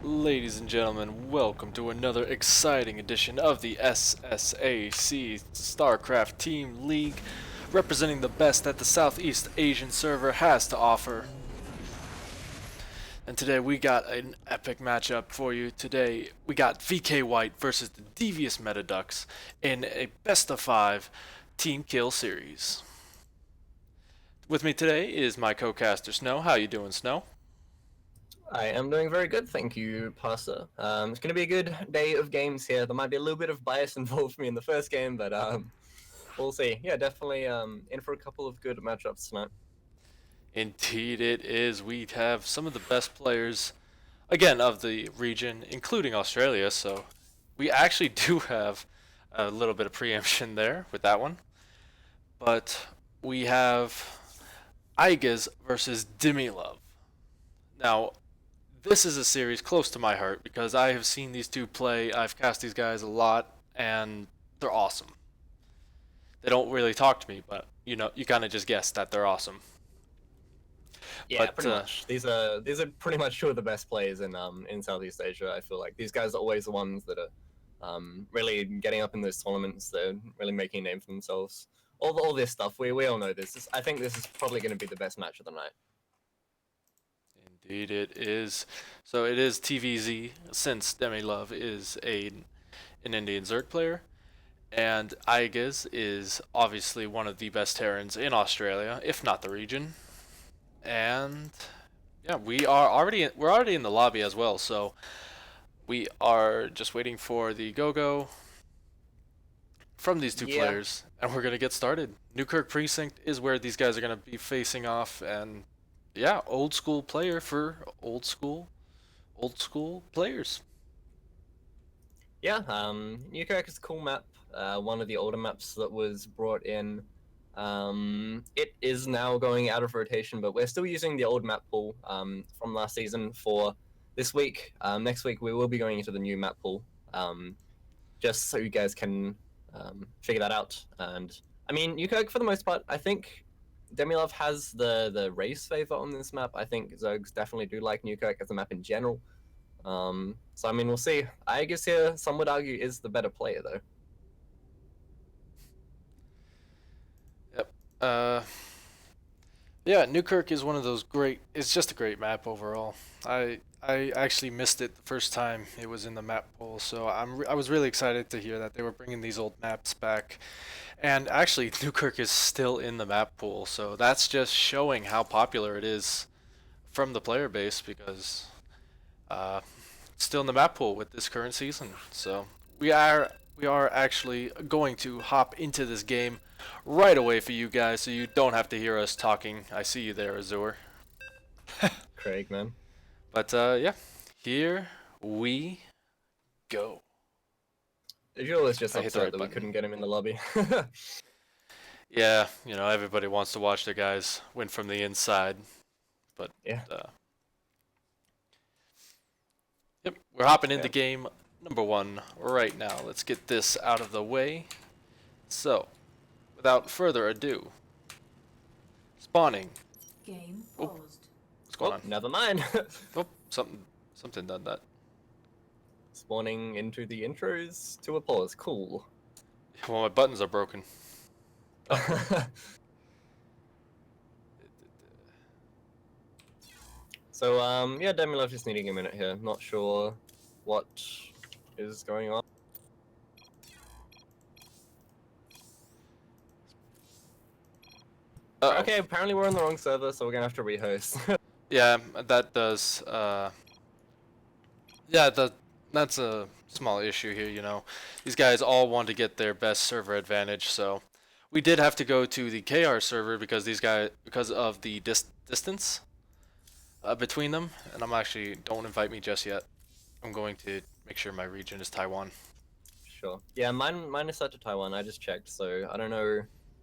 Ladies and gentlemen, welcome to another exciting edition of the SSAC StarCraft Team League, representing the best that the Southeast Asian server has to offer. And today we got an epic matchup for you. Today we got VK White versus the Devious metaDucks in a best of 5 team kill series. With me today is my co-caster Snow. How you doing, Snow? I am doing very good, thank you, Pastor. It's going to be a good day of games here. There might be a little bit of bias involved for me in the first game, but we'll see. Yeah, definitely in for a couple of good matchups tonight. Indeed it is. We have some of the best players, again, of the region, including Australia, so we actually do have a little bit of preemption there with that one. But we have Igas versus Demilove. Now, this is a series close to my heart because I have seen these two play. I've cast these guys a lot, and they're awesome. They don't really talk to me, but you kind of just guess that they're awesome. Yeah, But pretty much. These are pretty much two of the best players in Southeast Asia. I feel like these guys are always the ones that are really getting up in those tournaments. They're really making a name for themselves. All this stuff. We all know this. I think this is probably going to be the best match of the night. indeed it is. So it is TVZ since Demilove is an Indian Zerg player. And Igas is obviously one of the best Terrans in Australia, if not the region. And yeah, we're already in the lobby as well, so we are just waiting for the go from these two Yeah, players, and we're gonna get started. Newkirk Precinct is where these guys are gonna be facing off, and yeah, old school player for old school players. yeah. Newkirk is a cool map. One of the older maps that was brought in. It is now going out of rotation, but we're still using the old map pool from last season for this week. Next week we will be going into the new map pool, just so you guys can figure that out. And I mean, Newkirk for the most part, I think Demilove has the race favor on this map. I think Zergs definitely do like Newkirk as a map in general. So I mean, we'll see. I guess here some would argue is the better player though. Yep. Yeah, Newkirk is one of those great. It's just a great map overall. I actually missed it the first time it was in the map pool, so I was really excited to hear that they were bringing these old maps back. And actually, Newkirk is still in the map pool, so that's just showing how popular it is from the player base because uh, it's still in the map pool with this current season. So we are actually going to hop into this game right away for you guys, so you don't have to hear us talking. I see you there, Azure. Craig, man. But yeah, here we go. Jules was just I hit the upset right that we button. couldn't get him in the lobby. Yeah, everybody wants to watch their guys win from the inside, but Yeah. uh, yep, we're hopping into Yeah. game number 1 right now. Let's get this out of the way. So, without further ado, spawning. Game Oh, paused. what's going Oh, on? never mind. Oh, something done that. Spawning into the intros to a pause. Cool. Well, my buttons are broken. Oh, So, yeah, Demilove just needing a minute here. Not sure what is going on. uh-oh. Okay, apparently we're on the wrong server, so we're gonna have to rehost. Yeah, that does. Yeah, that's a small issue here. These guys all want to get their best server advantage, so we did have to go to the KR server because of the distance between them. And I'm actually don't invite me just yet. I'm going to make sure my region is Taiwan. Sure. Yeah, mine is set to Taiwan. I just checked, so I don't know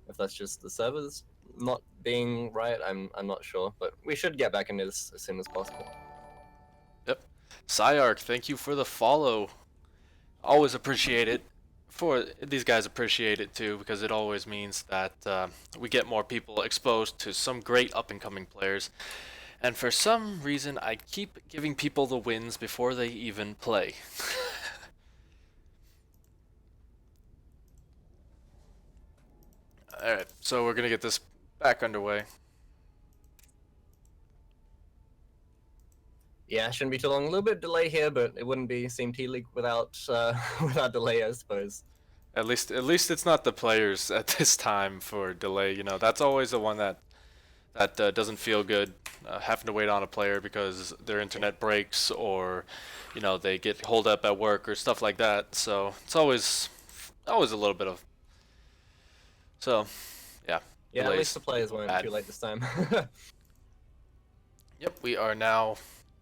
if that's just the servers not being right. I'm not sure, but we should get back into this as soon as possible. Yep. Cyark, thank you for the follow. Always appreciate it. For these guys appreciate it too because it always means that we get more people exposed to some great up and coming players. And for some reason, I keep giving people the wins before they even play. Alright, so we're gonna get this back underway. Yeah, shouldn't be too long. A little bit of delay here, but it wouldn't be Team T League without without delay, I suppose. At least it's not the players at this time for delay. You know, that's always the one that doesn't feel good, having to wait on a player because their internet breaks or, you know, they get holed up at work or stuff like that. So it's always a little bit of. So, yeah, Yeah, at least delays. the players weren't Bad. too late this time. Yep, we are now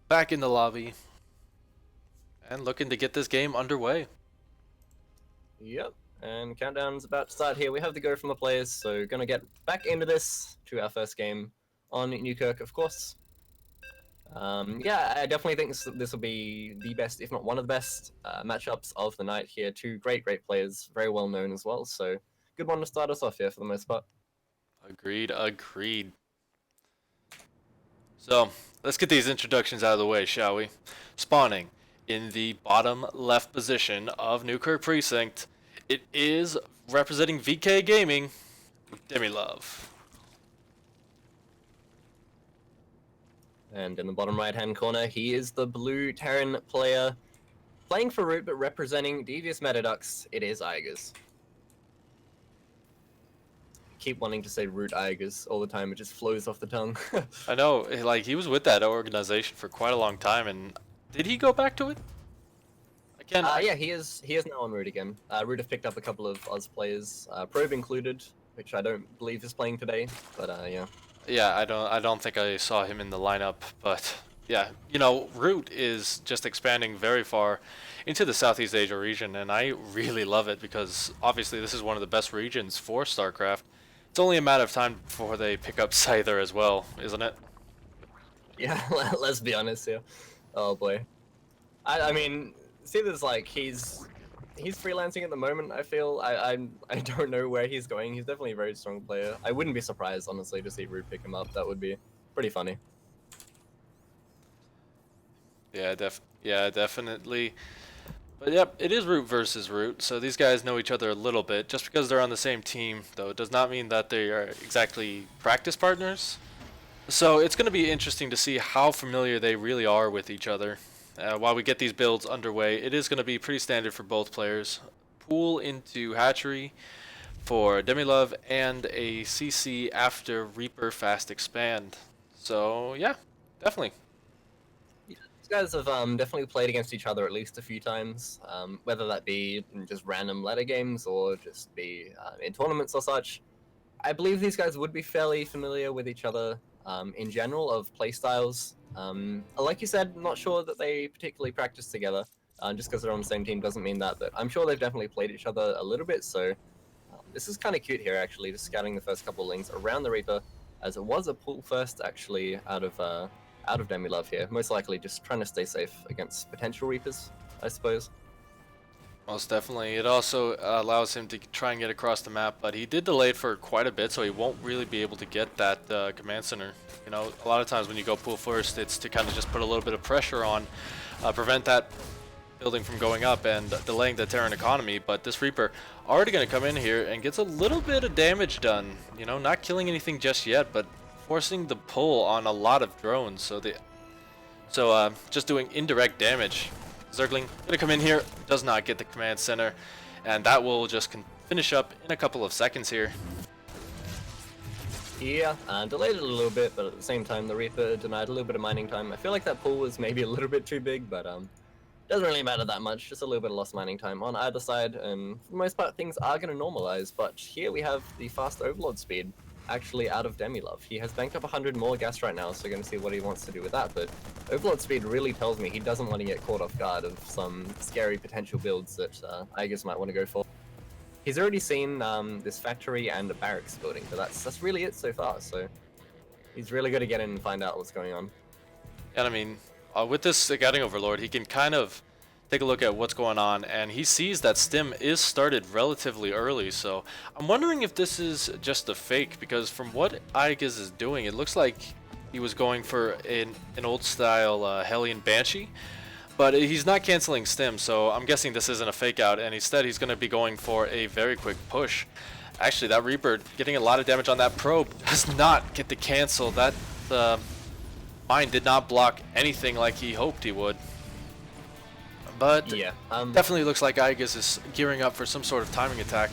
back in the lobby and looking to get this game underway. Yep, and countdown's about to start here. We have the go from the players, so gonna get back into this to our first game on Newkirk, of course. Yeah, I definitely think this will be the best, if not one of the best, matchups of the night here. Two great players, very well known as well. So good one to start us off here for the most part. Agreed, agreed. So, let's get these introductions out of the way, shall we? Spawning in the bottom left position of Newkirk Precinct, it is representing VK Gaming, Demilove. And in the bottom right-hand corner, he is the blue Terran player, playing for Root but representing Devious metaDucks. It is Igers. Keep wanting to say Root Igers all the time. It just flows off the tongue. I know, like, he was with that organization for quite a long time, and did he go back to it? Yeah, he is now on Root again. Root have picked up a couple of Oz players, Probe included, which I don't believe is playing today, but yeah. Yeah, I don't think I saw him in the lineup, but yeah, you know, Root is just expanding very far into the Southeast Asia region, and I really love it because obviously this is one of the best regions for StarCraft. It's only a matter of time before they pick up Scyther as well, isn't it? Yeah, let's be honest here. Oh boy. I mean, see, there's like he's freelancing at the moment. I feel I don't know where he's going. He's definitely a very strong player. I wouldn't be surprised honestly to see Root pick him up. That would be pretty funny. Yeah, definitely. But yep, it is Root versus Root, so these guys know each other a little bit. Just because they're on the same team, though, it does not mean that they are exactly practice partners. So it's going to be interesting to see how familiar they really are with each other. While we get these builds underway, it is going to be pretty standard for both players. Pool into Hatchery for Demilove and a CC after Reaper Fast Expand. So yeah, definitely. These guys have definitely played against each other at least a few times, whether that be in just random ladder games or just be in tournaments or such. I believe these guys would be fairly familiar with each other in general of playstyles. Like you said, not sure that they particularly practice together. Just because they're on the same team doesn't mean that, but I'm sure they've definitely played each other a little bit. So this is kind of cute here, actually, just scouting the first couple of lanes around the Reaper, as it was a pull first actually out of Demilove here. Most likely just trying to stay safe against potential Reapers, I suppose. Most definitely. It also allows him to try and get across the map, but he did delay it for quite a bit, so he won't really be able to get that command center. You know, a lot of times when you go pool first, it's to kind of just put a little bit of pressure on, prevent that building from going up and delaying the Terran economy, but this Reaper already going to come in here and gets a little bit of damage done. You know, not killing anything just yet, but forcing the pull on a lot of drones, so just doing indirect damage. Zergling gonna come in here, does not get the command center, and that will just finish up in a couple of seconds here. Yeah, delayed it a little bit, but at the same time, the Reaper denied a little bit of mining time. I feel like that pool was maybe a little bit too big, but doesn't really matter that much. Just a little bit of lost mining time on either side, and for the most part, things are going to normalize. But here we have the fast overload speed actually out of Demilove. He has banked up 100 more gas right now, so we're going to see what he wants to do with that. But overload speed really tells me he doesn't want to get caught off guard of some scary potential builds that I guess might want to go for. He's already seen this factory and a barracks building, but that's really it so far. So he's really got to get in and find out what's going on. And I mean, with this Scouting Overlord, he can kind of take a look at what's going on, and he sees that Stim is started relatively early, so I'm wondering if this is just a fake, because from what Aegis is doing, it looks like he was going for an old style Hellion Banshee, but he's not canceling stim, so I'm guessing this isn't a fake out, and instead he's going to be going for a very quick push. Actually, that Reaper getting a lot of damage on that probe does not get the cancel. That mine did not block anything like he hoped he would. But Yeah. definitely looks like Aegis is gearing up for some sort of timing attack.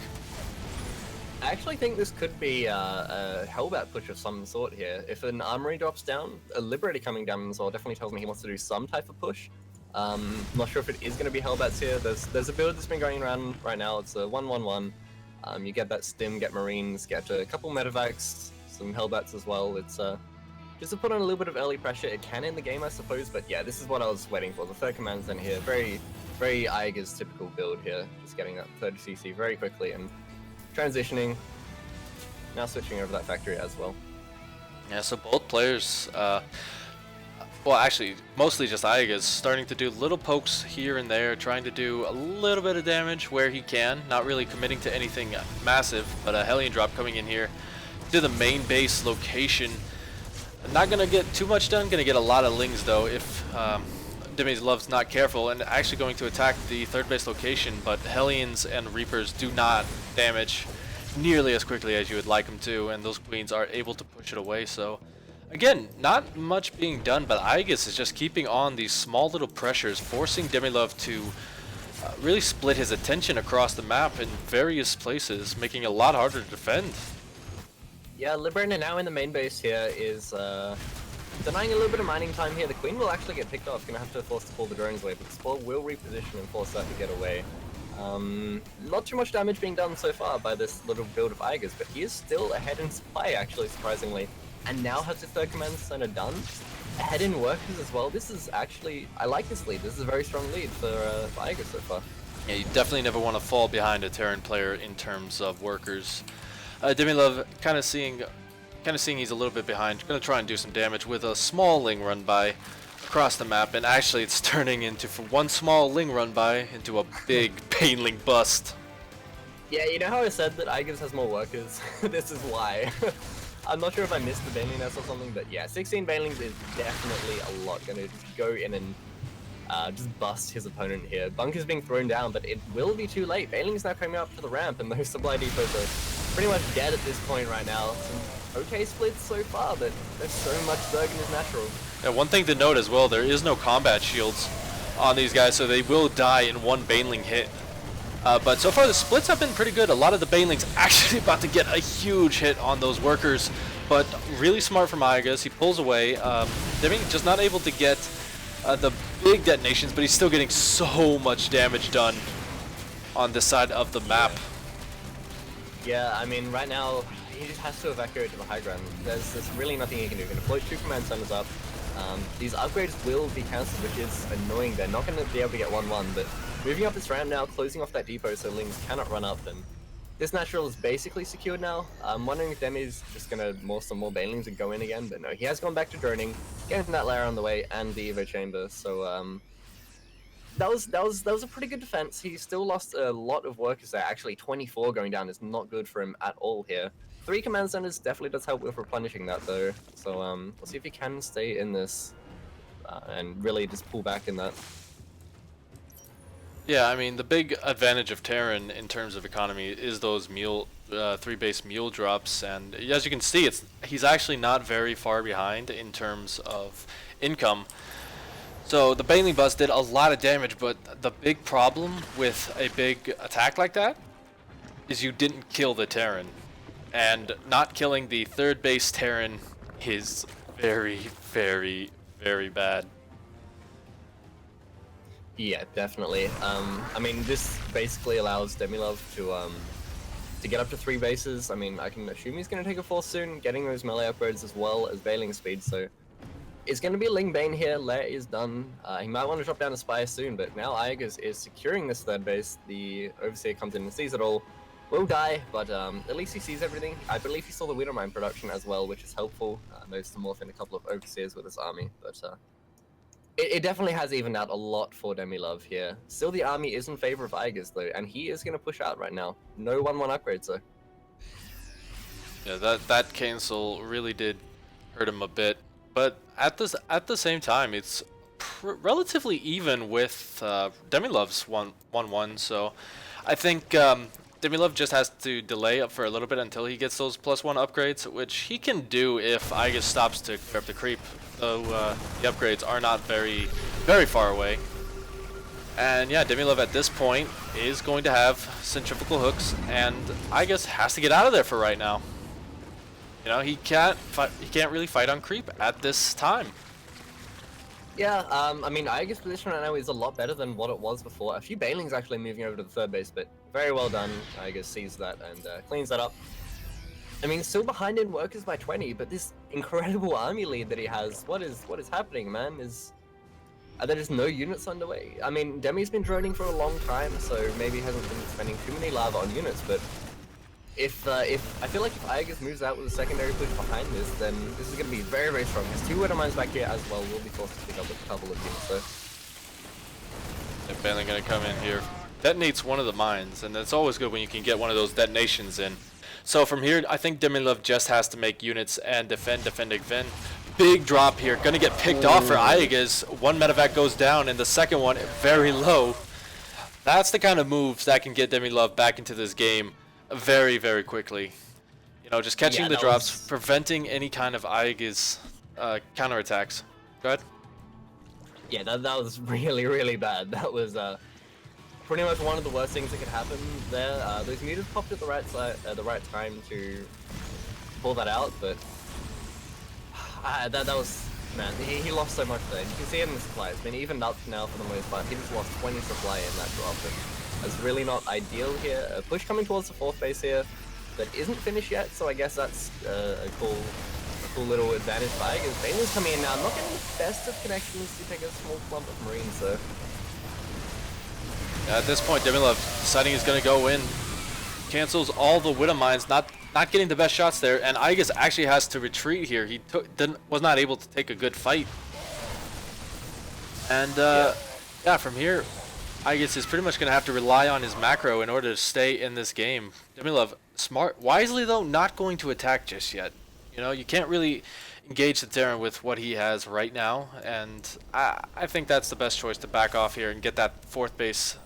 I actually think this could be a Hellbat push of some sort here. If an Armory drops down, a Liberator coming down as well definitely tells me he wants to do some type of push. Not sure if it is going to be Hellbats here. There's a build that's been going around right now. It's a 1-1-1. You get that stim, get Marines, get a couple metaDucks, some Hellbats as well. It's just to put on a little bit of early pressure. It can end the game, I suppose, but yeah, this is what I was waiting for. The third command center here, very Aegis typical build here. Just getting that third CC very quickly and transitioning. Now switching over that factory as well. Yeah, so both players, well, actually, mostly just Aegis, starting to do little pokes here and there, trying to do a little bit of damage where he can, not really committing to anything massive, but a Hellion drop coming in here to the main base location. Not going to get too much done, going to get a lot of lings though if Devious Love's not careful, and actually going to attack the third base location, but Hellions and Reapers do not damage nearly as quickly as you would like them to, and those Queens are able to push it away. So again, not much being done, but Aegis is just keeping on these small little pressures, forcing Demilove to really split his attention across the map in various places, making it a lot harder to defend. Yeah, Liberator now in the main base here is denying a little bit of mining time here. The Queen will actually get picked off, gonna have to force to pull the drones away, but the Spore will reposition and force that to get away. Not too much damage being done so far by this little build of Aegis, but he is still ahead in supply actually, surprisingly. And now has his third command center done. Ahead in workers as well. This is actually, I like this lead. This is a very strong lead for Aegis so far. Yeah, you definitely never want to fall behind a Terran player in terms of workers. Demilove kind of seeing he's a little bit behind. Gonna try and do some damage with a small Ling run by across the map, and actually it's turning into, from one small Ling run by, into a big Baneling bust. Yeah, you know how I said that Aegis has more workers? This is why. I'm not sure if I missed the Banelings or something, but yeah, 16 Banelings is definitely a lot. Gonna just go in and just bust his opponent here. Bunker's being thrown down, but it will be too late. Baneling's now coming up to the ramp, and those supply depots are pretty much dead at this point right now. Some okay splits so far, but there's so much Zerg is natural. Yeah, one thing to note as well, there is no combat shields on these guys, so they will die in one Baneling hit. But so far the splits have been pretty good. A lot of the Banelings actually about to get a huge hit on those workers, but really smart from Aegis. He pulls away. Demi just not able to get the big detonations, but he's still getting so much damage done on this side of the map. Yeah, I mean, right now, he just has to evacuate to the high ground. There's really nothing he can do. He's going to float 2 command centers up. These upgrades will be cancelled, which is annoying. They're not going to be able to get 1-1, but moving up this ramp now, closing off that depot so Lings cannot run up, and this natural is basically secured now. I'm wondering if Demi's just going to morph some more Banelings and go in again, but no, he has gone back to droning, getting that lair on the way, and the Evo chamber, so that was a pretty good defense. He still lost a lot of workers there. Actually, 24 going down is not good for him at all here. 3 command centers definitely does help with replenishing that though. So we'll see if he can stay in this and really just pull back in that. Yeah, I mean, the big advantage of Terran in terms of economy is those mule, 3-base mule drops, and as you can see, he's actually not very far behind in terms of income. So the Baneling bust did a lot of damage, but the big problem with a big attack like that is you didn't kill the Terran. And not killing the third base Terran is very, very, very bad. Yeah, definitely. I mean, this basically allows Demilove to get up to 3 bases. I mean, I can assume he's going to take a force soon, getting those melee upgrades as well as Bailing speed, so it's going to be a Ling Bane here. Lair is done. He might want to drop down a Spire soon, but now Aegis is securing this third base. The Overseer comes in and sees it all. Will die, but at least he sees everything. I believe he saw the Widowmine production as well, which is helpful. Knows to morph in a couple of Overseers with his army, but it definitely has evened out a lot for Demilove here. Still, the army is in favor of Aegis though, and he is going to push out right now. No 1-1 upgrades though. Yeah, that cancel really did hurt him a bit. but at the same time, it's relatively even with Demilov's 1-1. So I think Demilov just has to delay up for a little bit until he gets those +1 upgrades, which he can do if Aegis stops to clear up the creep. Though the upgrades are not very far away. And yeah, Demilov at this point is going to have centrifugal hooks, and Aegis has to get out of there for right now. You know, he can't really fight on creep at this time. Yeah, I mean, Aegis' position right now is a lot better than what it was before. A few Bailings actually moving over to the third base, but very well done. Aegis sees that and cleans that up. I mean, still behind in workers by 20, but this incredible army lead that he has, what is happening, man? There is no units underway. I mean, Demi's been droning for a long time, so maybe he hasn't been spending too many lava on units, but if I feel like if Aegis moves out with a secondary push behind this, then this is going to be very strong. His 2 Widow Mines back here as well will be forced to pick up a couple of units, so. They're barely going to come in here. Detonates one of the mines, and it's always good when you can get one of those detonations in. So from here, I think Demilov just has to make units and defend. Big drop here, gonna get picked off for Aegis. One medevac goes down, and the second one very low. That's the kind of moves that can get Demilov back into this game very quickly. You know, just catching the drops, preventing any kind of Aegis counterattacks. Go ahead. Yeah, that was really bad. That was pretty much one of the worst things that could happen there. Those mutas popped at the right time to pull that out, but that was, man, he lost so much there. You can see it in the supply. It's been evened up now for the most part. He just lost 20 supply in that drop, and that's really not ideal here. A push coming towards the 4th base here that isn't finished yet, so I guess that's a cool little advantage for Aegis. Bane's coming in now, not getting the best of connections to take a small clump of Marines, so. At this point, Demilov deciding he's going to go in. Cancels all the Widow Mines, not getting the best shots there, and Aegis actually has to retreat here. He was not able to take a good fight. And yeah, from here, Aegis is pretty much going to have to rely on his macro in order to stay in this game. Demilov, wisely though, not going to attack just yet. You know, you can't really engage the Terran with what he has right now, and I think that's the best choice to back off here and get that 4th base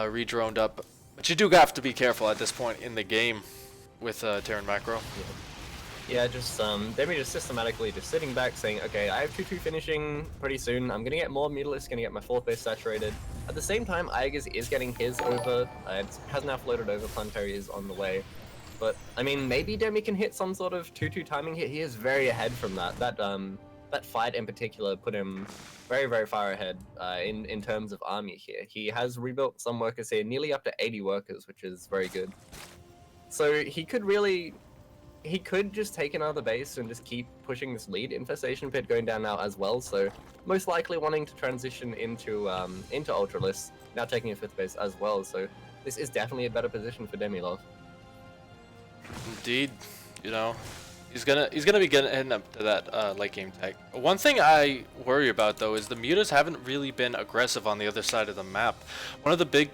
re-droned up. But you do have to be careful at this point in the game with Terran macro. Yeah, just Demi just systematically just sitting back saying, okay, I have 2-2 finishing pretty soon. I'm gonna get more Mutalisks, gonna get my 4th base saturated. At the same time, Aegis is getting his over. It has now floated over. Planetary is on the way. But I mean, maybe Demi can hit some sort of 2-2 timing hit. He is very ahead from that. That fight in particular put him very far ahead in terms of army here. He has rebuilt some workers here, nearly up to 80 workers, which is very good. So he could just take another base and just keep pushing this lead. Infestation Pit going down now as well, so most likely wanting to transition into Ultralisk, now taking a 5th base as well. So this is definitely a better position for Demilov. Indeed, you know, he's gonna be getting up to that late game tech. One thing I worry about though is the mutas haven't really been aggressive on the other side of the map. One of the big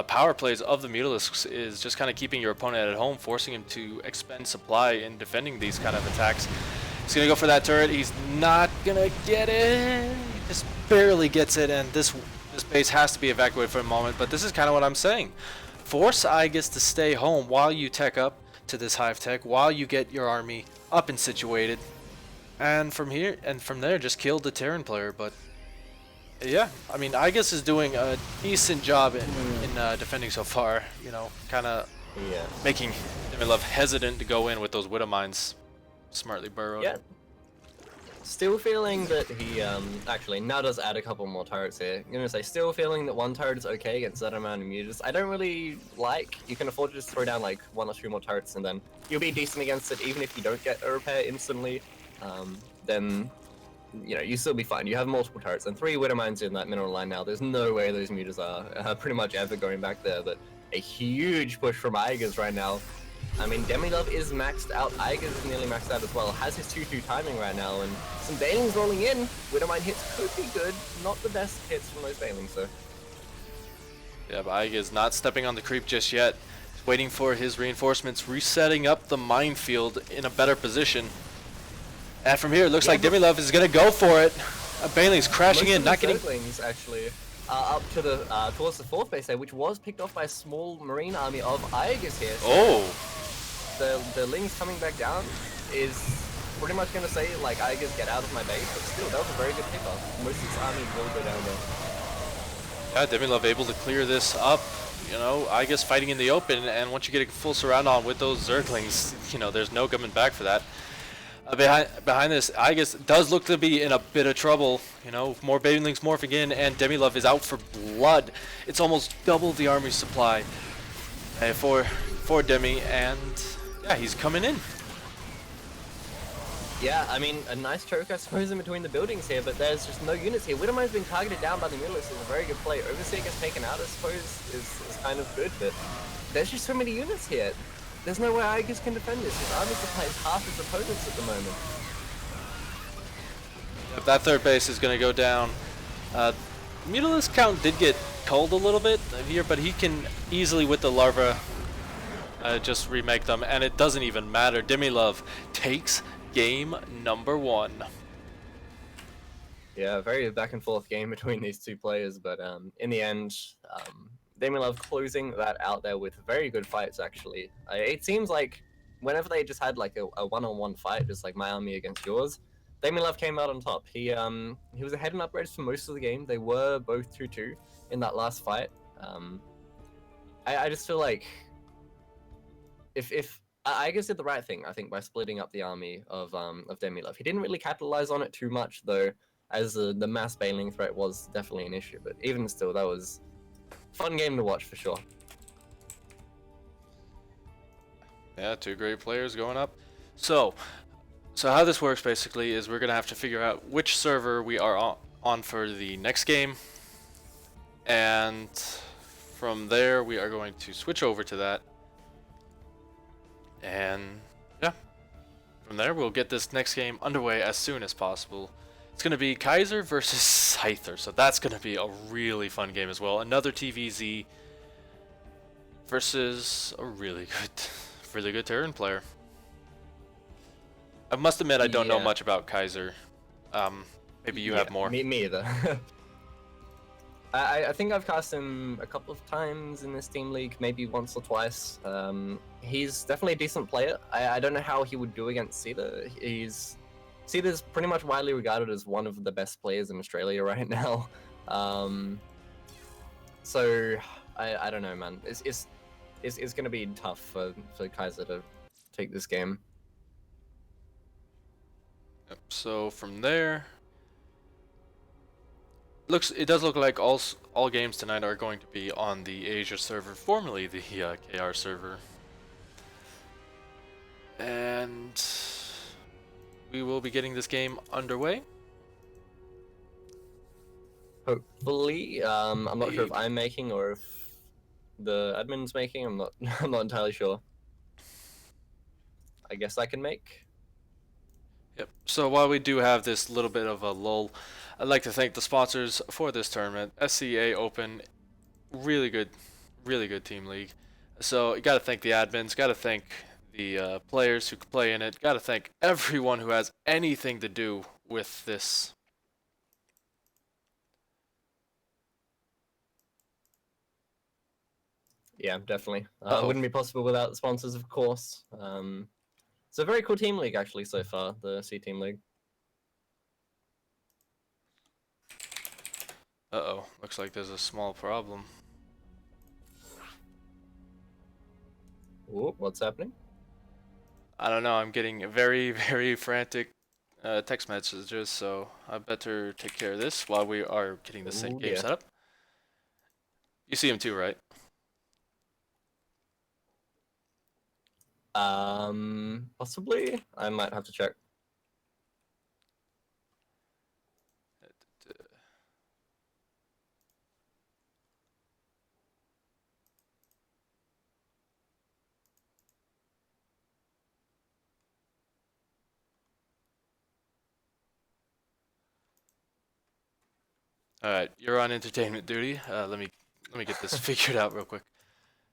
power plays of the Mutalisks is just kind of keeping your opponent at home, forcing him to expend supply in defending these kind of attacks. He's gonna go for that turret. He's not gonna get it. He just barely gets it, and this base has to be evacuated for a moment. But this is kind of what I'm saying. Force Aegis to stay home while you tech up to this hive tech, while you get your army up and situated, and from there just kill the Terran player. But yeah, I mean, Aegis is doing a decent job in defending so far. You know, kind of making Demilov hesitant to go in with those Widow Mines smartly burrowed. Yeah. Still feeling that he actually now does add a couple more turrets here. I'm gonna say still feeling that 1 turret is okay against that amount of mutas. I don't really like, you can afford to just throw down like 1 or 2 more turrets and then you'll be decent against it. Even if you don't get a repair instantly, then you know, you still be fine. You have multiple turrets and 3 Widow Mines in that mineral line now. There's no way those mutas are pretty much ever going back there, but a huge push from Aegis right now. I mean, Demilov is maxed out. Aegis is nearly maxed out as well. Has his 2-2 timing right now, and some Bailings rolling in. Widow Mine hits could be good. Not the best hits from those Bailings, so. Yeah, but Aegis not stepping on the creep just yet. He's waiting for his reinforcements, resetting up the minefield in a better position. And from here, it looks Yeah, like but Demilov is gonna go for it. Bailey's crashing most in, of the not getting. Zerglings actually are up to the towards the fourth base there, which was picked off by a small marine army of Aegis here. So Oh, the Lings coming back down is pretty much gonna say like Aegis get out of my base, but still that was a very good pickoff. Most of this army will go down there. yeah, Demilov able to clear this up. You know, I guess fighting in the open, and once you get a full surround on with those Zerglings, you know, there's no coming back for that. Behind this, I guess does look to be in a bit of trouble. You know, more Banelings morphing in, and Demilov is out for blood. It's almost double the army's supply for Demi, and yeah, he's coming in. Yeah, I mean, a nice choke, I suppose, in between the buildings here, but there's just no units here. Widowmine's been targeted down by the Mutalisk, is a very good play. Overseer gets taken out, I suppose, is kind of good, but there's just so many units here. There's no way Aegis can defend this. His army supply is half his opponents at the moment. If that third base is going to go down, Mutalisk count did get culled a little bit here, but he can easily, with the larva, just remake them, and it doesn't even matter. Demilov takes game number 1. Yeah, very back and forth game between these two players, but in the end, Demilov closing that out there with very good fights, actually. It seems like whenever they just had like a one-on-one fight, just like my army against yours, Demilov came out on top. He was ahead in upgrades for most of the game. They were both 2-2 in that last fight. I just feel like if I guess did the right thing, I think, by splitting up the army of Demilov. He didn't really capitalize on it too much, though, as the mass bailing threat was definitely an issue. But even still, that was a fun game to watch for sure. Yeah, 2 great players going up. So how this works basically is we're gonna have to figure out which server we are on for the next game, and from there we are going to switch over to that, and yeah, from there we'll get this next game underway as soon as possible. It's gonna be Kaiser versus Scyther, so that's gonna be a really fun game as well. Another TVZ versus a really good Terran player. I must admit I don't know much about Kaiser. Maybe you have more. Me either. I think I've cast him a couple of times in this team league, maybe once or twice. He's definitely a decent player. I don't know how he would do against Cedar. Cedar's pretty much widely regarded as one of the best players in Australia right now. So I don't know, man. It's gonna be tough for Kaiser to take this game. Yep, so from there, it does look like all games tonight are going to be on the Asia server, formerly the KR server, and we will be getting this game underway. Hopefully, I'm not sure if I'm making or if the admin's making. I'm not entirely sure. I guess I can make. Yep. So while we do have this little bit of a lull, I'd like to thank the sponsors for this tournament. SCA Open, really good team league. So you got to thank the admins, got to thank the players who play in it, got to thank everyone who has anything to do with this. Yeah, definitely. Wouldn't be possible without the sponsors, of course. It's a very cool team league, actually, so far, the C Team League. Uh-oh, looks like there's a small problem. Ooh, what's happening? I don't know, I'm getting very frantic text messages, so I better take care of this while we are getting the game set up. You see him too, right? Possibly. I might have to check. All right, you're on entertainment duty. Let me get this figured out real quick.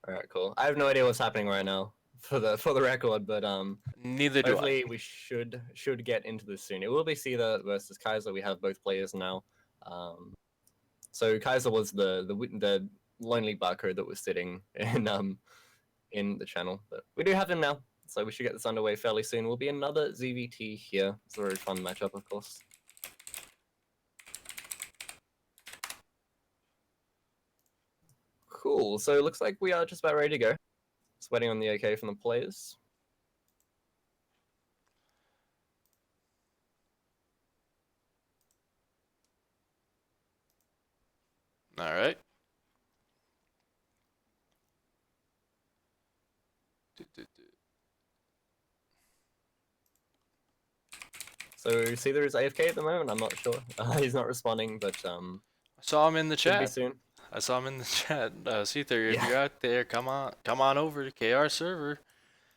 All right, cool. I have no idea what's happening right now. for the record, but Neither do I. hopefully we should get into this soon. It will be Caesar versus Kaiser. We have both players now. So Kaiser was the lonely barcode that was sitting in the channel, but we do have him now. So we should get this underway fairly soon. Will be another ZVT here. It's a very fun matchup, of course. Cool. So it looks like we are just about ready to go. Just waiting on the OK from the players. All right. So Caesar is AFK at the moment. I'm not sure. He's not responding, but I saw him in the should be chat. soon. I saw him in the chat. Cether, if Yeah. you're out there, come on over to KR server.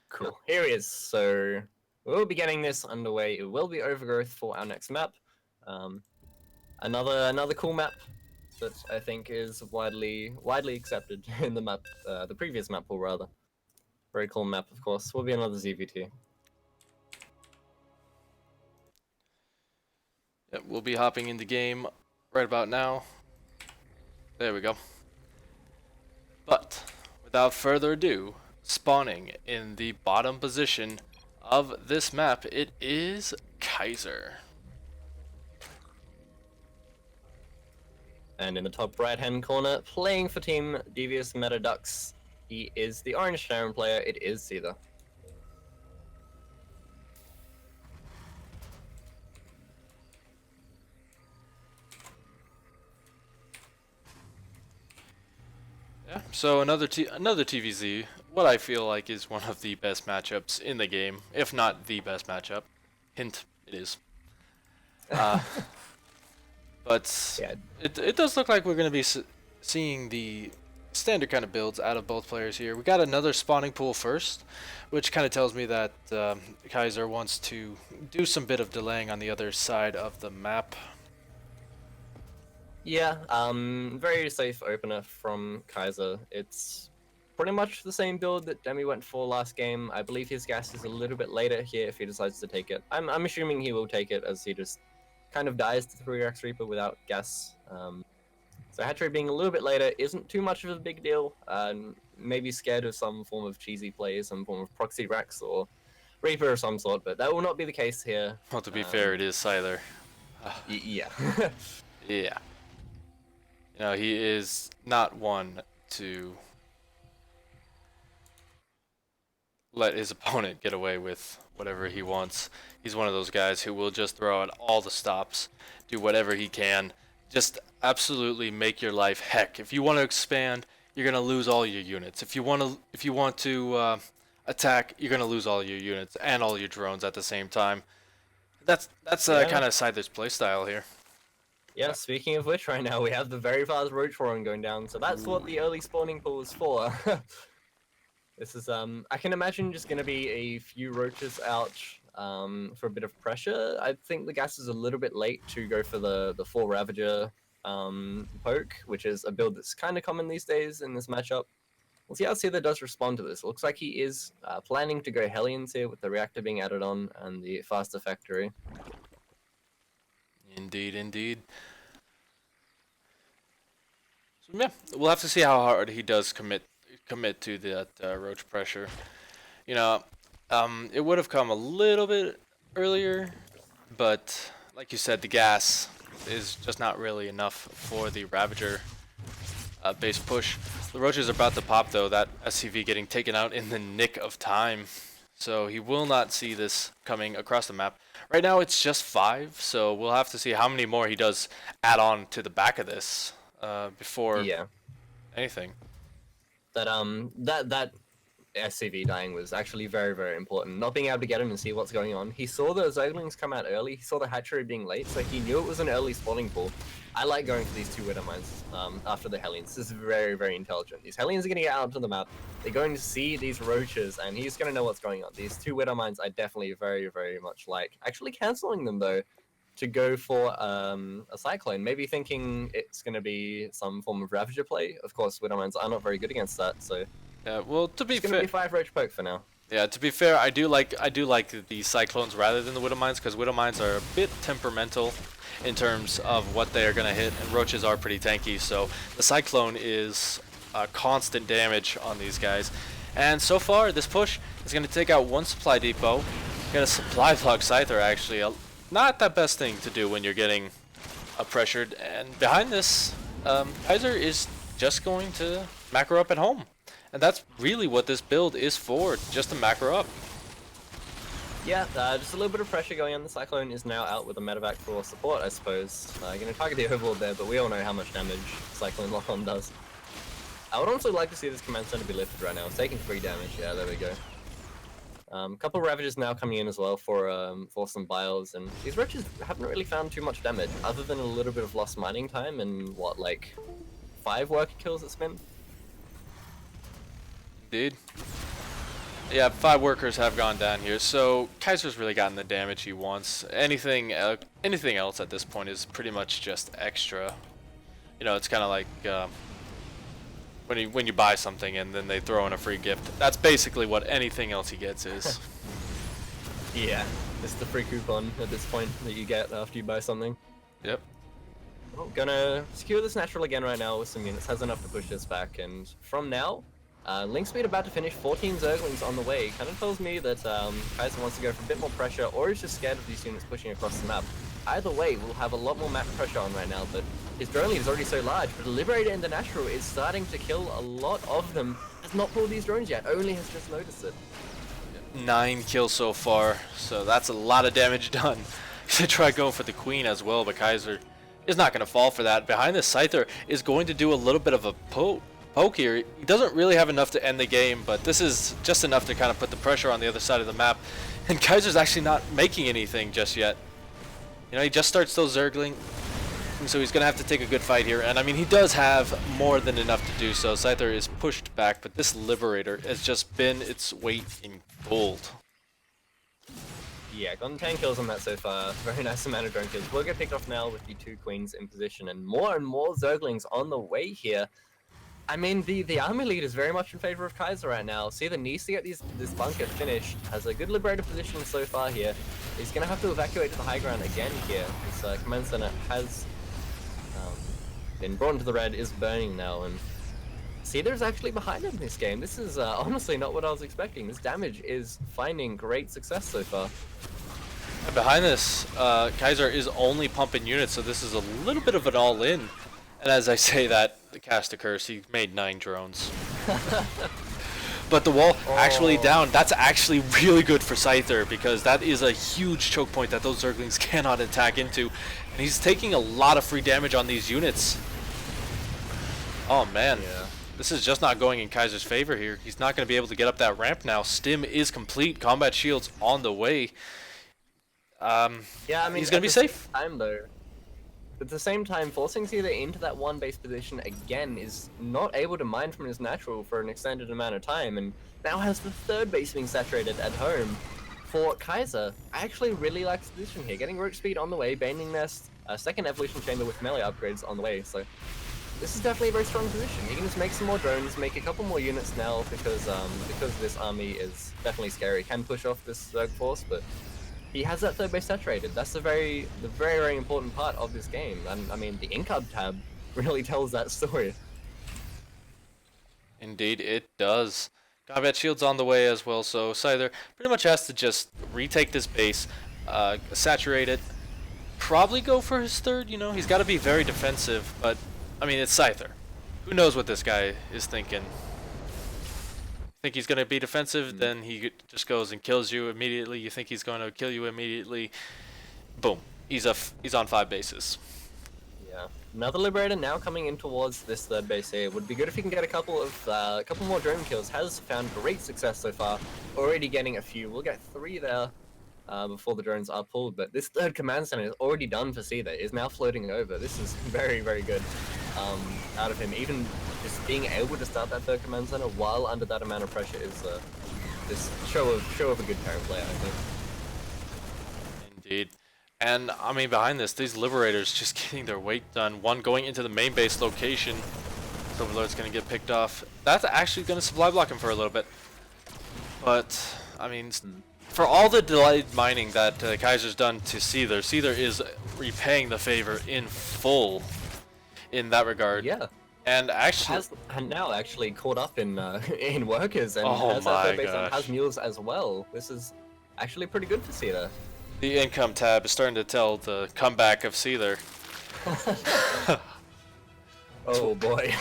Cool. Here he is. So we'll be getting this underway. It will be Overgrowth for our next map. Another cool map that I think is widely accepted in the map, the previous map pool rather. Very cool map, of course. Will be another ZVT. Yep, we'll be hopping into game right about now. There we go. But without further ado, spawning in the bottom position of this map, it is Kaiser. And in the top right-hand corner, playing for Team Devious metaDucks, he is the orange Sharon player. It is Caesar. Yeah, so another TVZ, what I feel like is one of the best matchups in the game, if not the best matchup. Hint, it is. But Yeah. it does look like we're going to be seeing the standard kind of builds out of both players here. We got another spawning pool first, which kind of tells me that Kaiser wants to do some bit of delaying on the other side of the map. Yeah, very safe opener from Kaiser. It's pretty much the same build that Demi went for last game. I believe his gas is a little bit later here if he decides to take it. I'm assuming he will take it as he just kind of dies to 3x Reaper without gas. So hatchery being a little bit later isn't too much of a big deal. Maybe scared of some form of cheesy play, some form of proxy Rex or Reaper of some sort, but that will not be the case here. Well, to be fair, it is Scyther. Yeah. Yeah. You know, he is not one to let his opponent get away with whatever he wants. He's one of those guys who will just throw out all the stops, do whatever he can, just absolutely make your life heck. If you want to expand, you're gonna lose all your units. If you want to attack, you're gonna lose all your units and all your drones at the same time. That's Yeah. kind of Scyther's playstyle here. Yeah, speaking of which, right now we have the very fast roach roaring going down, so that's what the early spawning pool is for. This is, I can imagine just gonna be a few roaches out for a bit of pressure. I think the gas is a little bit late to go for the 4 Ravager poke, which is a build that's kind of common these days in this matchup. We'll see how Caesar does respond to this. It looks like he is planning to go Hellions here with the reactor being added on and the faster factory. Indeed, indeed. So yeah, we'll have to see how hard he does commit to that roach pressure. You know, it would have come a little bit earlier, but like you said, the gas is just not really enough for the Ravager base push. The roaches are about to pop though. That SCV getting taken out in the nick of time, so he will not see this coming across the map. Right now it's just 5, so we'll have to see how many more he does add on to the back of this before anything. That SCV dying was actually very, very important. Not being able to get him and see what's going on. He saw the Zerglings come out early. He saw the hatchery being late, so he knew it was an early spawning pool. I like going for these 2 Widow Mines after the Hellions. This is very, very intelligent. These Hellions are going to get out onto the map. They're going to see these roaches, and he's going to know what's going on. These 2 Widow Mines I definitely very, very much like. Actually cancelling them, though, to go for a Cyclone. Maybe thinking it's going to be some form of Ravager play. Of course, Widow Mines are not very good against that, so... Yeah, well, to be it's going to be 5 Roach Poke for now. Yeah, to be fair, I do like the Cyclones rather than the Widow Mines, because Widow Mines are a bit temperamental in terms of what they are going to hit, and Roaches are pretty tanky, so the Cyclone is constant damage on these guys. And so far, this push is going to take out one supply depot, get a supply block Scyther actually. Not the best thing to do when you're getting pressured, and behind this, Kaiser is just going to macro up at home. And that's really what this build is for, just to macro up. Yeah, just a little bit of pressure going on. The Cyclone is now out with a metaDucks for support, I suppose. Going to target the Overlord there, but we all know how much damage Cyclone lock-on does. I would also like to see this command center be lifted right now. It's taking 3 damage. Yeah, there we go. Couple Ravages now coming in as well for some Biles, and these Wretches haven't really found too much damage, other than a little bit of lost mining time and what, like 5 worker kills it's been? Indeed. Yeah, 5 workers have gone down here, so Kaiser's really gotten the damage he wants. Anything else at this point is pretty much just extra. You know, it's kind of like when you buy something and then they throw in a free gift. That's basically what anything else he gets is. Yeah, it's the free coupon at this point that you get after you buy something. Yep. Well, gonna secure this natural again right now with some units. Has enough to push this back, and from now, Link Speed about to finish, 14 Zerglings on the way. Kind of tells me that Kaiser wants to go for a bit more pressure, or is just scared of these units pushing across the map. Either way, we'll have a lot more map pressure on right now, but his drone lead is already so large, but Liberator in the natural is starting to kill a lot of them. Has not pulled these drones yet, only has just noticed it. 9 kills so far, so that's a lot of damage done. He tried going for the Queen as well, but Kaiser is not going to fall for that. Behind this, Scyther is going to do a little bit of a poke here. He doesn't really have enough to end the game, but this is just enough to kind of put the pressure on the other side of the map. And Kaiser's actually not making anything just yet. You know, he just starts those Zergling, and so he's going to have to take a good fight here. And I mean, he does have more than enough to do so. Scyther is pushed back, but this Liberator has just been its weight in gold. Yeah, gotten 10 kills on that so far. Very nice amount of drone kills. We'll get picked off now with the 2 Queens in position, and more Zerglings on the way here. I mean, the army lead is very much in favor of Kaiser right now. See, the needs to get this bunker finished. Has a good Liberator position so far here. He's going to have to evacuate to the high ground again here. His command center has been brought into the red, is burning now, and Seether's actually behind him in this game. This is honestly not what I was expecting. This damage is finding great success so far. And behind this, Kaiser is only pumping units, so this is a little bit of an all-in. And as I say that, cast a curse, he made 9 drones. But the wall actually down. That's actually really good for Scyther, because that is a huge choke point that those Zerglings cannot attack into. And he's taking a lot of free damage on these units. Oh man, yeah. This is just not going in Kaiser's favor here. He's not going to be able to get up that ramp now. Stim is complete. Combat shields on the way. Yeah, I mean, he's going to be safe. At the same time, forcing Seether into that 1 base position again is not able to mine from his natural for an extended amount of time, and now has the 3rd base being saturated at home. For Kaiser, I actually really like his position here. Getting rope speed on the way, Banding Nest, 2nd evolution chamber with melee upgrades on the way, so this is definitely a very strong position. He can just make some more drones, make a couple more units now, because this army is definitely scary. Can push off this Zerg force, but he has that 3rd base saturated. That's the very important part of this game. And I mean, the Incub tab really tells that story. Indeed, it does. Combat shields on the way as well, so Scyther pretty much has to just retake this base, saturate it, probably go for his 3rd, you know, he's got to be very defensive, but, I mean, it's Scyther. Who knows what this guy is thinking? Think he's going to be defensive, then he just goes and kills you immediately. You think he's going to kill you immediately. Boom. He's on 5 bases. Yeah. Another Liberator now coming in towards this 3rd base here. Would be good if he can get a couple more drone kills. Has found great success so far. Already getting a few. We'll get 3 there before the drones are pulled. But this 3rd command center is already done for Seether. Is now floating over. This is very, very good out of him. Even just being able to start that 3rd command center while under that amount of pressure is this show of a good power player, I think. Indeed. And I mean, behind this, these Liberators just getting their weight done. One going into the main base location. Overlord's going to get picked off. That's actually going to supply block him for a little bit. But I mean, Hmm. for all the delayed mining that Kaiser's done to Seether, Seether is repaying the favor in full in that regard. Yeah. And actually, Has now actually caught up in in workers and oh has that my third base and has gosh. mules as well. This is actually pretty good for Cedar. The income tab is starting to tell the comeback of Seether. Oh boy.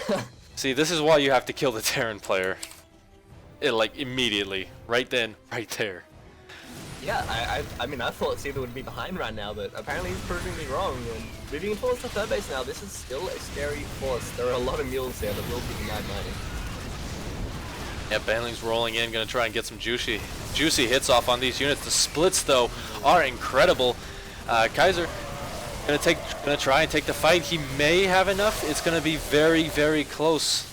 See, this is why you have to kill the Terran player. Like, immediately. Right then, right there. Yeah, I mean, I thought Cedar would be behind right now, but apparently he's proving me wrong. And moving towards the third base now, this is still a scary force. There are a lot of mules here that will be denied mining. Yeah, Banling's rolling in, gonna try and get some juicy hits off on these units. The splits, though, are incredible. Kaiser gonna try and take the fight. He may have enough. It's gonna be very, very close.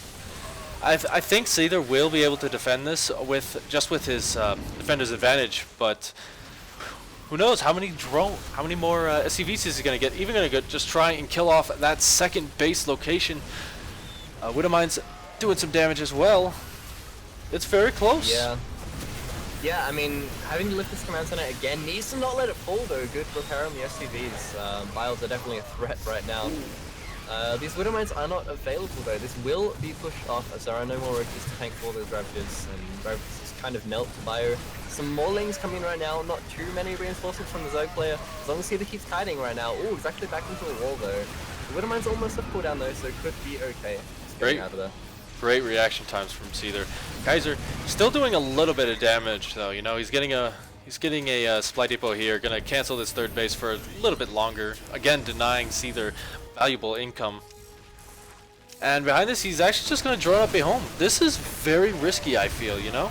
I think Seether will be able to defend this with his defender's advantage, but who knows how many more SCVs is he gonna get? Even gonna just try and kill off that second base location. Widowmine's doing some damage as well. It's very close. Yeah. Yeah, I mean, having to lift this command center again needs to not let it fall though. Good repair on the SCVs. Biles are definitely a threat right now. These Widow Mines are not available though. This will be pushed off as there are no more roaches to tank for those Ravages, and Ravages just kind of melt to bio. Some Maulings coming right now, not too many reinforcements from the Zerg player. As long as Cedar keeps kiting right now. Oh, exactly back into the wall though. The Widow Mines almost have cooldown though, so it could be okay. Just getting out of there. Great reaction times from Seether. Kaiser still doing a little bit of damage though. You know, he's getting a supply depot here. Gonna cancel this third base for a little bit longer. Again, denying Seether valuable income. And behind this, he's actually just gonna drone up a home. This is very risky, I feel. You know,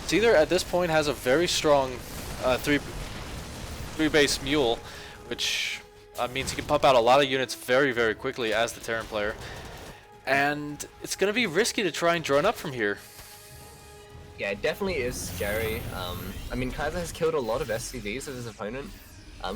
Seether at this point has a very strong three base mule, which means he can pump out a lot of units very, very quickly as the Terran player. And it's going to be risky to try and drone up from here. Yeah, it definitely is scary. I mean, Kaiser has killed a lot of SCVs of his opponent.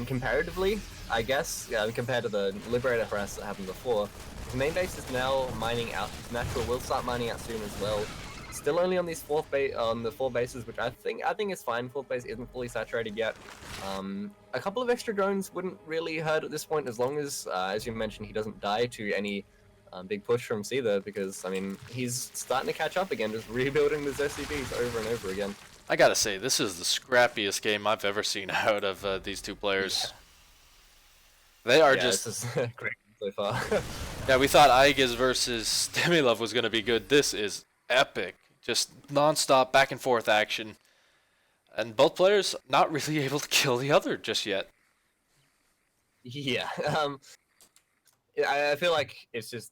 Comparatively, I guess, compared to the Liberator harass that happened before. The main base is now mining out. Natural will start mining out soon as well. Still only on these four bases, which I think is fine. Fourth base isn't fully saturated yet. A couple of extra drones wouldn't really hurt at this point, as long as you mentioned, he doesn't die to any big push from Seether, because I mean he's starting to catch up again, just rebuilding his SCVs over and over again. I gotta say, this is the scrappiest game I've ever seen out of these two players. Yeah. They are just. This is great so far. Yeah, we thought Aegis versus Demilov was gonna be good. This is epic, just non-stop back and forth action, and both players not really able to kill the other just yet. Yeah, I feel like it's just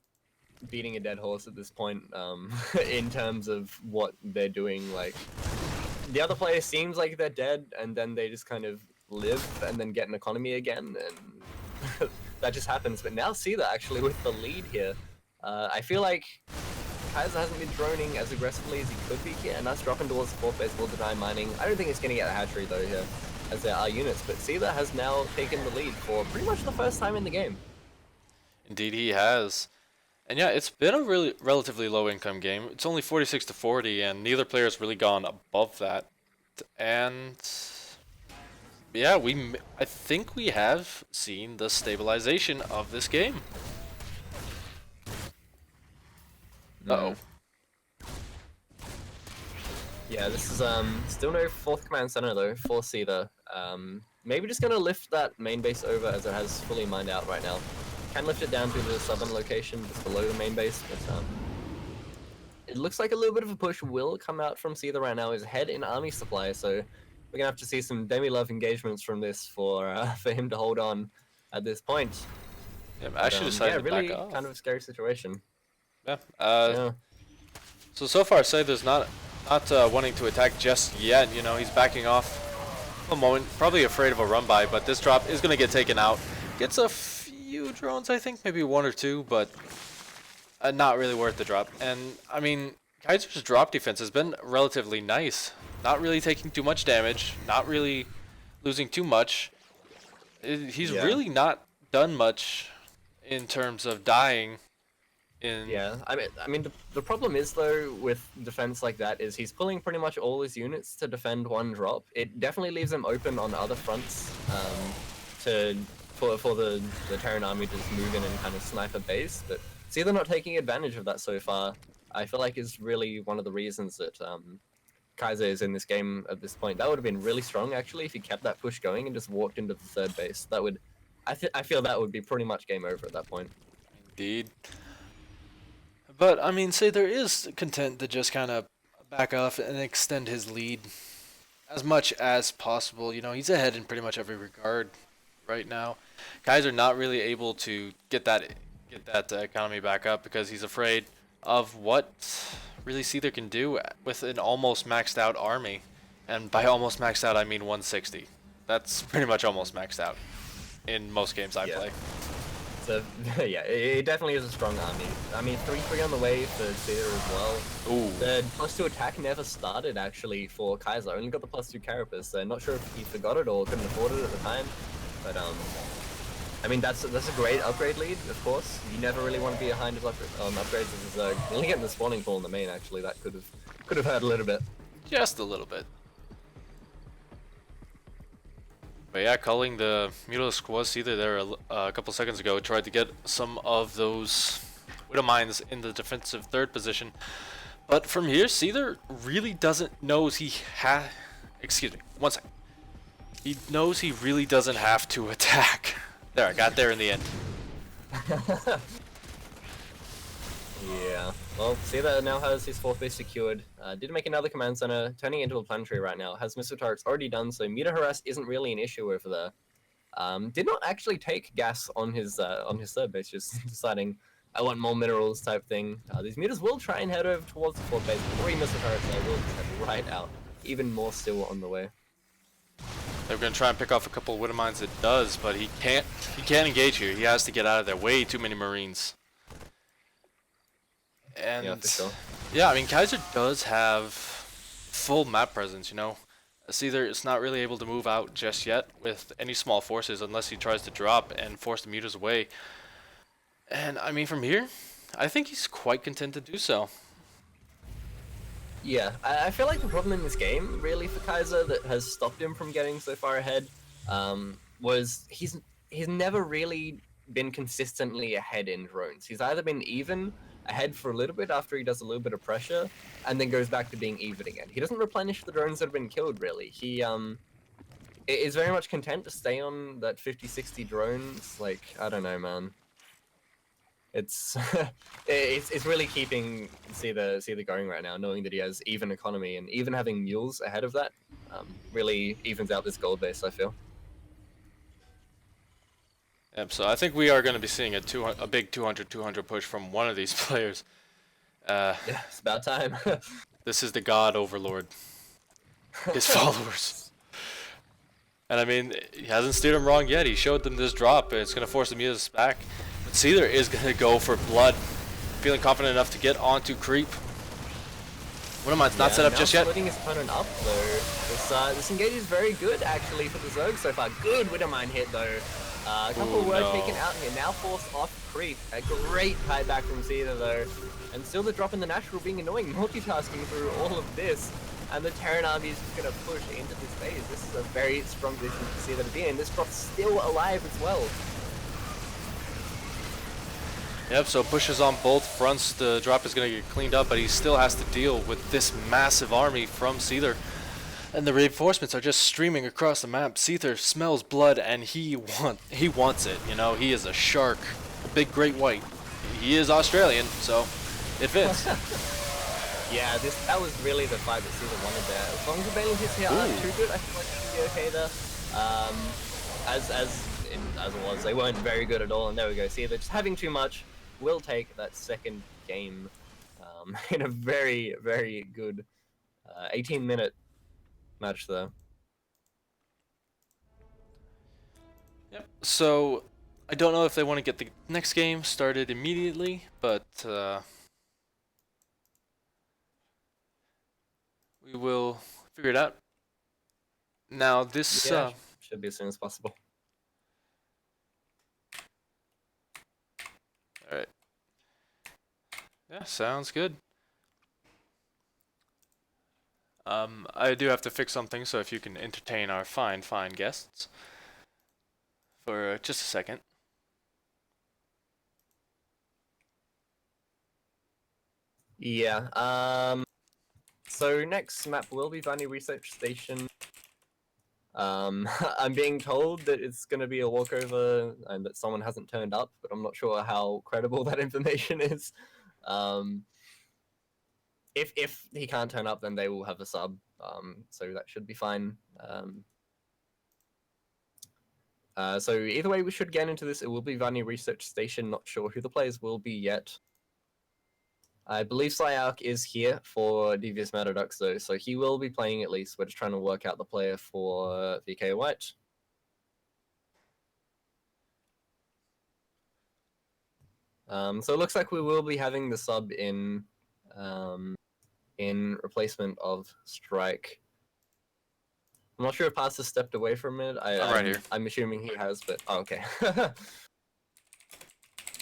beating a dead horse at this point, in terms of what they're doing. Like, the other player seems like they're dead, and then they just kind of live and then get an economy again, and that just happens. But now Seether actually with the lead here. I feel like Kaiser hasn't been droning as aggressively as he could be here, and that's dropping towards the fourth base will deny mining. I don't think it's going to get a hatchery though here, as there are units, but Seether has now taken the lead for pretty much the first time in the game. Indeed, he has. And yeah, it's been a really relatively low income game. It's only 46 to 40, and neither player's really gone above that. And yeah, I think we have seen the stabilization of this game. Uh-oh. Yeah, this is still no fourth command center though for Seether. Maybe just gonna lift that main base over, as it has fully mined out right now. Can lift it down to the southern location just below the main base, but it looks like a little bit of a push will come out from Seether right now. His head in army supply, so we're gonna have to see some Demilov engagements from this for him to hold on at this point. Yeah, I should decide to really back off. kind of a scary situation. Yeah. Yeah. So far, Seether's not wanting to attack just yet. You know, he's backing off a moment, probably afraid of a run by. But this drop is gonna get taken out. Gets a few drones, I think, maybe one or two, but not really worth the drop. And I mean, Kaiser's drop defense has been relatively nice. Not really taking too much damage, not really losing too much. He's really not done much in terms of dying. in. Yeah, I mean, the problem is though with defense like that is he's pulling pretty much all his units to defend one drop. It definitely leaves him open on other fronts, to for the Terran army to just move in and kind of snipe a base. But it's either not taking advantage of that so far. I feel like is really one of the reasons that Kaiser is in this game at this point. That would have been really strong actually if he kept that push going and just walked into the third base. That would, I feel that would be pretty much game over at that point. Indeed. But I mean, say there is content to just kind of back off and extend his lead as much as possible. You know, he's ahead in pretty much every regard right now. Kaiser not really able to get that economy back up because he's afraid of what really Seether can do with an almost maxed out army. And by almost maxed out, I mean 160. That's pretty much almost maxed out in most games I Yeah. play. So yeah, it definitely is a strong army. I mean, 3-3 on the way for Seer as well. Ooh. The +2 attack never started actually for Kaiser. Only got the +2 carapace. So not sure if he forgot it or couldn't afford it at the time. But I mean that's a great upgrade lead, of course. You never really want to be behind his upgrades as a Zerg. Only getting the spawning pool in the main actually that could have hurt a little bit. Just a little bit. But yeah, calling the Mutalisk Squad either there a couple seconds ago tried to get some of those Widow Mines in the defensive third position. But from here, Seether really doesn't knows he excuse me, one second. He knows he really doesn't have to attack. There, I got there in the end. Yeah. Well, Seether now has his 4th base secured. Did make another command center, turning into a planetary right now. Has missile turrets already done, so meter harass isn't really an issue over there. Did not actually take gas on his third base, just deciding I want more minerals type thing. These meters will try and head over towards the 4th base, but 3 missile turrets will just head right out. Even more still on the way. They're gonna try and pick off a couple of Widow Mines. It does, but he can't engage here. He has to get out of there. Way too many Marines. And Yeah, for sure. yeah, I mean Kaiser does have full map presence, you know. It's not really able to move out just yet with any small forces unless he tries to drop and force the mutas away. And I mean from here, I think he's quite content to do so. Yeah, I feel like the problem in this game, really, for Kaiser that has stopped him from getting so far ahead, was he's never really been consistently ahead in drones. He's either been even ahead for a little bit after he does a little bit of pressure, and then goes back to being even again. He doesn't replenish the drones that have been killed, really. He is very much content to stay on that 50-60 drones. Like, I don't know, man. It's it's really keeping Seether going right now, knowing that he has even economy and even having mules ahead of that really evens out this gold base, I feel. Yep, so I think we are going to be seeing a big 200-200 push from one of these players. Yeah, it's about time. This is the God Overlord. His followers. And I mean, he hasn't steered them wrong yet. He showed them this drop, and it's going to force the mutas back. But Seether is going to go for blood. Feeling confident enough to get onto creep. Widow Mine's not set up just yet. Splitting his opponent up though. This engage is very good actually for the Zerg so far. Good Widow Mine hit though. A couple were taken out here. Now forced off creep. A great back from Seether though. And still the drop in the natural being annoying. Multitasking through all of this. And the Terran army is just going to push into this phase. This is a very strong position to see that to be in. This drop's still alive as well. Yep, so pushes on both fronts. The drop is going to get cleaned up, but he still has to deal with this massive army from Seether. And the reinforcements are just streaming across the map. Seether smells blood, and he wants it. You know, he is a shark, a big great white. He is Australian, so it fits. Yeah, that was really the fight that Seether wanted there. As long as the bailing hits here aren't too good, I feel like it should be okay there. As it was, they weren't very good at all, and there we go. Seether just having too much will take that second game in a very, very good 18-minute match though. Yep. So I don't know if they want to get the next game started immediately, but we will figure it out. Now this should be as soon as possible. all right. Yeah, sounds good. I do have to fix something, so if you can entertain our fine, fine guests for just a second. Yeah. So next map will be Vanny Research Station. I'm being told that it's going to be a walkover and that someone hasn't turned up, but I'm not sure how credible that information is. Um, if he can't turn up, then they will have a sub. So that should be fine. So either way, we should get into this. It will be Vanny Research Station. Not sure who the players will be yet. I believe Syak is here for Devious metaDucks though, so he will be playing at least. We're just trying to work out the player for VK White. So it looks like we will be having the sub in replacement of Strike. I'm not sure if Pass has stepped away from it. I'm right here. I'm assuming he has, but oh, okay.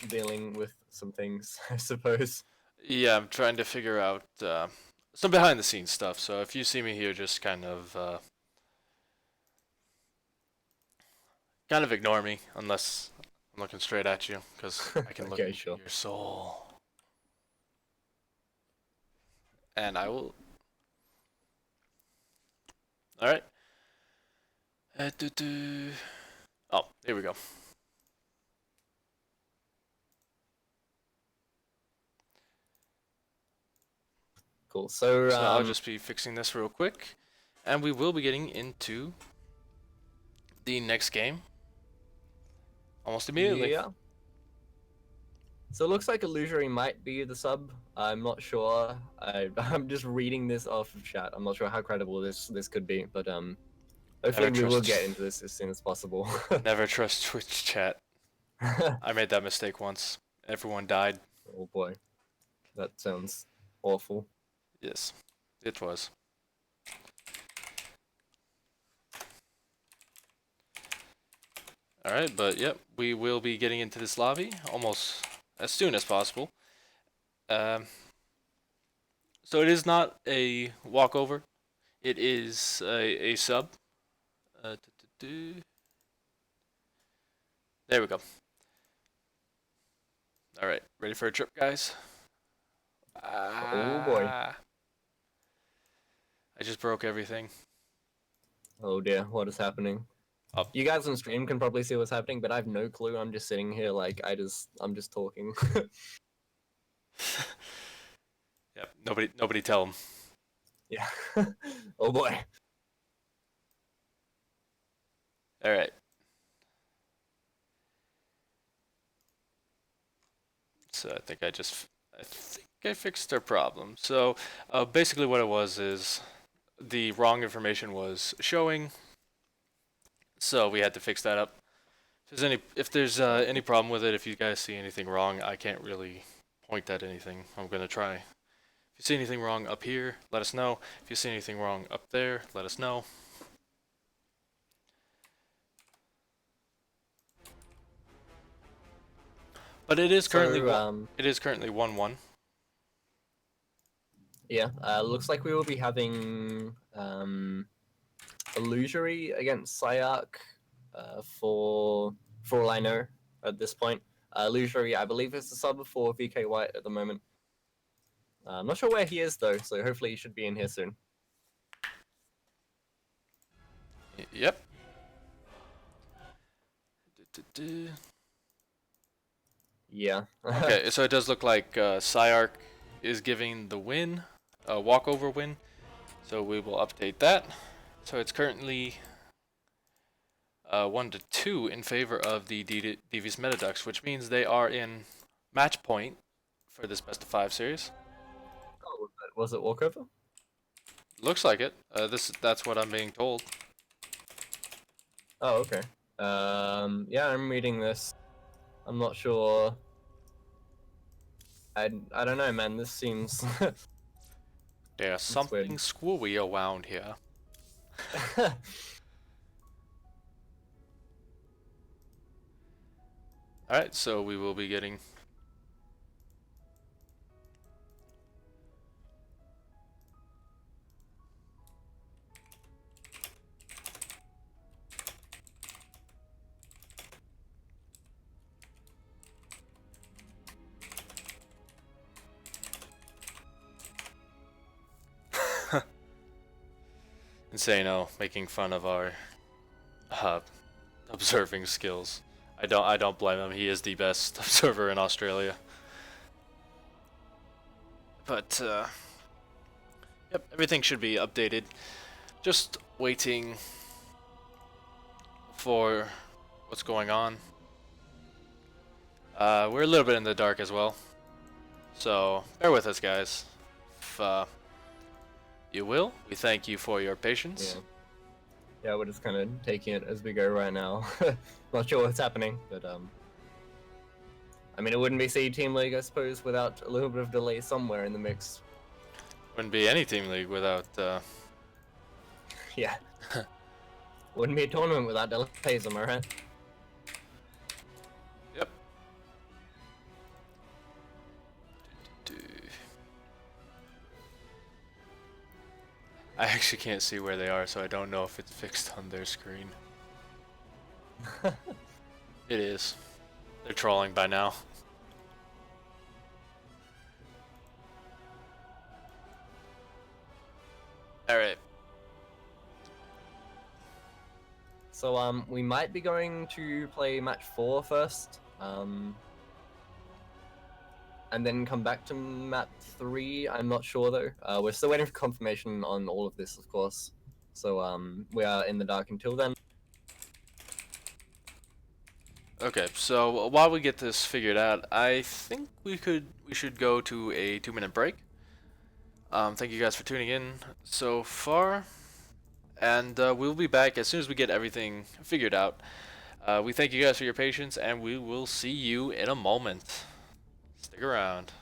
Dealing with some things, I suppose. Yeah, I'm trying to figure out some behind the scenes stuff. So if you see me here, just kind of ignore me unless I'm looking straight at you, because I can look Okay, into sure. your soul. And I will. All right. Oh, here we go. Cool. So So I'll just be fixing this real quick, and we will be getting into the next game almost immediately. yeah. So it looks like Illusory might be the sub. I'm not sure. I'm just reading this off of chat. I'm not sure how credible this could be, but hopefully we will get into this as soon as possible. Never trust Twitch chat. I made that mistake once. Everyone died. Oh boy, that sounds awful. Yes, it was. Alright, but yep, we will be getting into this lobby almost as soon as possible. Um, so it is not a walkover. It is a sub. There we go. Alright, ready for a trip, guys? Oh boy. I just broke everything. Oh dear, what is happening? Up. You guys on stream can probably see what's happening, but I have no clue. I'm just sitting here like I'm just talking. Yep, nobody tell him. Yeah. Oh boy. Alright. So I think I fixed their problem. So basically what it was is the wrong information was showing, so we had to fix that up. If there's any problem with it, if you guys see anything wrong, I can't really point at anything. I'm gonna try. If you see anything wrong up here, let us know. If you see anything wrong up there, let us know. But it is currently it is currently 1-1. Yeah, looks like we will be having Illusory against Syak for all I know at this point. Illusory, I believe, is the sub for VK White at the moment. I'm not sure where he is though, so hopefully he should be in here soon. Yep. Yeah. Okay, so it does look like Syark is giving the win, a walkover win. So we will update that. So it's currently 1-2 in favor of the Devious metaDucks, which means they are in match point for this best of 5 series. Oh, was it walkover? Looks like it. That's what I'm being told. Oh, okay. Yeah, I'm reading this. I'm not sure. I don't know, man. This seems. There's something screwy around here. Alright, so we will be getting Insano making fun of our uh, observing skills. I don't blame him. He is the best observer in Australia. But yep, everything should be updated. Just waiting for what's going on. We're a little bit in the dark as well, so bear with us, guys. If you will, we thank you for your patience. Yeah, we're just kind of taking it as we go right now. Not sure what's happening, but I mean, it wouldn't be C Team League, I suppose, without a little bit of delay somewhere in the mix. Wouldn't be any team league without. Yeah. Wouldn't be a tournament without delays, am I right? Yep. I actually can't see where they are, so I don't know if it's fixed on their screen. It is. They're trolling by now. Alright. So we might be going to play match 4 first, and then come back to map 3. I'm not sure though. We're still waiting for confirmation on all of this, of course. So we are in the dark until then. Okay, so while we get this figured out, I think we should go to a 2-minute break. Thank you guys for tuning in so far, and we'll be back as soon as we get everything figured out. We thank you guys for your patience, and we will see you in a moment. Stick around.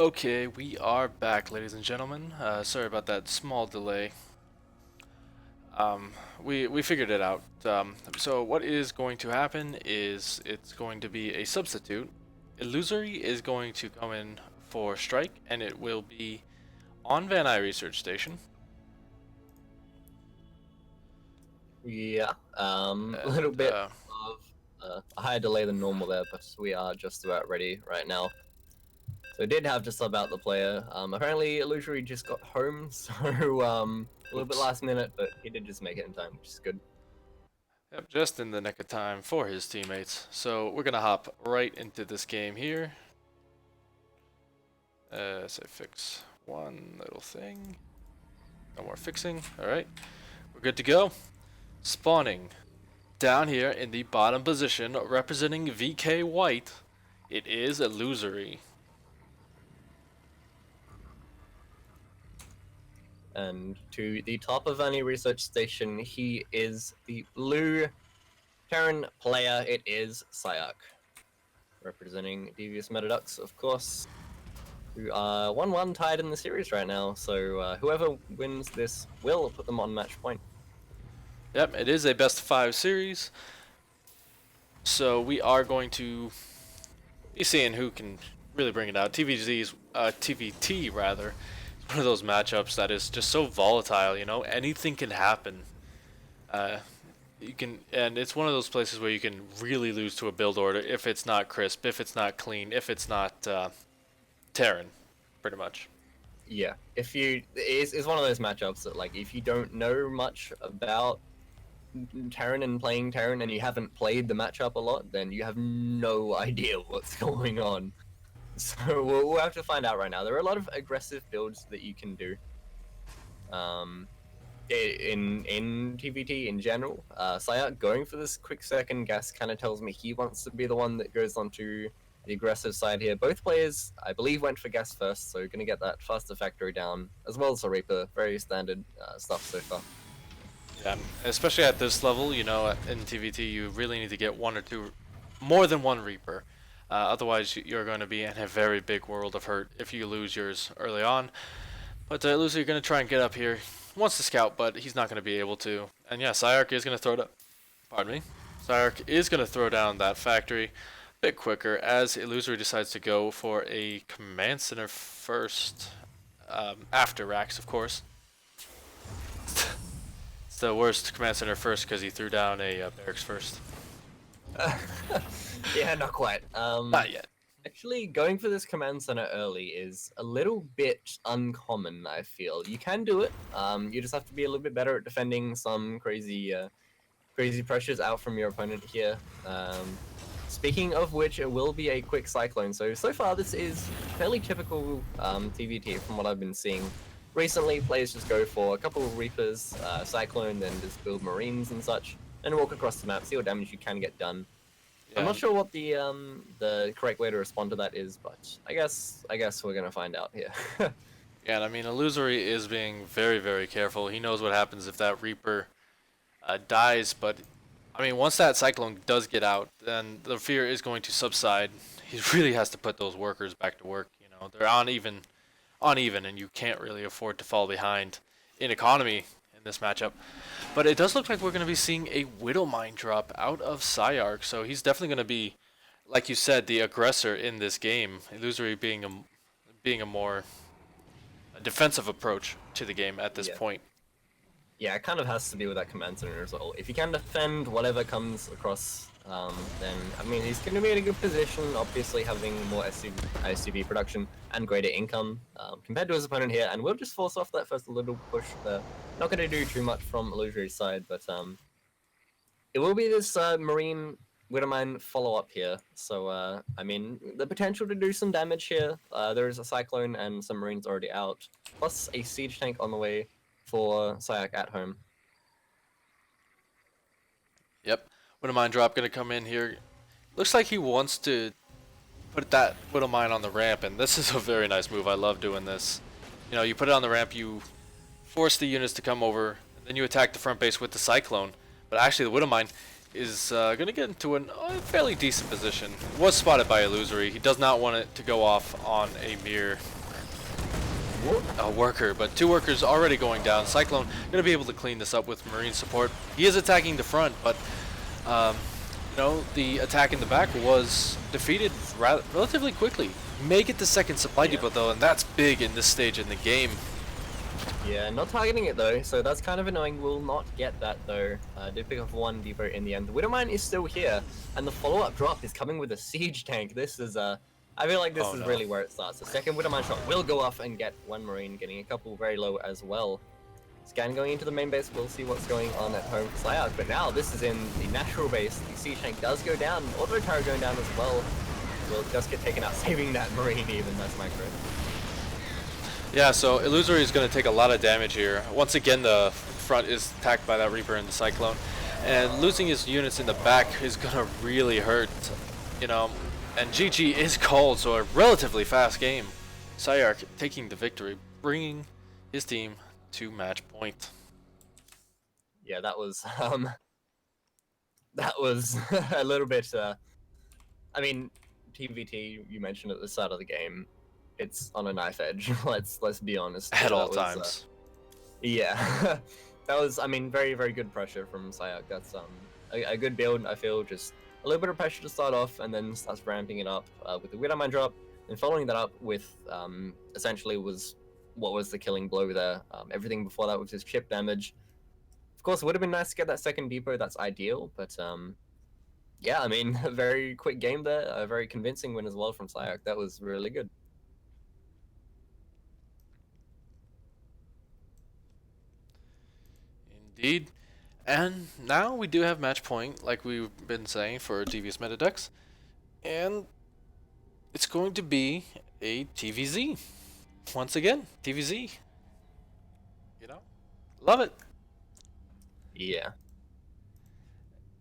Okay, we are back, ladies and gentlemen. Sorry about that small delay. We figured it out. So what is going to happen is it's going to be a substitute. Illusory is going to come in for strike, and it will be on Van Eye Research Station. Yeah, a little And bit of a higher delay than normal there, but we are just about ready right now. So did have to sub out the player. Apparently Illusory just got home, so a little bit oops. last minute, but he did just make it in time, which is good. Yep, just in the nick of time for his teammates. So we're gonna hop right into this game here. So fix one little thing. No more fixing. All right, we're good to go. Spawning down here in the bottom position, representing VK White, it is Illusory. And to the top of any research station, he is the blue Terran player. It is Syak, representing Devious metaDucks, of course, who are 1-1 tied in the series right now. So whoever wins this will put them on match point. Yep, it is a best of 5 series. So we are going to be seeing who can really bring it out. TVT rather, is one of those matchups that is just so volatile. You know, anything can happen. And it's one of those places where you can really lose to a build order if it's not crisp, if it's not clean, if it's not Terran, pretty much. Yeah, if you it's one of those matchups that, like, if you don't know much about Terran and playing Terran and you haven't played the matchup a lot, then you have no idea what's going on. So we'll have to find out right now. There are a lot of aggressive builds that you can do. In TVT in general, Syak going for this quick second gas kind of tells me he wants to be the one that goes onto the aggressive side here. Both players, I believe, went for gas first, so going to get that faster factory down, as well as a Reaper. Very standard stuff so far. Yeah, especially at this level, you know, in TVT, you really need to get one or two, more than one Reaper. Otherwise, you're going to be in a very big world of hurt if you lose yours early on. But Loser, you're going to try and get up here. Wants to scout, but he's not going to be able to. And yeah, Syark is going to throw down. Pardon me. Syark is going to throw down that factory a bit quicker as Illusory decides to go for a command center first. After Rax, of course. It's the worst command center first because he threw down a barracks first. Yeah, not quite. Not yet. Actually, going for this command center early is a little bit uncommon, I feel. You can do it. You just have to be a little bit better at defending some crazy pressures out from your opponent here. Speaking of which, it will be a quick cyclone. So far, this is fairly typical TVT from what I've been seeing. Recently, players just go for a couple of Reapers, cyclone, then just build Marines and such, and walk across the map, see what damage you can get done. Yeah. I'm not sure what the correct way to respond to that is, but I guess we're gonna find out here. Yeah, and I mean, Illusory is being very, very careful. He knows what happens if that Reaper dies, but I mean, once that Cyclone does get out, then the fear is going to subside. He really has to put those workers back to work. You know, they're uneven, and you can't really afford to fall behind in economy in this matchup. But it does look like we're going to be seeing a Widow Mine drop out of Syark, so he's definitely going to be, like you said, the aggressor in this game. Illusory being a more defensive approach to the game at this point. Yeah, it kind of has to be with that command center as well. If you can defend whatever comes across, then, I mean, he's going to be in a good position, obviously having more SCV production and greater income compared to his opponent here, and we'll just force off that first little push there. Not going to do too much from Illusory's side, but it will be this Marine Widowmine follow-up here, so, I mean, the potential to do some damage here. There is a Cyclone and some Marines already out, plus a Siege Tank on the way for Syak at home. Yep. Widow Mine drop going to come in here. Looks like he wants to put that Widow Mine on the ramp, and this is a very nice move. I love doing this. You know, you put it on the ramp, you force the units to come over, and then you attack the front base with the Cyclone. But actually, the Widow Mine is going to get into a fairly decent position. It was spotted by Illusory. He does not want it to go off on a mere a worker, but 2 workers already going down. Cyclone gonna be able to clean this up with Marine support. He is attacking the front, but um, you know, the attack in the back was defeated relatively quickly. May get the second supply depot though, and that's big in this stage in the game. Yeah, not targeting it though, so that's kind of annoying. Will not get that though. Did pick up 1 depot in the end. The Widowmine is still here, and the follow-up drop is coming with a siege tank. This is I feel like this Oh is no. really where it starts. The second Widowmine shot will go off and get 1 Marine, getting a couple very low as well. Scan going into the main base, we'll see what's going on at home for Psyarch, but now this is in the natural base. The siege tank does go down, auto turret going down as well. Will just get taken out, saving that Marine even, that's micro. Yeah, so Illusory is going to take a lot of damage here. Once again, the front is attacked by that Reaper and the Cyclone. And losing his units in the back is going to really hurt, you know. And GG is called, so a relatively fast game. Psyarch taking the victory, bringing his team to match point. Yeah, that was a little bit I mean, TVT you mentioned at the start of the game, it's on a knife edge. let's be honest. At all That was, times. yeah, that was, I mean, very very good pressure from Psyarch. That's a good build. I feel just a little bit of pressure to start off, and then starts ramping it up with the Widowmine drop, and following that up with essentially was what was the killing blow there. Everything before that was just chip damage. Of course, it would have been nice to get that second depot. That's ideal, but yeah, I mean, a very quick game there, a very convincing win as well from Psyarch. That was really good. Indeed. And now we do have match point, like we've been saying, for Devious metaDucks. And it's going to be a TVZ. Once again, TVZ. You know? Love it. Yeah.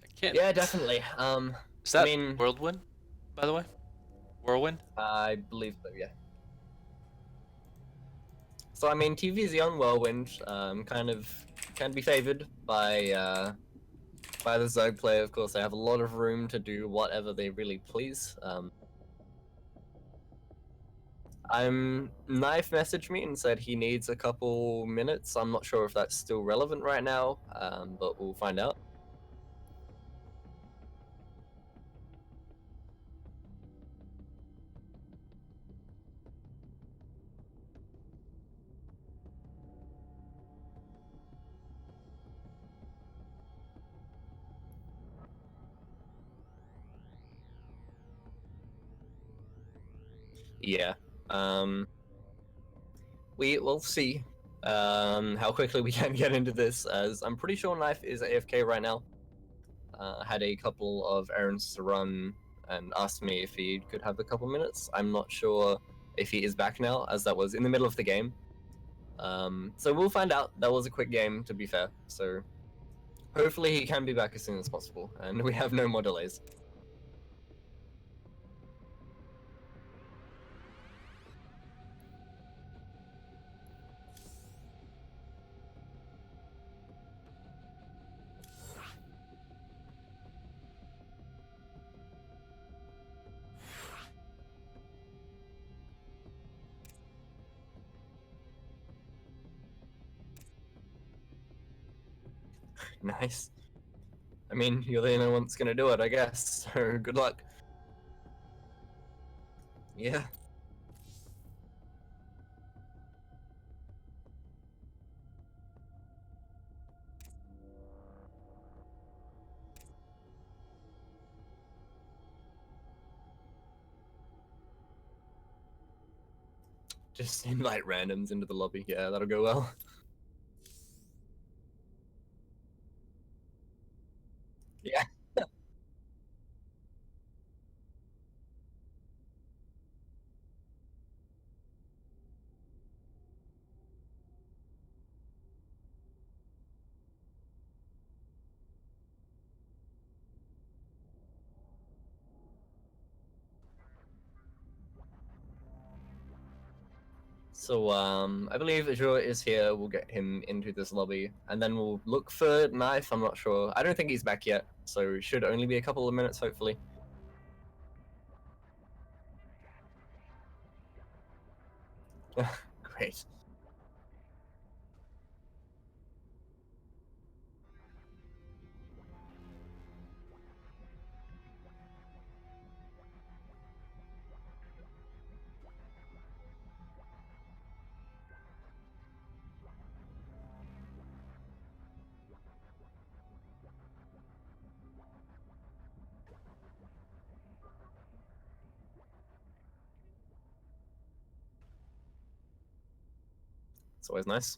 I can't. Yeah, definitely. Is that I mean, Whirlwind, by the way? Whirlwind? I believe so, yeah. So I mean, TVZ on Whirlwind kind of can be favored by the Zerg player. Of course, they have a lot of room to do whatever they really please. Knife messaged me and said he needs a couple minutes. I'm not sure if that's still relevant right now, but we'll find out. Yeah. We will see how quickly we can get into this, as I'm pretty sure Knife is AFK right now. Had a couple of errands to run and asked me if he could have a couple minutes. I'm not sure if he is back now, as that was in the middle of the game. So we'll find out. That was a quick game, to be fair. So hopefully he can be back as soon as possible, and we have no more delays. Nice. I mean, you're the only one that's gonna do it, I guess. So good luck. Yeah. Just invite randoms into the lobby. Yeah, that'll go well. Yeah. So I believe Azure is here. We'll get him into this lobby, and then we'll look for Knife. I'm not sure. I don't think he's back yet, so it should only be a couple of minutes, hopefully. great. It's always nice.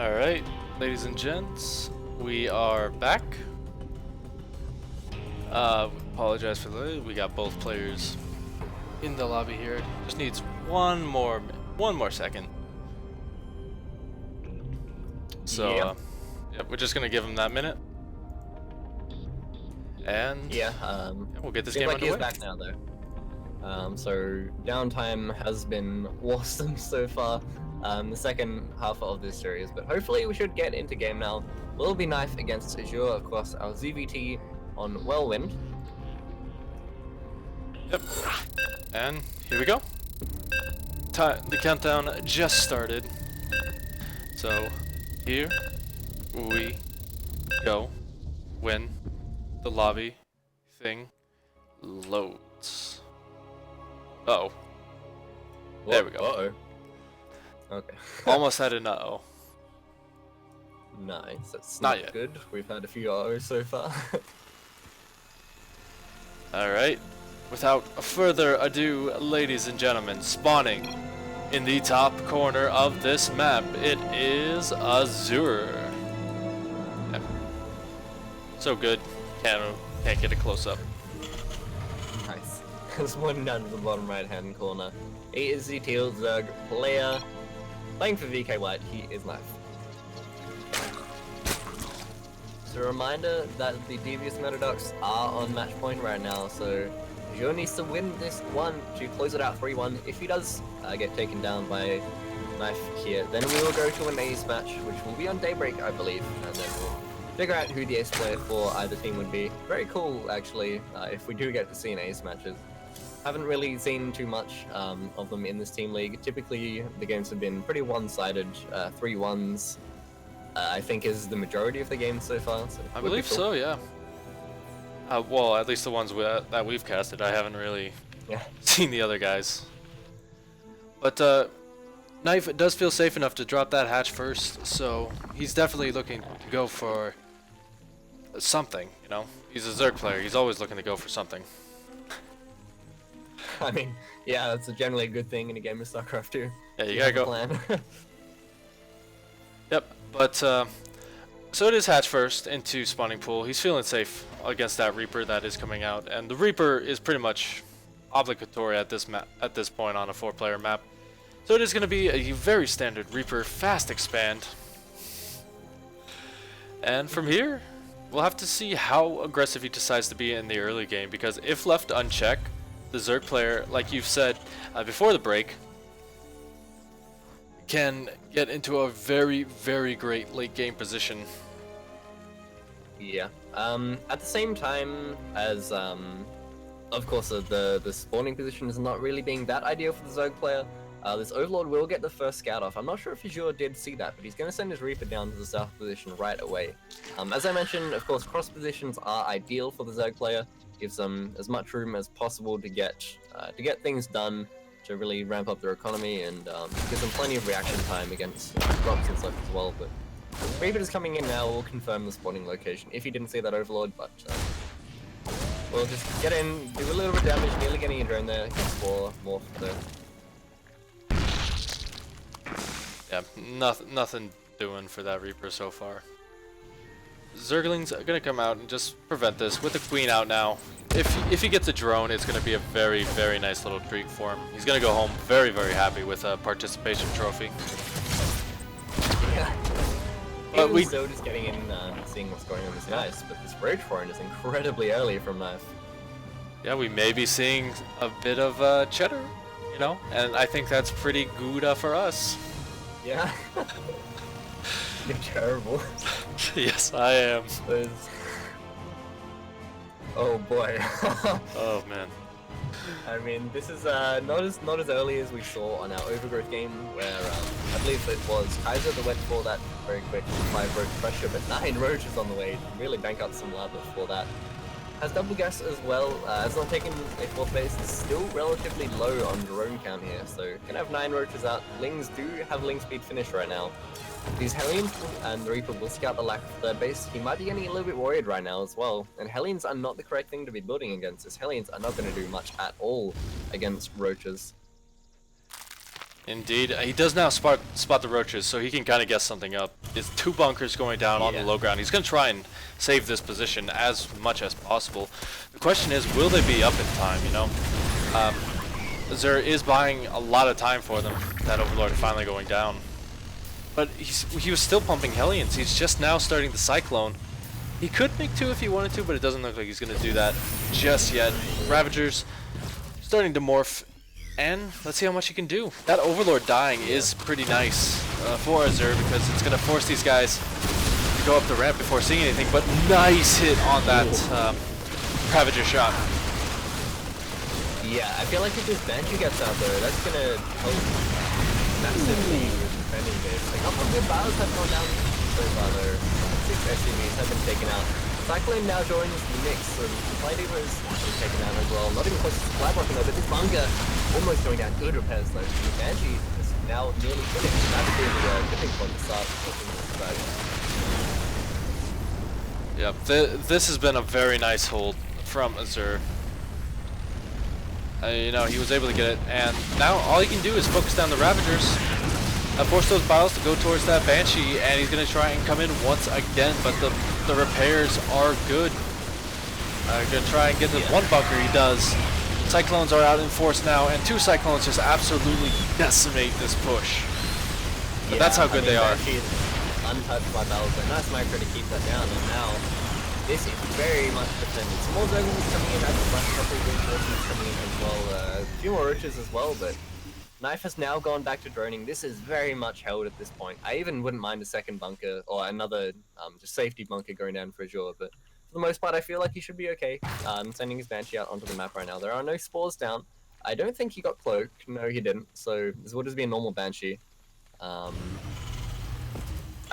Alright, ladies and gents, we are back. Apologize for the we got both players in the lobby here. Just needs one more second. So Yeah. yeah, we're just gonna give him that minute. And Yeah, we'll get this seems game like he is underway. back now though. So downtime has been awesome so far. The second half of this series, but hopefully we should get into game now. Will be knife against Azure across our ZVT on Whirlwind. Yep. And here we go. The countdown just started. So here we go when the lobby thing loads. Uh-oh. There we go. Uh-oh. Okay. Almost had an uh-oh. Nice. That's Not not yet. good. We've had a few uh-ohs so far. Alright. Without further ado, ladies and gentlemen, spawning in the top corner of this map, it is Azure. Yep. So good. Can't get a close-up. Nice. There's one down to the bottom right-hand corner. He is the Teal Zerg player. Playing for VK White, he is knife. So a reminder that the Devious metaDucks are on match point right now, so Azure needs to win this one to close it out 3-1. If he does get taken down by knife here, then we will go to an ace match, which will be on Daybreak, I believe, and then we'll figure out who the ace player for either team would be. Very cool, actually, if we do get to see an ace matches. Haven't really seen too much of them in this team league. Typically, the games have been pretty one-sided, 3-1s. I think is the majority of the games so far. So I would be believe cool. so, yeah. Well, at least the ones that we've casted. I haven't really Yeah. seen the other guys. But Knife does feel safe enough to drop that hatch first, so he's definitely looking to go for something, you know? He's a Zerg player, he's always looking to go for something. I mean, yeah, that's generally a good thing in a game of StarCraft 2. Yeah, you have gotta a go. plan. Yep, but so it is hatch first into spawning pool. He's feeling safe against that Reaper that is coming out, and the Reaper is pretty much obligatory at this point on a 4-player map. So it is going to be a very standard Reaper fast expand. And from here, we'll have to see how aggressive he decides to be in the early game, because if left unchecked, the Zerg player, like you've said before the break, can get into a very, very great late game position. Yeah. At the same time as, of course, the spawning position is not really being that ideal for the Zerg player. This Overlord will get the first scout off. I'm not sure if Azure did see that, but he's going to send his Reaper down to the south position right away. As I mentioned, of course, cross positions are ideal for the Zerg player. Gives them as much room as possible to get things done, to really ramp up their economy, and gives them plenty of reaction time against drops and stuff as well. But Reaper is coming in now. We'll confirm the spawning location if he didn't see that Overlord, but we'll just get in, do a little bit of damage, nearly getting a drone there. Explore more there. Yeah, nothing doing for that Reaper so far. Zergling's gonna come out and just prevent this with the Queen out now. If he gets a drone, it's gonna be a very, very nice little treat for him. He's gonna go home very, very happy with a participation trophy. Yeah. But we still just getting in, seeing what's going on is nice, but this Rage Foreign is incredibly early from Knife. yeah, we may be seeing a bit of cheddar, you know, and I think that's pretty good for us. Yeah. You're terrible. Yes, I am. Those... Oh boy. Oh man. I mean, this is not as early as we saw on our Overgrowth game, where I believe it was Kaiser that went for that very quick 5 roach pressure, but 9 roaches on the way to really bank up some lava for that. Has double gas as well, has not taken a 4th base, is still relatively low on drone count here, so can have 9 roaches out. Lings do have Ling speed finish right now. These Hellions and the Reaper will scout the lack of 3rd base. He might be getting a little bit worried right now as well, and Hellions are not the correct thing to be building against, as Hellions are not going to do much at all against roaches. Indeed. He does now spot the roaches, so he can kind of guess something up. There's 2 bunkers going down on the low ground. He's going to try and save this position as much as possible. The question is, will they be up in time, you know? Azure is buying a lot of time for them. That Overlord finally going down. But he was still pumping Hellions. He's just now starting the Cyclone. He could make 2 if he wanted to, but it doesn't look like he's going to do that just yet. Ravagers starting to morph. And let's see how much he can do. That Overlord dying is pretty nice for Azure, because it's going to force these guys to go up the ramp before seeing anything. But nice hit on that Ravager shot. Yeah, I feel like if this Banshee gets out there, that's going to help massively with defending this. A couple of good battles have gone down so far though. 6 SCVs have been taken out. Cyclone now joins the mix, so the Fly Diva is taken out as well. Not even close to Supply Broken though, but this bunker almost going down. Good repairs though. The Banshee is now nearly finished. That would be the tipping point to start pushing this back. Yep, this has been a very nice hold from Azure. You know, he was able to get it, and now all he can do is focus down the Ravagers. Force those biles to go towards that Banshee, and he's going to try and come in once again, but the repairs are good. Going to try and get the 1 bunker, he does. Cyclones are out in force now, and 2 Cyclones just absolutely decimate this push. But that's how good they are. Untouched by battles, a nice micro to keep that down, and now this is very much defended. Some more Zergles coming in, after the last couple of reinforcements coming in as well. A few more Roaches as well, but Knife has now gone back to droning. This is very much held at this point. I even wouldn't mind a second bunker or another just safety bunker going down for Azure, but for the most part, I feel like he should be okay. Sending his Banshee out onto the map right now. There are no spores down. I don't think he got cloaked. No, he didn't. So this will just be a normal Banshee. I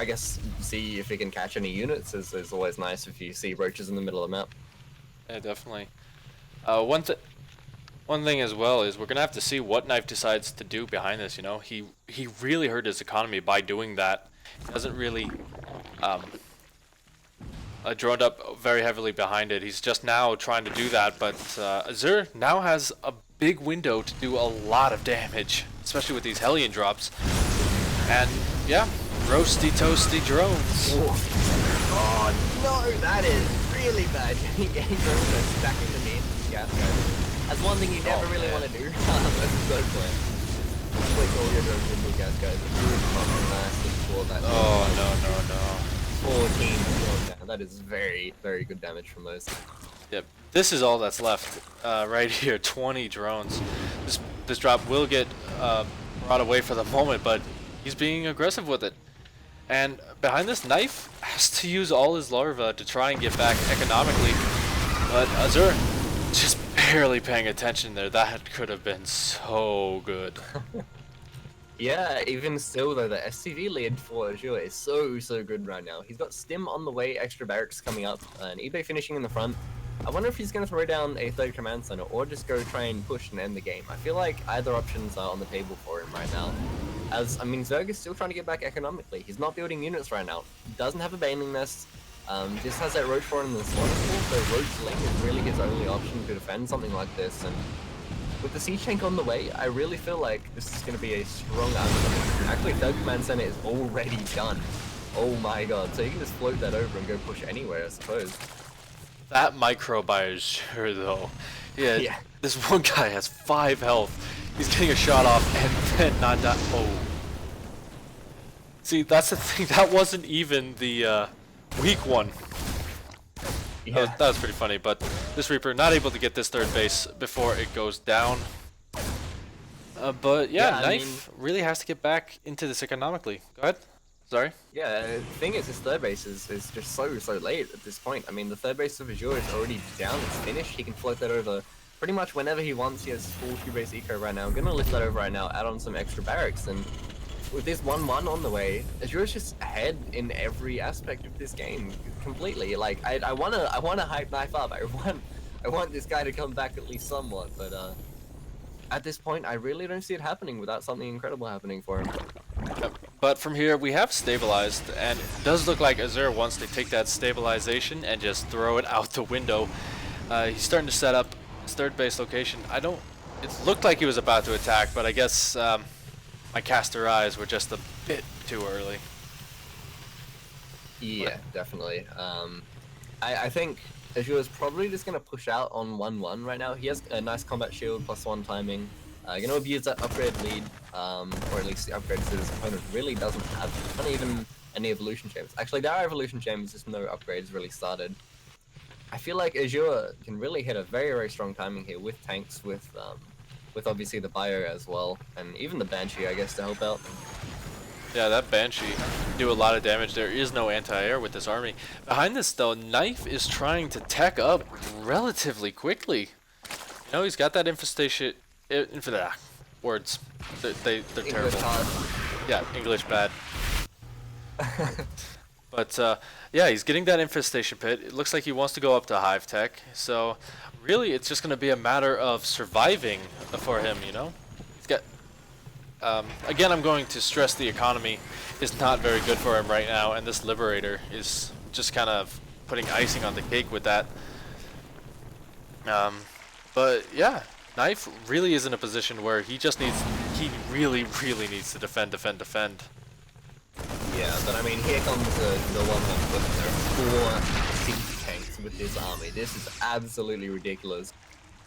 guess see if he can catch any units is always nice if you see roaches in the middle of the map. Yeah, definitely. One thing as well is we're gonna have to see what Knife decides to do behind this. You know, he really hurt his economy by doing that. He doesn't really droned up very heavily behind it. He's just now trying to do that, but Azure now has a big window to do a lot of damage, especially with these Hellion drops. And yeah, roasty toasty drones. Oh no, that is really bad. Getting drones are stacking the main gas guys. That's one thing you never really want to do. That's a good plan. Place all your drones into gas guys. It's really fucking nasty for that. Oh no. 14 drones down. That is very, very good damage from those. Yep. This is all that's left right here. 20 drones. This drop will get brought away for the moment, but he's being aggressive with it. And behind this, Knife has to use all his larva to try and get back economically. But Azure just barely paying attention there. That could have been so good. Yeah, even still though, the SCV lead for Azure is so good right now. He's got Stim on the way, extra barracks coming up, and eBay finishing in the front. I wonder if he's going to throw down a third command center or just go try and push and end the game. I feel like either options are on the table for him right now. As, I mean, Zerg is still trying to get back economically. He's not building units right now. Doesn't have a Baneling Nest. Just has that Roach Four in the slot pool, so Roach Link is really his only option to defend something like this. And with the Siege Tank on the way, I really feel like this is going to be a strong outcome. Actually, third command center is already done. Oh my god, so you can just float that over and go push anywhere, I suppose. That micro by Azure though. Yeah, this one guy has 5 health. He's getting a shot off and then not die. Oh. See, that's the thing. That wasn't even the weak one. Yeah. That was pretty funny, but this Reaper not able to get this third base before it goes down. But yeah, Knife really has to get back into this economically. Go ahead. Sorry? Yeah, the thing is, his third base is just so late at this point. I mean, the third base of Azure is already down, it's finished. He can float that over pretty much whenever he wants. He has full 2-base eco right now. I'm gonna lift that over right now, add on some extra barracks, and with this 1-1 on the way, Azure is just ahead in every aspect of this game completely. Like, I wanna hype Knife up. I want this guy to come back at least somewhat, but at this point, I really don't see it happening without something incredible happening for him. Yep. But from here, we have stabilized, and it does look like Azure wants to take that stabilization and just throw it out the window. He's starting to set up his third base location. It looked like he was about to attack, but I guess my my caster eyes were just a bit too early. Yeah, definitely. I think Azure is probably just going to push out on 1-1 right now. He has a nice combat shield, +1 timing. Going to abuse that upgrade lead, or at least the upgrades his opponent really doesn't have. Not even any evolution chambers. Actually, there are evolution chambers, just no upgrades really started. I feel like Azure can really hit a very, very strong timing here with tanks, with obviously the bio as well, and even the Banshee, I guess, to help out. Yeah, that Banshee do a lot of damage. There is no anti-air with this army. Behind this, though, Knife is trying to tech up relatively quickly. You know, he's got that infestation. Words. They're English terrible. hard. Yeah, English bad. But yeah, he's getting that infestation pit. It looks like he wants to go up to hive tech. So really, it's just going to be a matter of surviving for him. You know, he's got. Again, I'm going to stress the economy is not very good for him right now, and this Liberator is just kind of putting icing on the cake with that. But yeah, Knife really is in a position where he really, really needs to defend. Yeah, but I mean, here comes the one with there are 4 siege tanks with this army. This is absolutely ridiculous.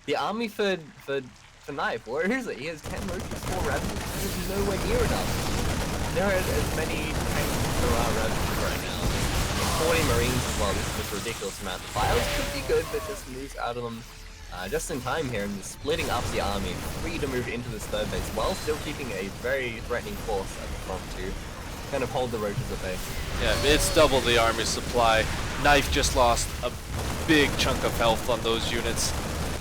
The army for Knife, where is it? He has 10 roaches, 4 ravens. That is nowhere near enough. There are as many tanks as there are ravens right now. 40 marines as well. This is just a ridiculous amount. The files could be good, but just moves out of them just in time here and just splitting up the army, free to move into this third base while still keeping a very threatening force at the front too. Kind of hold the roaches at bay. Yeah, it's double the army supply. Knife just lost a big chunk of health on those units.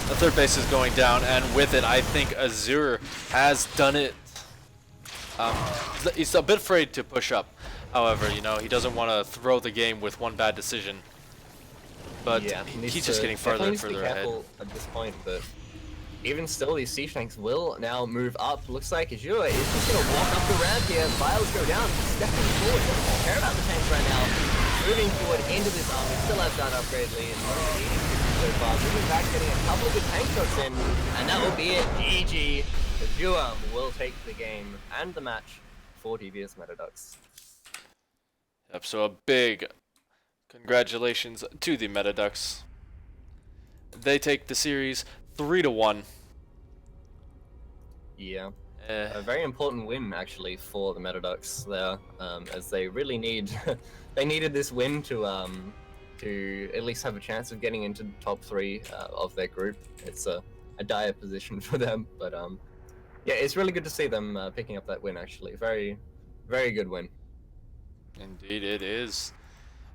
The third base is going down, and with it, I think Azure has done it. He's a bit afraid to push up. However, you know, he doesn't want to throw the game with one bad decision. But yeah, he's just getting further and further ahead. At this point, but even still, these siege tanks will now move up. Looks like Azure is just going to walk up the ramp here. Files go down, stepping forward. Doesn't care about the tanks right now. Moving forward into this army, still has that upgrade lead. So far, moving back, getting a couple of good tank shots in, and that will be it. GG. Azure will take the game and the match for Devious metaDucks. Yep, so a big congratulations to the metaDucks. They take the series 3-1. Yeah, a very important win actually for the metaDucks there, as they really need they needed this win to at least have a chance of getting into the top 3 of their group. It's a dire position for them, but yeah, it's really good to see them picking up that win actually. Very, very good win. Indeed it is.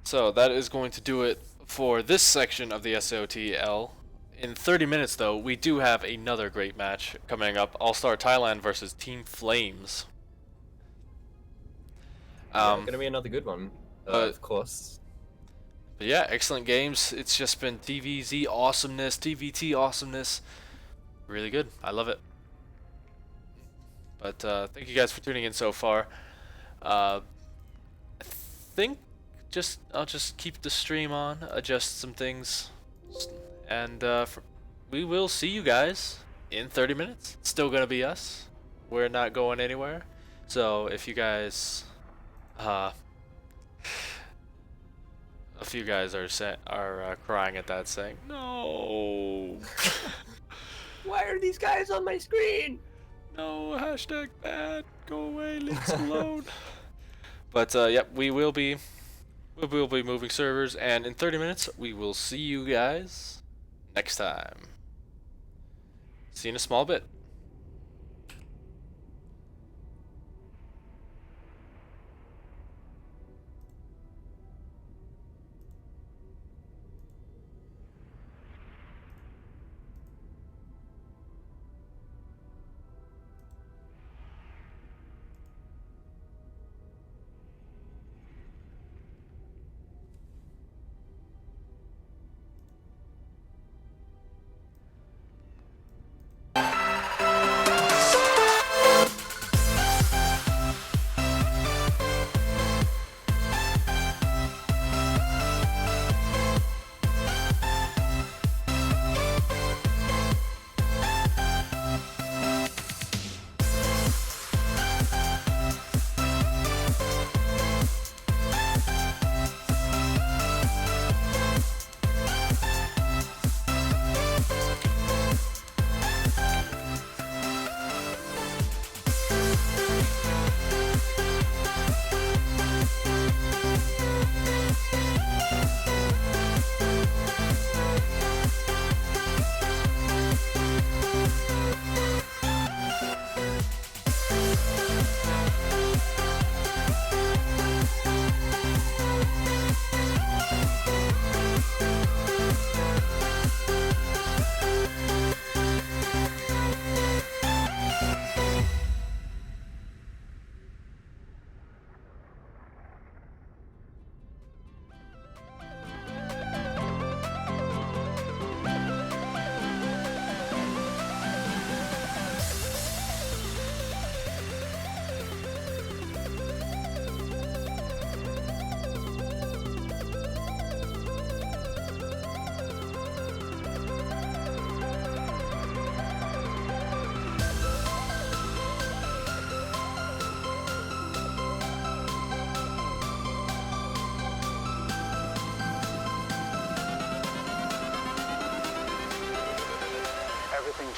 So that is going to do it for this section of the SOTL. In 30 minutes, though, we do have another great match coming up. All-Star Thailand versus Team Flames. Gonna be another good one, of course. But yeah, excellent games. It's just been DVZ awesomeness, DVT awesomeness. Really good. I love it. But thank you guys for tuning in so far. I think I'll just keep the stream on, adjust some things, and we will see you guys in 30 minutes. It's still gonna be us. We're not going anywhere. So if you guys, a few guys are crying at that, saying no. Why are these guys on my screen? No, hashtag bad. Go away. Leave us alone. But yep, we will be moving servers, and in 30 minutes we will see you guys next time. See you in a small bit.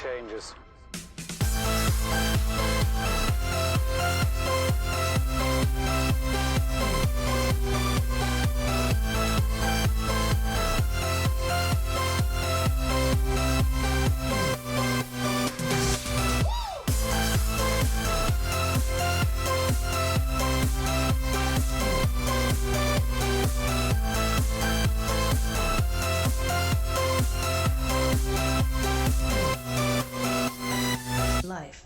changes. Life.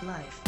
Life.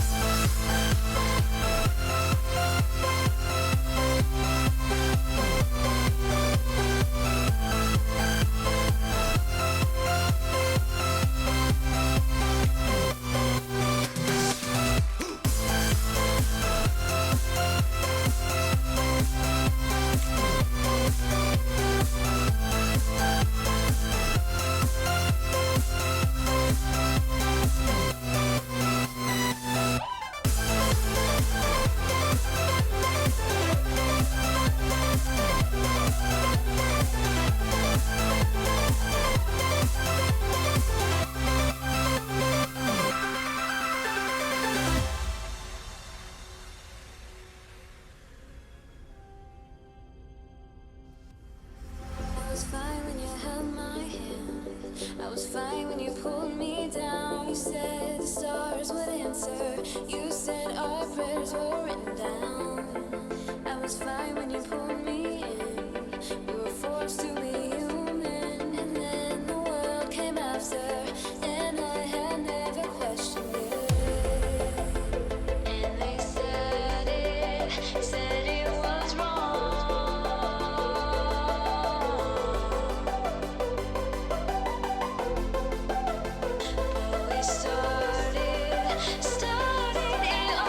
I was fine when you held my hand. I was fine when you pulled me down. You said the stars would answer. You said our prayers were written down. I was fine when you pulled me in. We were forced to be human. And then the world came after. And I had never questioned it. And they said it was wrong. We started it all.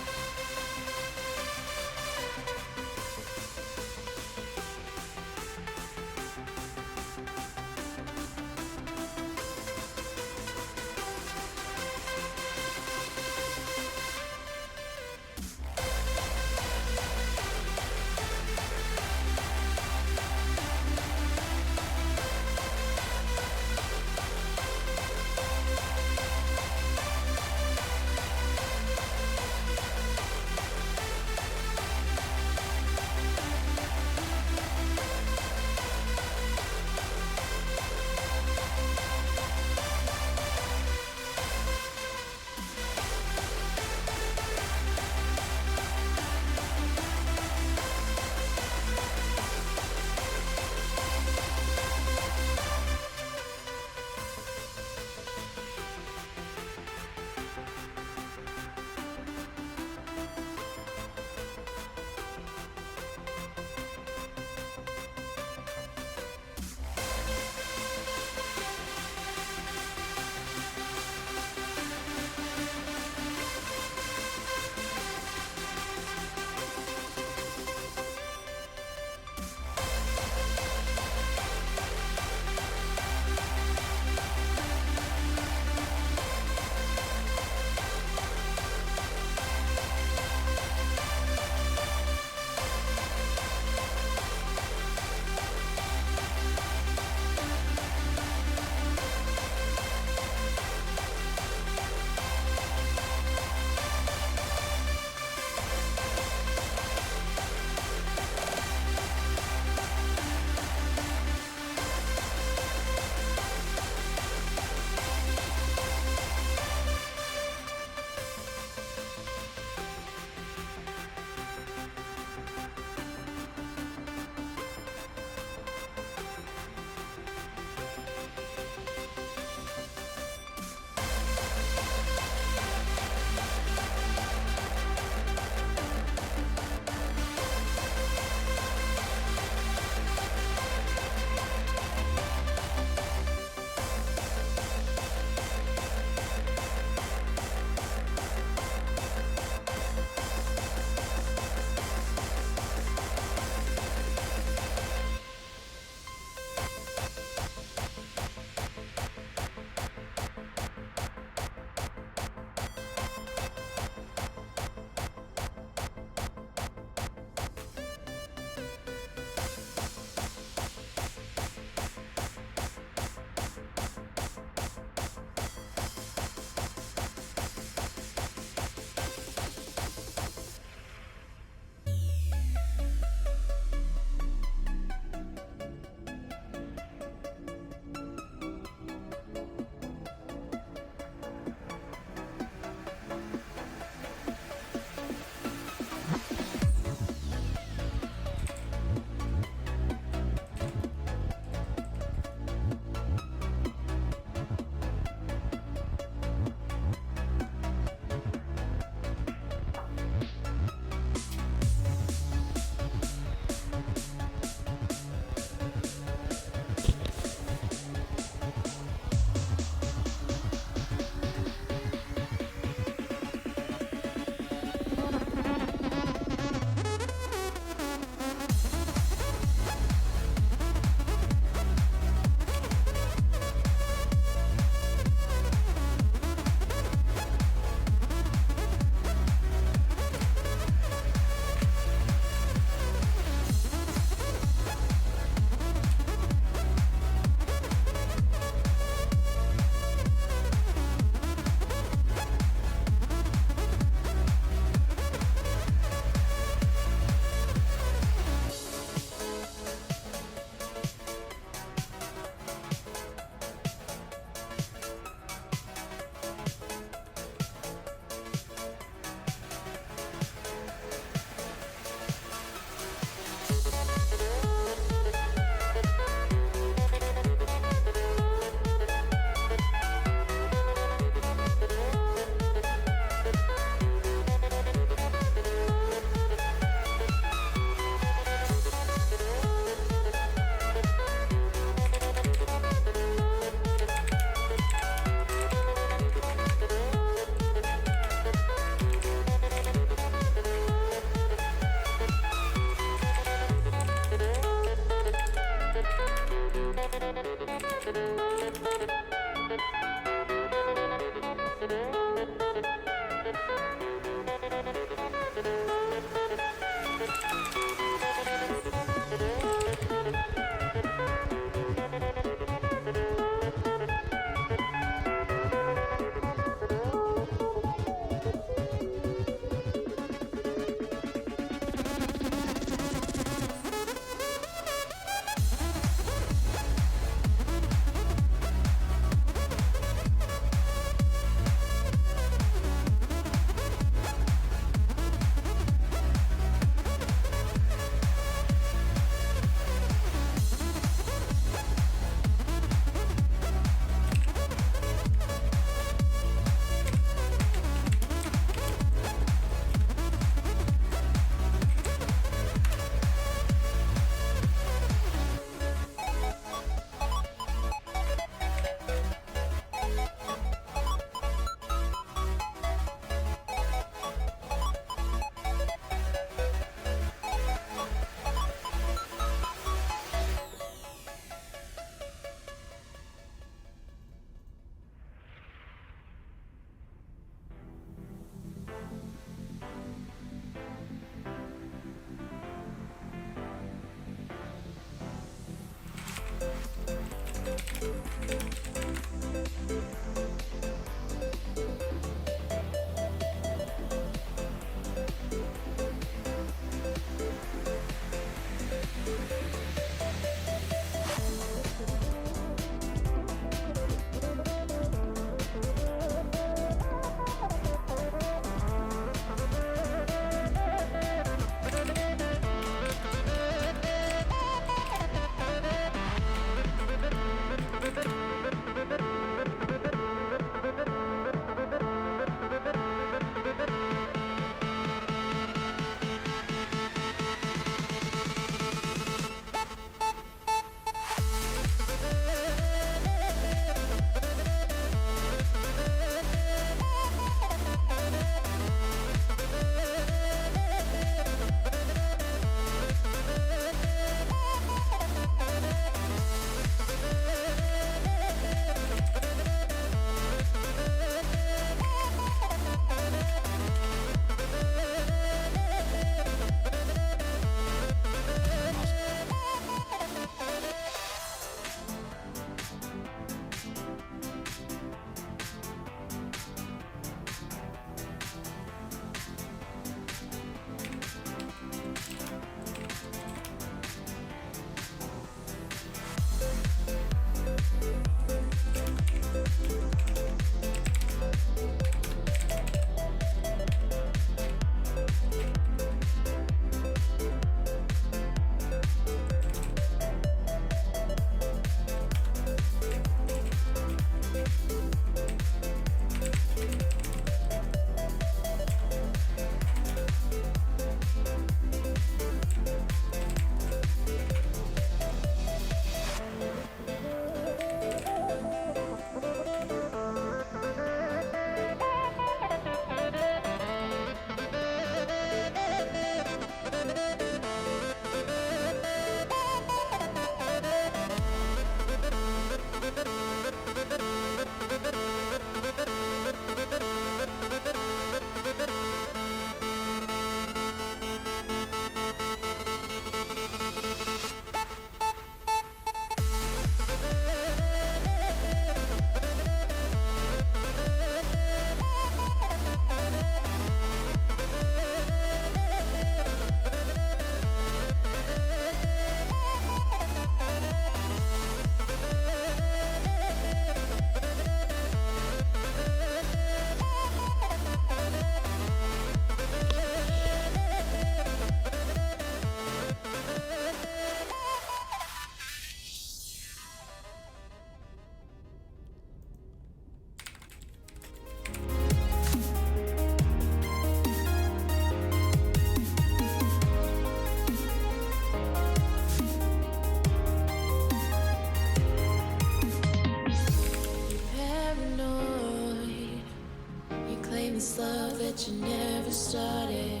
this love that you never started.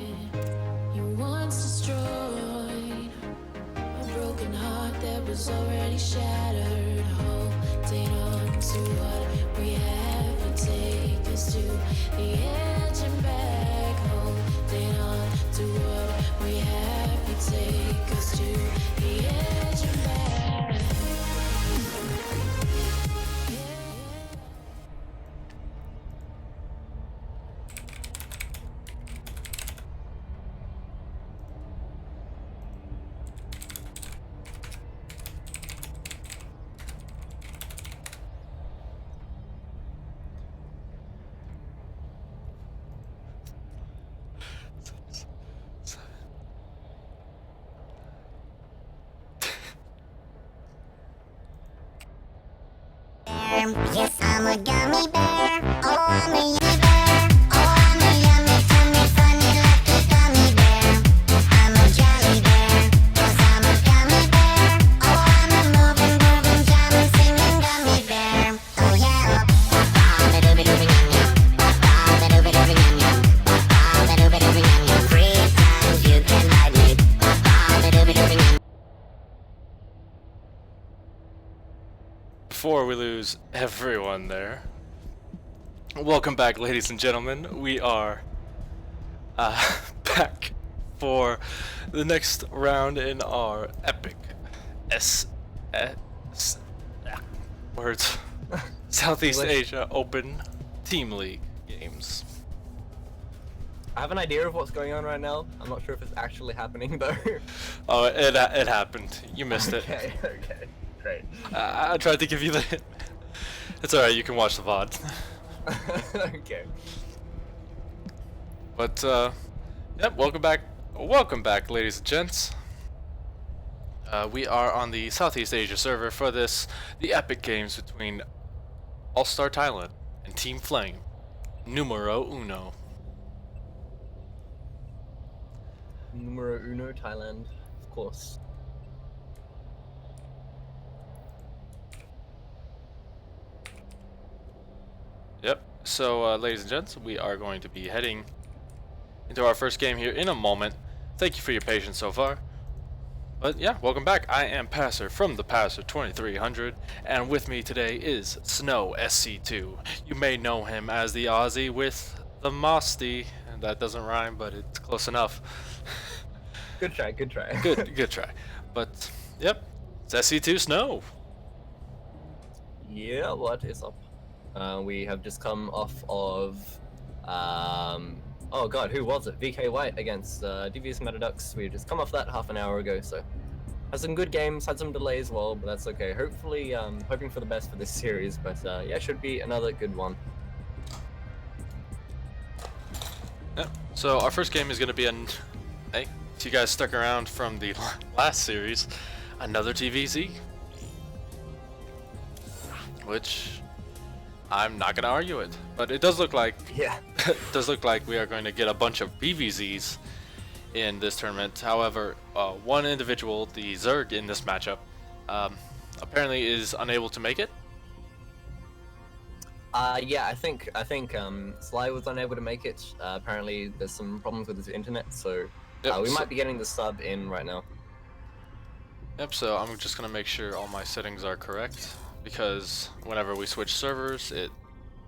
You once destroyed a broken heart that was already shattered. Holding on to what we have and take us to the edge and back. Holding on to what we have and take us to the edge and back. Yes, I'm a gummy bear. Oh, I'm a yummy bear. Oh, I'm a yummy, tummy, funny, lucky gummy bear. I'm a jolly bear, 'cause I'm a gummy bear. Oh, I'm a moving, grooving, jamming, singing gummy bear. Oh, yeah. Ba-ba-ba-dooby-dooby, yum-yum. Ba-ba-ba-dooby-dooby, yum-yum. Ba-ba-ba-dooby-dooby, yum-yum. 3 times you can ride me. Ba-ba-ba-dooby-dooby, yum-yum. Before we lose everyone there, welcome back, ladies and gentlemen. We are back for the next round in our epic words Southeast English. Asia Open Team League games. I have an idea of what's going on right now. I'm not sure if it's actually happening though. Oh, it happened. You missed it. Okay, great. I tried to give you the hint. It's alright, you can watch the VOD. Okay. But, yep, welcome back. Welcome back, ladies and gents. We are on the Southeast Asia server for this, the epic games between All-Star Thailand and Team Flame. Numero uno. Numero uno, Thailand, of course. Yep, so, ladies and gents, we are going to be heading into our first game here in a moment. Thank you for your patience so far. But yeah, welcome back. I am Passer from the Passer 2300, and with me today is Snow SC2. You may know him as the Aussie with the Mosty, and that doesn't rhyme, but it's close enough. Good try. good try. But yep, it's SC2 Snow. Yeah, what is up? We have just come off of, oh god, who was it? VK White against Devious metaDucks. We just come off that half an hour ago, so had some good games, had some delay as well, but that's okay. Hopefully, hoping for the best for this series, but yeah, should be another good one. Yep. So our first game is going to be an. Hey, if you guys stuck around from the last series, another TVZ, which I'm not gonna argue it, but it does look like Yeah. it does look like we are going to get a bunch of BVZs in this tournament. However, one individual, the Zerg in this matchup, apparently is unable to make it. Yeah, I think Sly was unable to make it. Apparently, there's some problems with his internet, so Yep, we so- might be getting the sub in right now. Yep, so I'm just gonna make sure all my settings are correct, because whenever we switch servers, it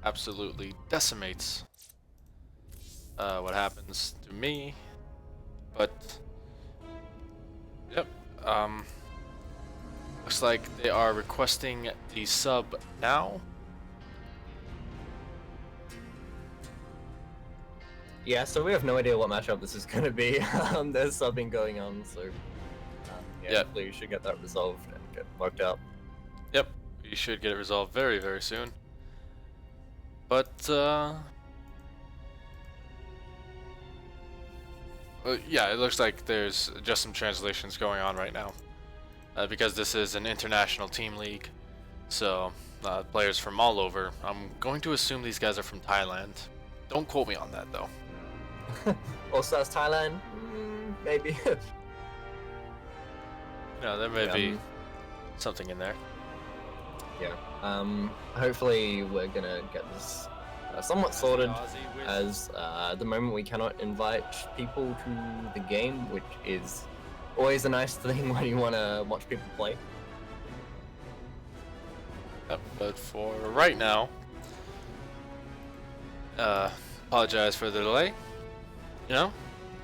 absolutely decimates what happens to me. But yep, looks like they are requesting the sub now. Yeah, so we have no idea what matchup this is gonna be. There's subbing going on, so yeah, Yep. hopefully we should get that resolved and get worked out. Yep, we should get it resolved very, very soon. But yeah, it looks like there's just some translations going on right now, because this is an international team league, so players from all over. I'm going to assume these guys are from Thailand. Don't quote me on that though. Also, as Thailand, maybe. There may Yeah, be something in there. yeah. Hopefully we're gonna get this somewhat sorted, as at the moment we cannot invite people to the game, which is always a nice thing when you want to watch people play. Yep, but for right now, apologize for the delay. You know,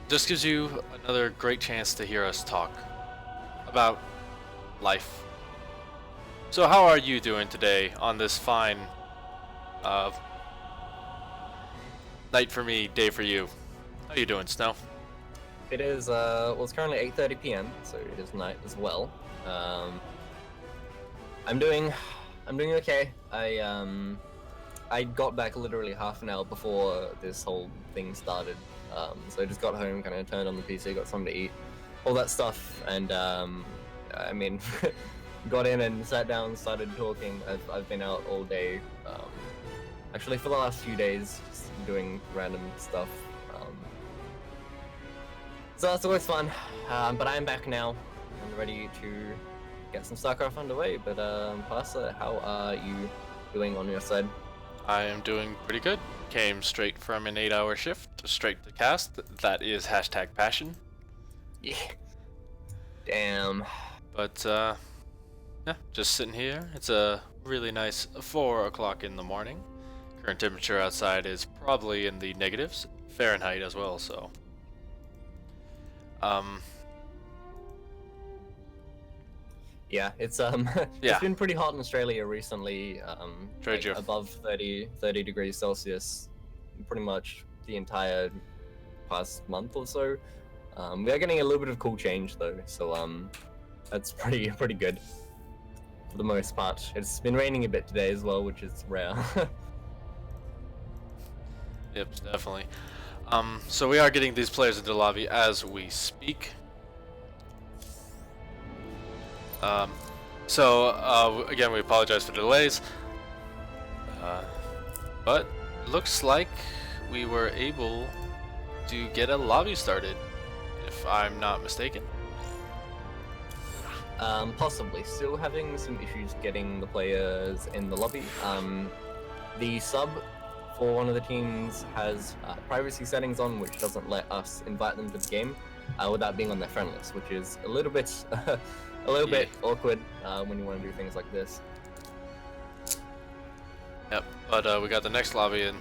just gives you another great chance to hear us talk about life. So how are you doing today on this fine night for me, day for you? How you doing, Snow? It is well, it's currently 8:30 p.m., so it is night as well. I'm doing okay. I got back literally half an hour before this whole thing started. So I just got home, kind of turned on the PC, got something to eat, all that stuff, and I mean, got in and sat down, started talking. I've been out all day, actually for the last few days, just doing random stuff. So that's always fun. But I am back now. I'm ready to get some StarCraft underway. But Pastor, how are you doing on your side? I am doing pretty good. Came straight from an 8-hour shift, straight to cast. That is #passion. Yeah. Damn. But yeah, just sitting here. It's a really nice 4 o'clock in the morning. Current temperature outside is probably in the negatives, Fahrenheit as well. So, Yeah, it's Yeah. it's been pretty hot in Australia recently. Very like true. above 30 degrees Celsius, pretty much the entire past month or so. We are getting a little bit of cool change though, so that's pretty good for the most part. It's been raining a bit today as well, which is rare. Yep, definitely. So we are getting these players into the lobby as we speak. Again, we apologize for the delays. But looks like we were able to get a lobby started, if I'm not mistaken. Possibly. Still having some issues getting the players in the lobby. The sub for one of the teams has privacy settings on, which doesn't let us invite them to the game without being on their friend list, which is a little bit bit awkward when you want to do things like this. Yep, but we got the next lobby in.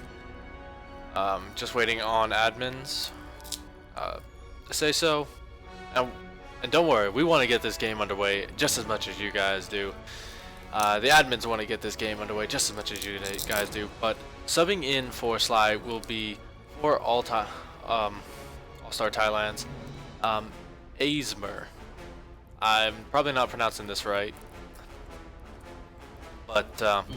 Just waiting on admins to say so. And don't worry, we want to get this game underway just as much as you guys do. The admins want to get this game underway just as much as you guys do. But subbing in for Sly will be for All-Star Thailand's Aizmer. I'm probably not pronouncing this right. But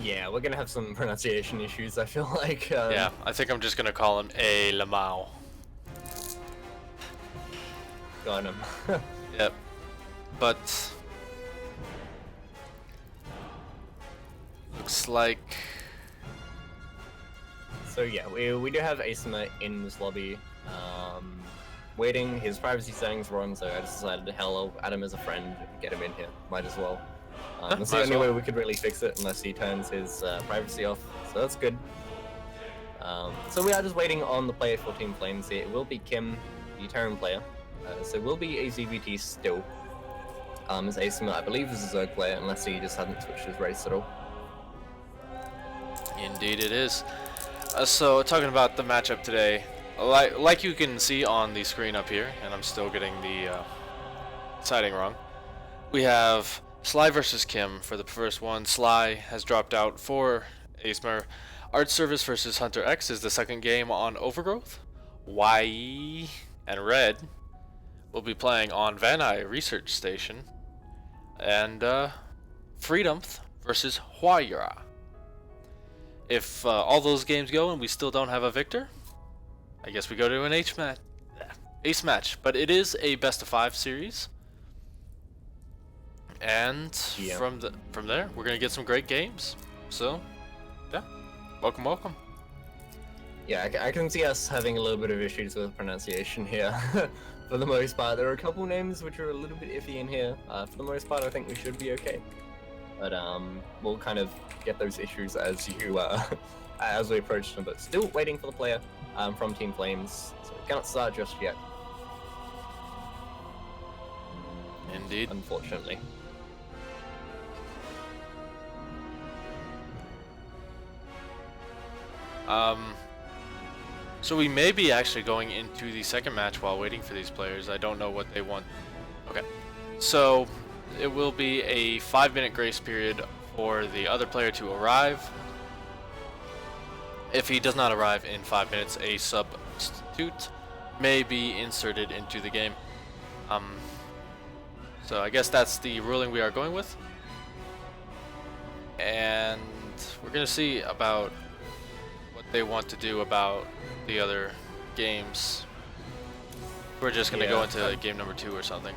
Yeah, we're gonna have some pronunciation issues, I feel like. yeah, I think I'm just gonna call him A Lamau. Got him. Yep. But looks like So yeah, we do have Asima in this lobby, waiting. His privacy settings were on, so I just decided to hell, I'll add him as a friend, get him in here. Might as well. That's the might as only well. way we could really fix it, unless he turns his privacy off. So that's good. So we are just waiting on the player for Team Flames here. It will be Kim, the Terran player. So it will be a ZVT still. As Asima, I believe, is a Zerg player, unless he just hasn't switched his race at all. indeed it is. So talking about the matchup today, like you can see on the screen up here, and I'm still getting the siding wrong. We have Sly versus Kim for the first one. Sly has dropped out for Asmer. Art Service versus Hunter X is the second game on Overgrowth. Y and Red will be playing on Van Nuys Research Station. And Freedom versus Huayra. If all those games go and we still don't have a victor, I guess we go to an ace match. But it is a best of 5 series. And Yeah. from there, we're gonna get some great games. So, yeah, welcome. Yeah, I can see us having a little bit of issues with pronunciation here. For the most part, there are a couple names which are a little bit iffy in here. For the most part, I think we should be okay. But we'll kind of get those issues as you as we approach them, but still waiting for the player from Team Flames. So we cannot start just yet, Indeed. unfortunately. So we may be actually going into the second match while waiting for these players. I don't know what they want. Okay. So it will be a 5-minute grace period for the other player to arrive. If he does not arrive in 5 minutes, a substitute may be inserted into the game. So I guess that's the ruling we are going with. And we're going to see about what they want to do about the other games. We're just going to go into game number 2 or something.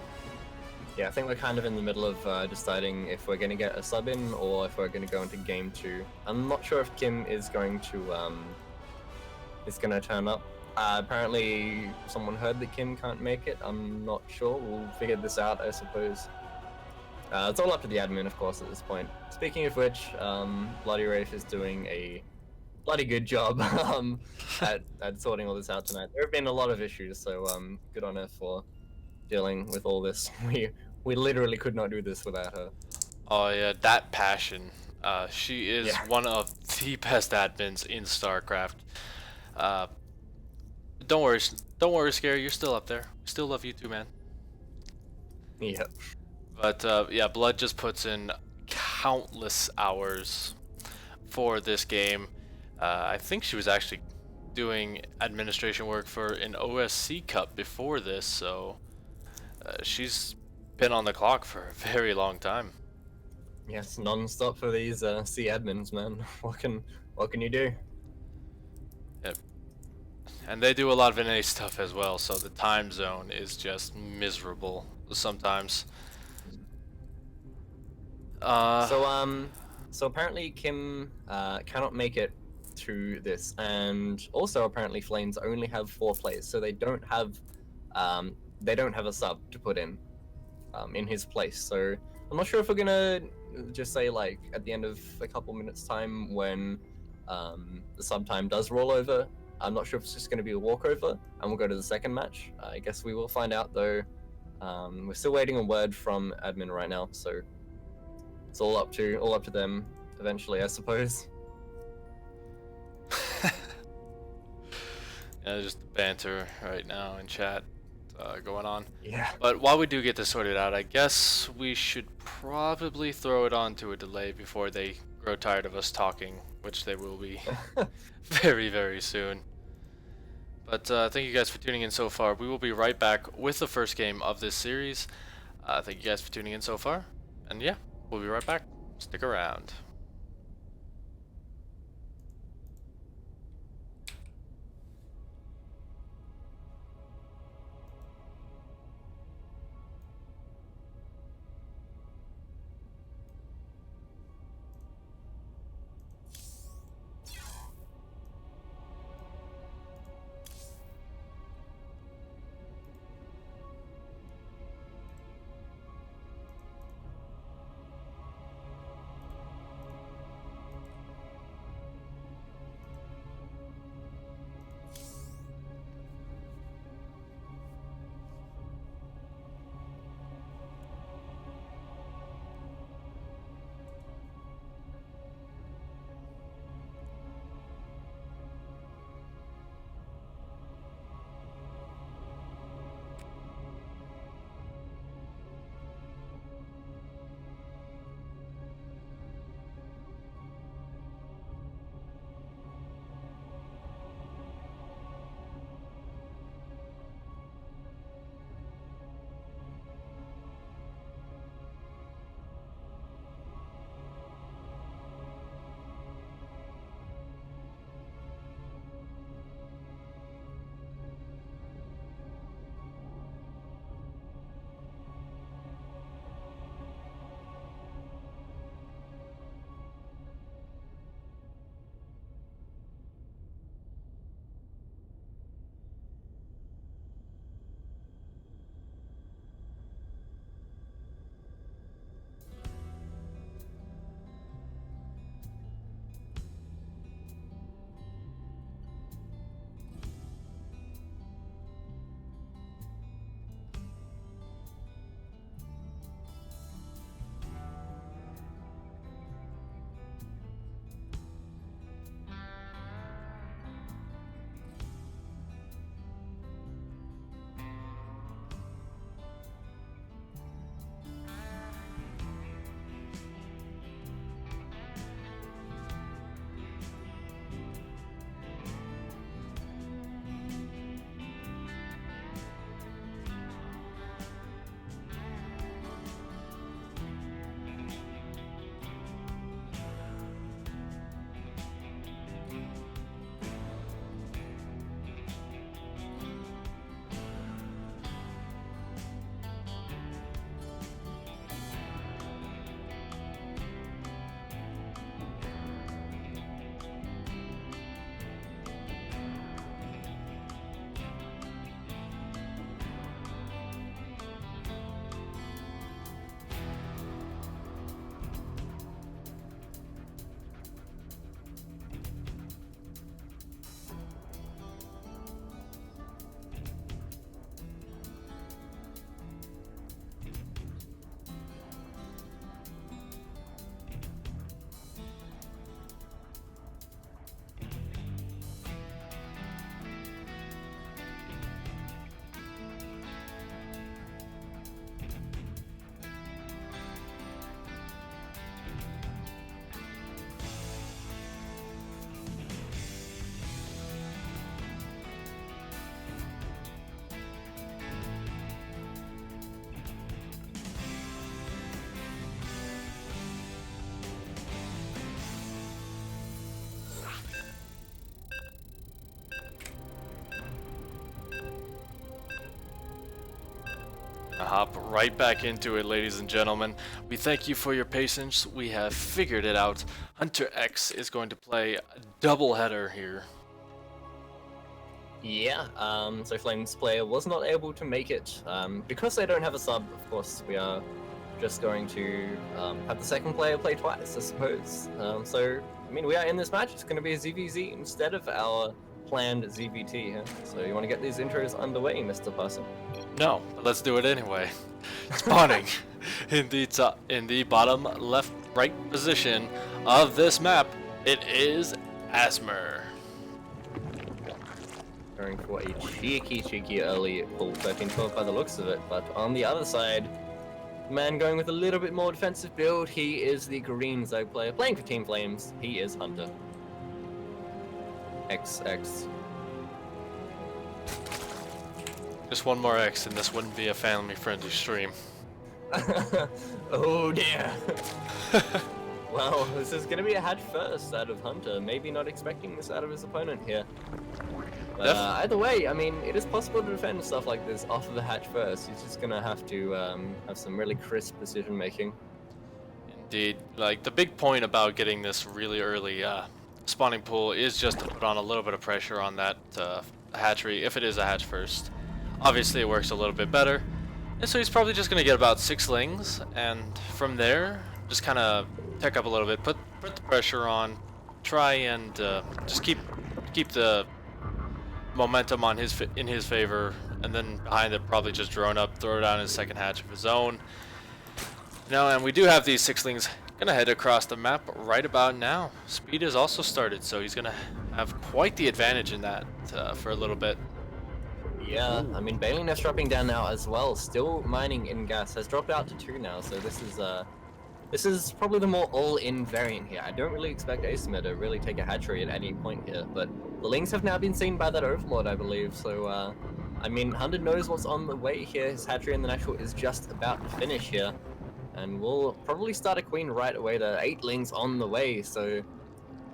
Yeah, I think we're kind of in the middle of deciding if we're going to get a sub in or if we're going to go into game 2. I'm not sure if Kim is going to turn up. Apparently, someone heard that Kim can't make it. I'm not sure. We'll figure this out, I suppose. It's all up to the admin, of course, at this point. Speaking of which, Bloody Rafe is doing a bloody good job at sorting all this out tonight. There have been a lot of issues, so good on her for dealing with all this. We literally could not do this without her. Oh yeah, that passion. She is one of the best admins in StarCraft. Don't worry, Scary. You're still up there. Still love you too, man. Yeah. But yeah, Blood just puts in countless hours for this game. I think she was actually doing administration work for an OSC Cup before this, so she's been on the clock for a very long time. Yes, non-stop for these C admins, man. What can you do? Yep. And they do a lot of NA stuff as well, so the time zone is just miserable sometimes. So apparently Kim cannot make it to this, and also apparently Flames only have 4 players, so they don't have a sub to put in his place. So I'm not sure if we're gonna just say, like, at the end of a couple minutes time when the sub time does roll over. I'm not sure if it's just going to be a walkover and we'll go to the second match. I guess we will find out, though. We're still waiting a word from admin right now, so it's all up to them eventually, I suppose. Yeah, just banter right now in chat going on. Yeah. But while we do get this sorted out, I guess we should probably throw it on to a delay before they grow tired of us talking, which they will be very, very soon. But thank you guys for tuning in so far. We will be right back with the first game of this series. Thank you guys for tuning in so far. And yeah, we'll be right back. Stick around. Hop right back into it, ladies and gentlemen. We thank you for your patience. We have figured it out. Hunter X is going to play a doubleheader here. Yeah, so Flames player was not able to make it. Because they don't have a sub, of course, we are just going to have the second player play twice, I suppose. So, I mean, we are in this match. It's going to be a ZVZ instead of our planned ZVT. Huh? So you want to get these intros underway, Mr. Person? No, but let's do it anyway. Spawning in the bottom left right position of this map, it is Asmer. Going for a cheeky early pull 13-12 by the looks of it, but on the other side, man going with a little bit more defensive build, he is the green Zerg player playing for Team Flames. He is Hunter. XX. Just one more X and this wouldn't be a family-friendly stream. Oh dear. Well, this is going to be a hatch first out of Hunter. Maybe not expecting this out of his opponent here. But either way, I mean, it is possible to defend stuff like this off of the hatch first. He's just going to have to have some really crisp decision making. Indeed. Like, the big point about getting this really early spawning pool is just to put on a little bit of pressure on that hatchery, if it is a hatch first. Obviously, it works a little bit better. And so he's probably just going to get about 6 lings, and from there, just kind of tech up a little bit, put the pressure on, try and just keep the momentum on in his favor, and then behind it probably just drone up, throw down his second hatch of his own. And we do have these 6lings gonna head across the map right about now. Speed is also started, so he's gonna have quite the advantage in that for a little bit. Yeah, I mean, Baleen is dropping down now as well. Still mining in gas, has dropped out to 2 now, so this is probably the more all-in variant here. I don't really expect Asmer to really take a hatchery at any point here, but the lings have now been seen by that Overlord, I believe, so I mean, 100 knows what's on the way here. His hatchery in the natural is just about to finish here, and we'll probably start a queen right away. There are 8 lings on the way, so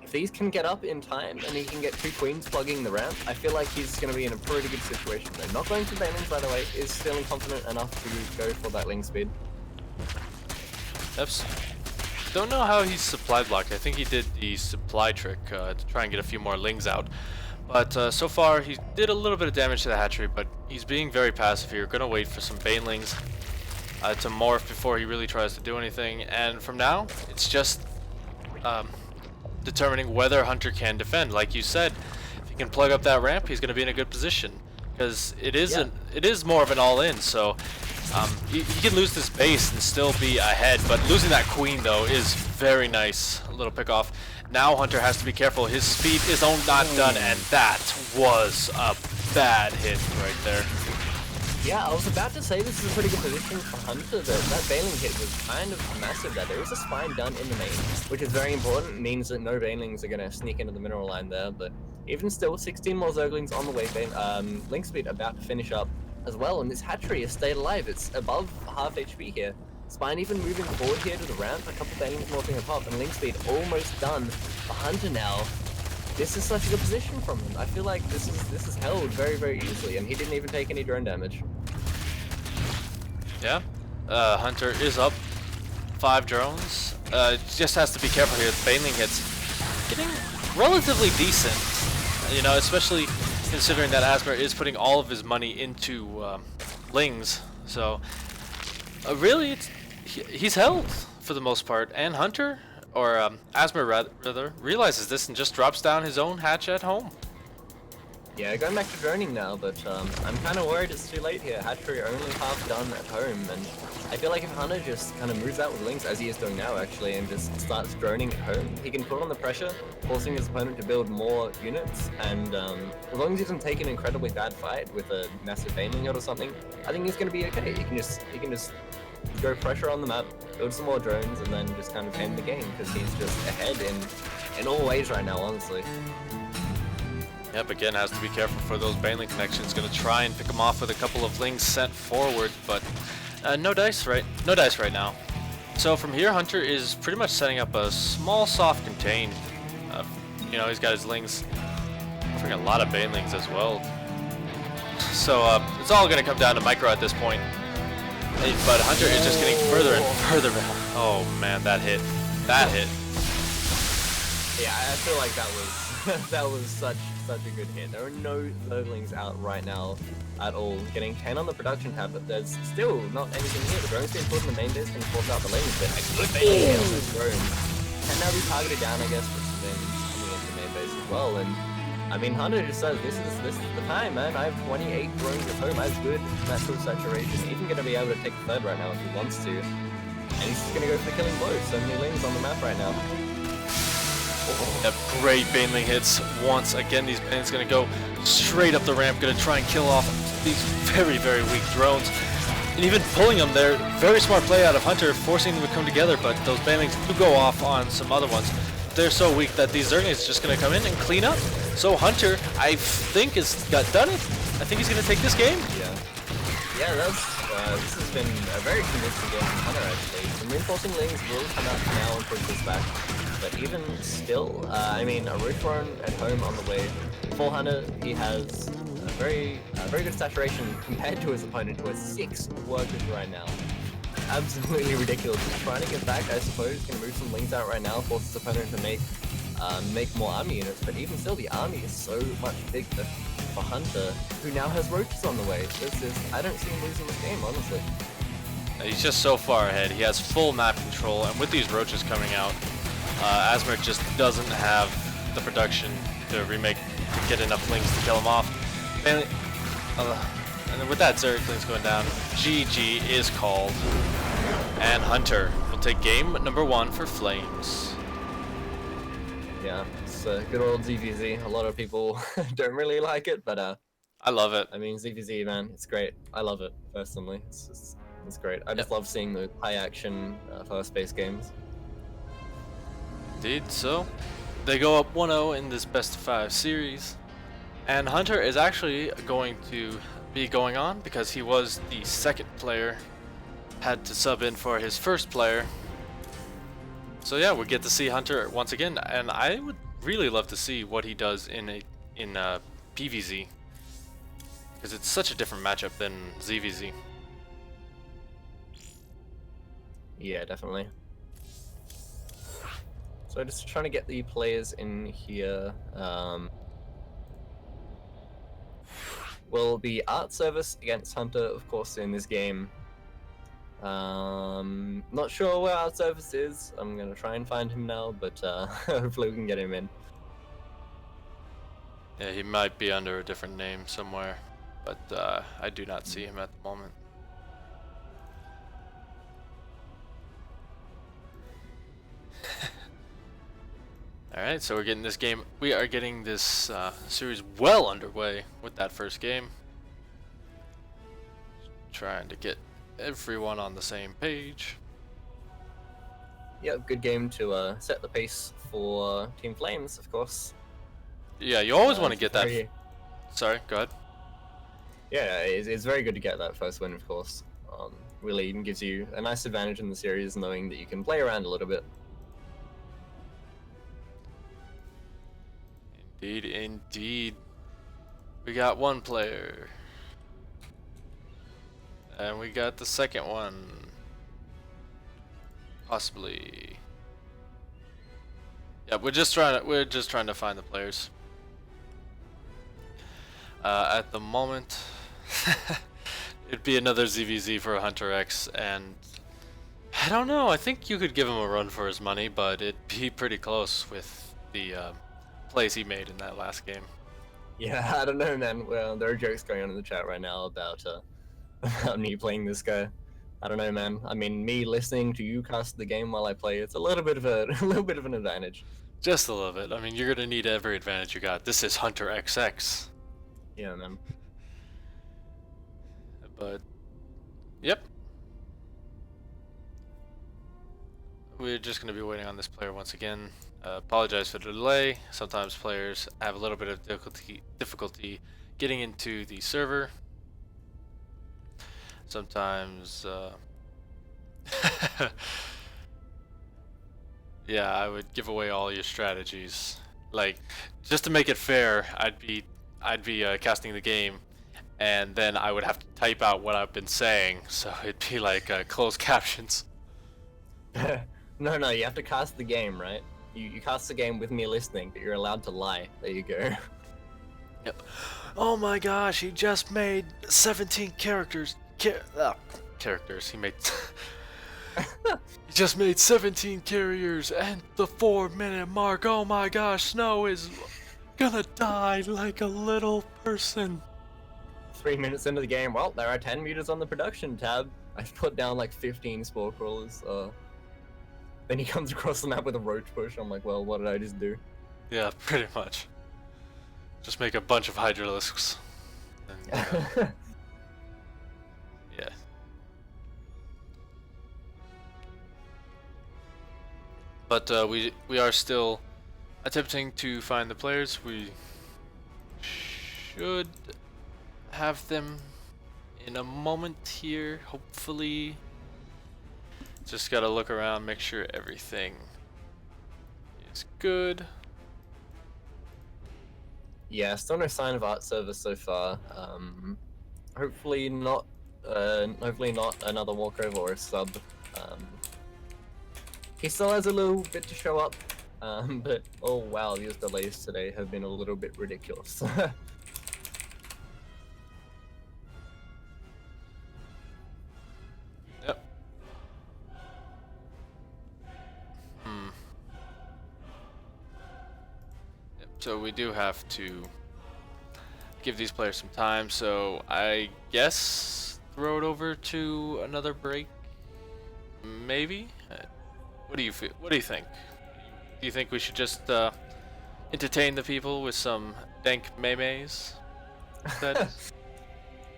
if these can get up in time and he can get 2 queens plugging the ramp, I feel like he's going to be in a pretty good situation. They're not going for Banelings, by the way, is feeling confident enough to go for that ling speed. Don't know how he's supply blocked. I think he did the supply trick to try and get a few more lings out. But so far, he did a little bit of damage to the hatchery, but he's being very passive here. Gonna wait for some banelings to morph before he really tries to do anything. And from now, it's just determining whether Hunter can defend. Like you said, if he can plug up that ramp, he's gonna be in a good position. Because it is more of an all-in, so he can lose this base and still be ahead, but losing that queen though is very nice. A little pick off. Now Hunter has to be careful. His speed is not done, and that was a bad hit right there. Yeah, I was about to say this is a pretty good position for Hunter. That Baneling hit was kind of massive there. There is a spine done in the main, which is very important. It means that no Banelings are going to sneak into the mineral line there, but even still, 16 more Zerglings on the way. Link speed about to finish up as well, and this hatchery has stayed alive. It's above half HP here. Spine even moving forward here to the ramp. A couple Banelings morphing up top, and link speed almost done. For Hunter now, this is such a good position from him. I feel like this is held very, very easily, and he didn't even take any drone damage. Yeah, Hunter is up 5 drones. Just has to be careful here. The Baneling hits getting relatively decent, you know, especially considering that Asmer is putting all of his money into lings. So really, he's held for the most part, and Hunter, or Asmer rather, realizes this and just drops down his own hatch at home. Yeah, going back to droning now, but I'm kind of worried it's too late here. Hatchery only half done at home, and I feel like if Hunter just kind of moves out with lings, as he is doing now actually, and just starts droning at home, he can put on the pressure, forcing his opponent to build more units, and as long as he doesn't take an incredibly bad fight with a massive Baneling or something, I think he's going to be okay. He can just go pressure on the map, build some more drones, and then just kind of end the game, because he's just ahead in all ways right now, honestly. Yep, again, has to be careful for those Baneling connections. Gonna try and pick them off with a couple of lings sent forward, but no dice right now. So from here, Hunter is pretty much setting up a small soft contain. You know, he's got his lings, offering a lot of Banelings as well. So it's all gonna come down to micro at this point. But Hunter is just getting further and further back. Oh man, that hit. That hit. Yeah, I feel like that was that was such a good hit. There are no Zerglings out right now at all. Getting 10 on the production tab, but there's still not anything here. The drone's being put in the main base, gonna force out the lanes, but a good bait hit on those drones. Can now be targeted down, I guess, with some things coming into the main base as well. And I mean, Hunter just says, this is the time, man. I have 28 drones at home. I have good natural saturation. Even gonna be able to take the third right now if he wants to. And he's just gonna go for the killing blow. So many lanes on the map right now. Yep, great Baneling hits once again. These Banelings gonna go straight up the ramp, gonna try and kill off these very, very weak drones. And even pulling them there, very smart play out of Hunter, forcing them to come together, but those Banelings do go off on some other ones. They're so weak that these Zerglings are just gonna come in and clean up. So Hunter, I think, has done it. I think he's gonna take this game. Yeah, this has been a very convincing game from Hunter actually. Some reinforcing lanes will come out now and push this back. But even still, I mean, a roof run at home on the way. For Hunter, he has a very good saturation compared to his opponent, who has 6 workers right now. Absolutely ridiculous. He's trying to get back, I suppose. Going to move some lanes out right now, force his opponent to make more army units. But even still, the army is so much bigger for Hunter, who now has roaches on the way. I don't see him losing this game, honestly. He's just so far ahead. He has full map control, and with these roaches coming out, Asmer just doesn't have the production to get enough lings to kill him off. And then with that, Zerglings going down, GG is called, and Hunter will take game number 1 for Flames. Yeah, it's good old ZVZ. A lot of people don't really like it, but I love it. I mean, ZVZ, man, it's great. I love it personally. It's great. I just love seeing the high action fast-paced games. Indeed, so they go up 1-0 in this best of 5 series, and Hunter is actually going to be going on because he was the second player, had to sub in for his first player. So yeah, we get to see Hunter once again, and I would really love to see what he does in PVZ, because it's such a different matchup than ZVZ. Yeah, definitely. So just trying to get the players in here. Will be Art Service against Hunter, of course, in this game. Not sure where Art Service is. I'm gonna try and find him now, but hopefully we can get him in. Yeah, he might be under a different name somewhere, but I do not see him at the moment. Alright, so we're getting this game. We are getting this series well underway with that first game. Trying to get everyone on the same page. Yeah, good game to set the pace for Team Flames, of course. Yeah, you always want to It's get that. very- Sorry, go ahead. Yeah, it's very good to get that first win, of course. Really gives you a nice advantage in the series, knowing that you can play around a little bit. Indeed, indeed. We got one player. And we got the second one. Possibly. Yeah, we're just trying to find the players. At the moment, it'd be another ZVZ for Hunter X, and I don't know. I think you could give him a run for his money, but it'd be pretty close with the plays he made in that last game. Yeah, I don't know, man. Well, there are jokes going on in the chat right now about me playing this guy. I don't know, man. I mean, me listening to you cast the game while I play, it's a little bit of a little bit of an advantage. Just a little bit. I mean, you're gonna need every advantage you got. This is Hunter XX. Yeah, man. But, yep. We're just going to be waiting on this player once again. Apologize for the delay. Sometimes players have a little bit of difficulty getting into the server. Sometimes, yeah, I would give away all your strategies. Like, just to make it fair, I'd be casting the game, and then I would have to type out what I've been saying, so it'd be like closed captions. No, you have to cast the game, right? You cast the game with me listening, but you're allowed to lie. There you go. Yep. Oh my gosh, he just made 17 characters. Characters. He made. He just made 17 carriers and the 4-minute mark. Oh my gosh, Snow is gonna die like a little person. 3 minutes into the game, well, there are 10 meters on the production tab. I've put down like 15 spore crawlers. Then he comes across the map with a roach push. I'm like, well, what did I just do? Yeah, pretty much. Just make a bunch of hydralisks. And, yeah. But we are still attempting to find the players. We should have them in a moment here, hopefully. Just gotta look around, make sure everything is good. Yeah, still no sign of art service so far. Hopefully not. Hopefully not another walkover or a sub. He still has a little bit to show up. But oh wow, these delays today have been a little bit ridiculous. Yep. Yep. So we do have to give these players some time. So I guess throw it over to another break. Maybe. What do you feel? What do you think? Do you think we should just entertain the people with some dank memes instead?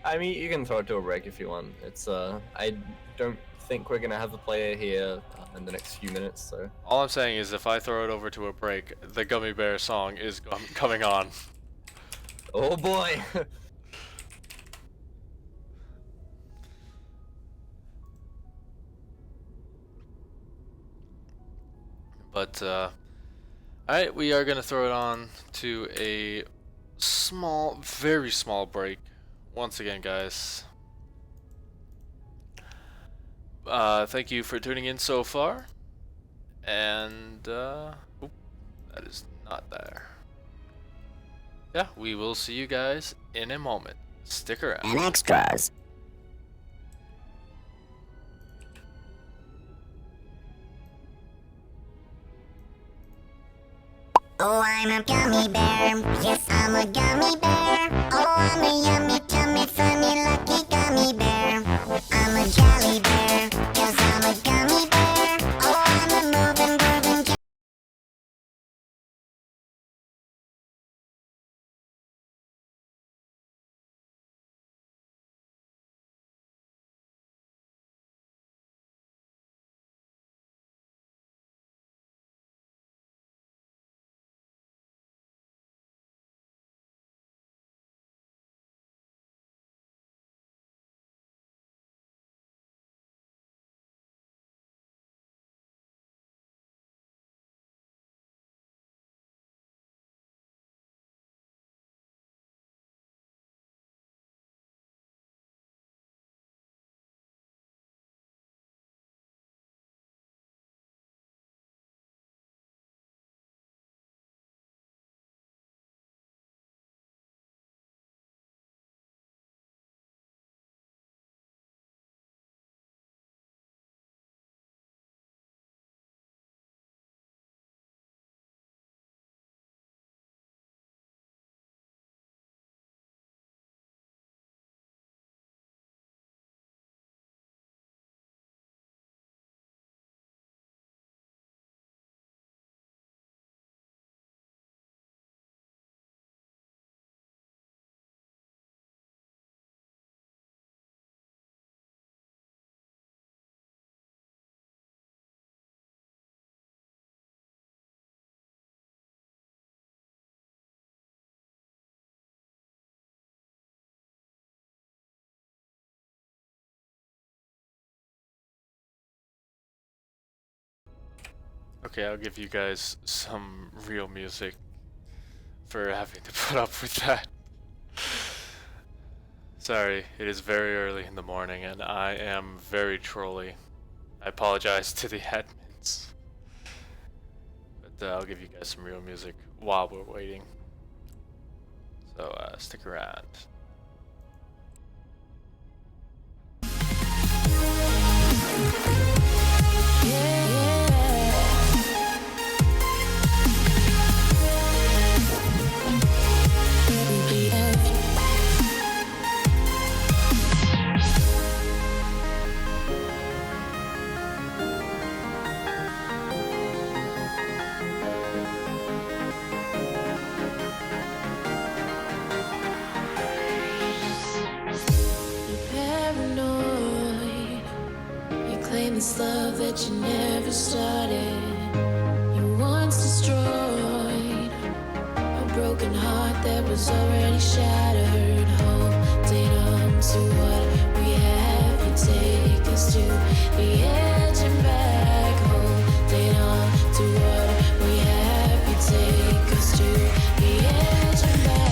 I mean, you can throw it to a break if you want. It's I don't think we're gonna have a player here in the next few minutes, so. All I'm saying is if I throw it over to a break, the Gummy Bear song is coming on. Oh boy! But, alright, we are going to throw it on to a small, very small break. Once again, guys. Thank you for tuning in so far. And, oop, that is not there. Yeah, we will see you guys in a moment. Stick around. And extras. Oh, I'm a gummy bear. Yes, I'm a gummy bear. Oh, I'm a yummy, tummy, funny, lucky gummy bear. I'm a jelly bear. Yes, I'm a gummy bear. Oh, I'm a moving, grooving. Okay, I'll give you guys some real music for having to put up with that. Sorry, it is very early in the morning and I am very trolly. I apologize to the admins. But I'll give you guys some real music while we're waiting. So stick around. You're paranoid. You claim this love that you never started. You once destroyed a broken heart that was already shattered. Holding on to what we have, you take us to the edge and back. Holding on to what we have, you take us to the edge and back.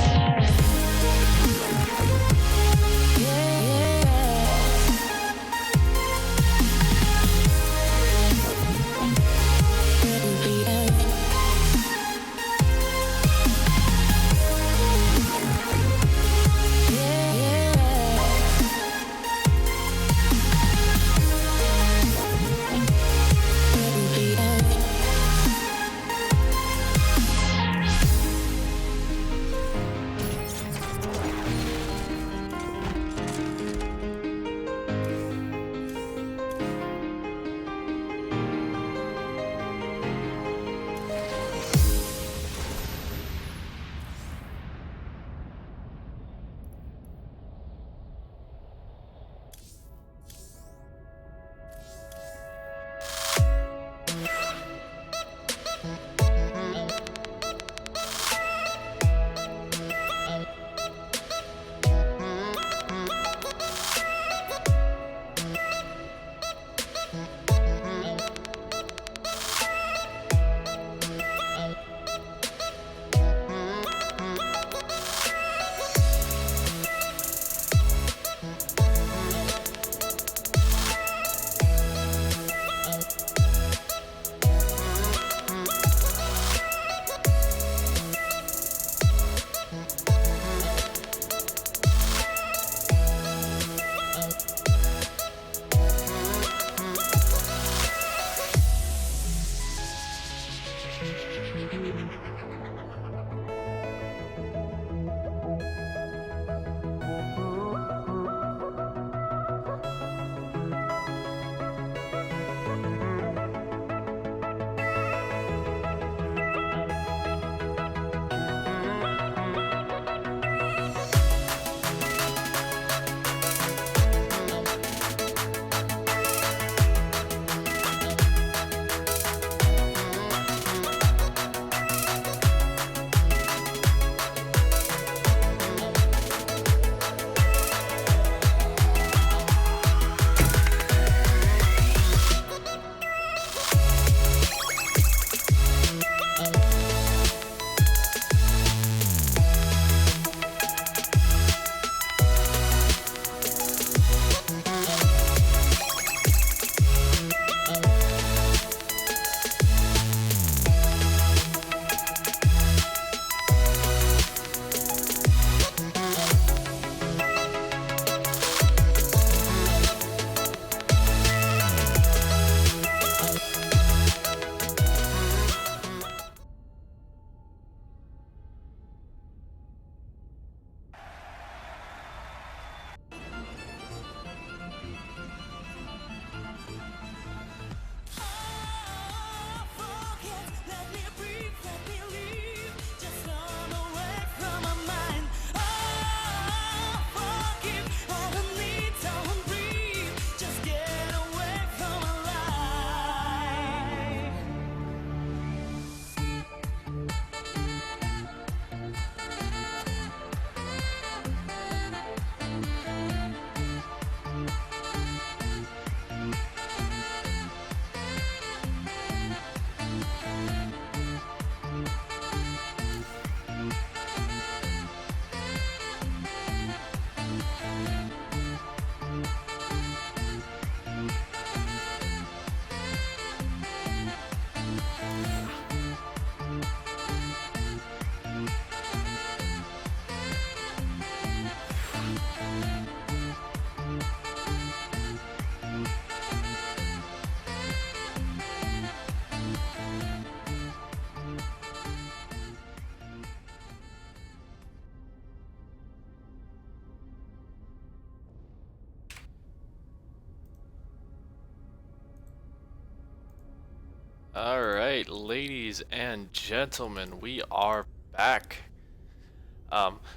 Alright, ladies and gentlemen, we are back.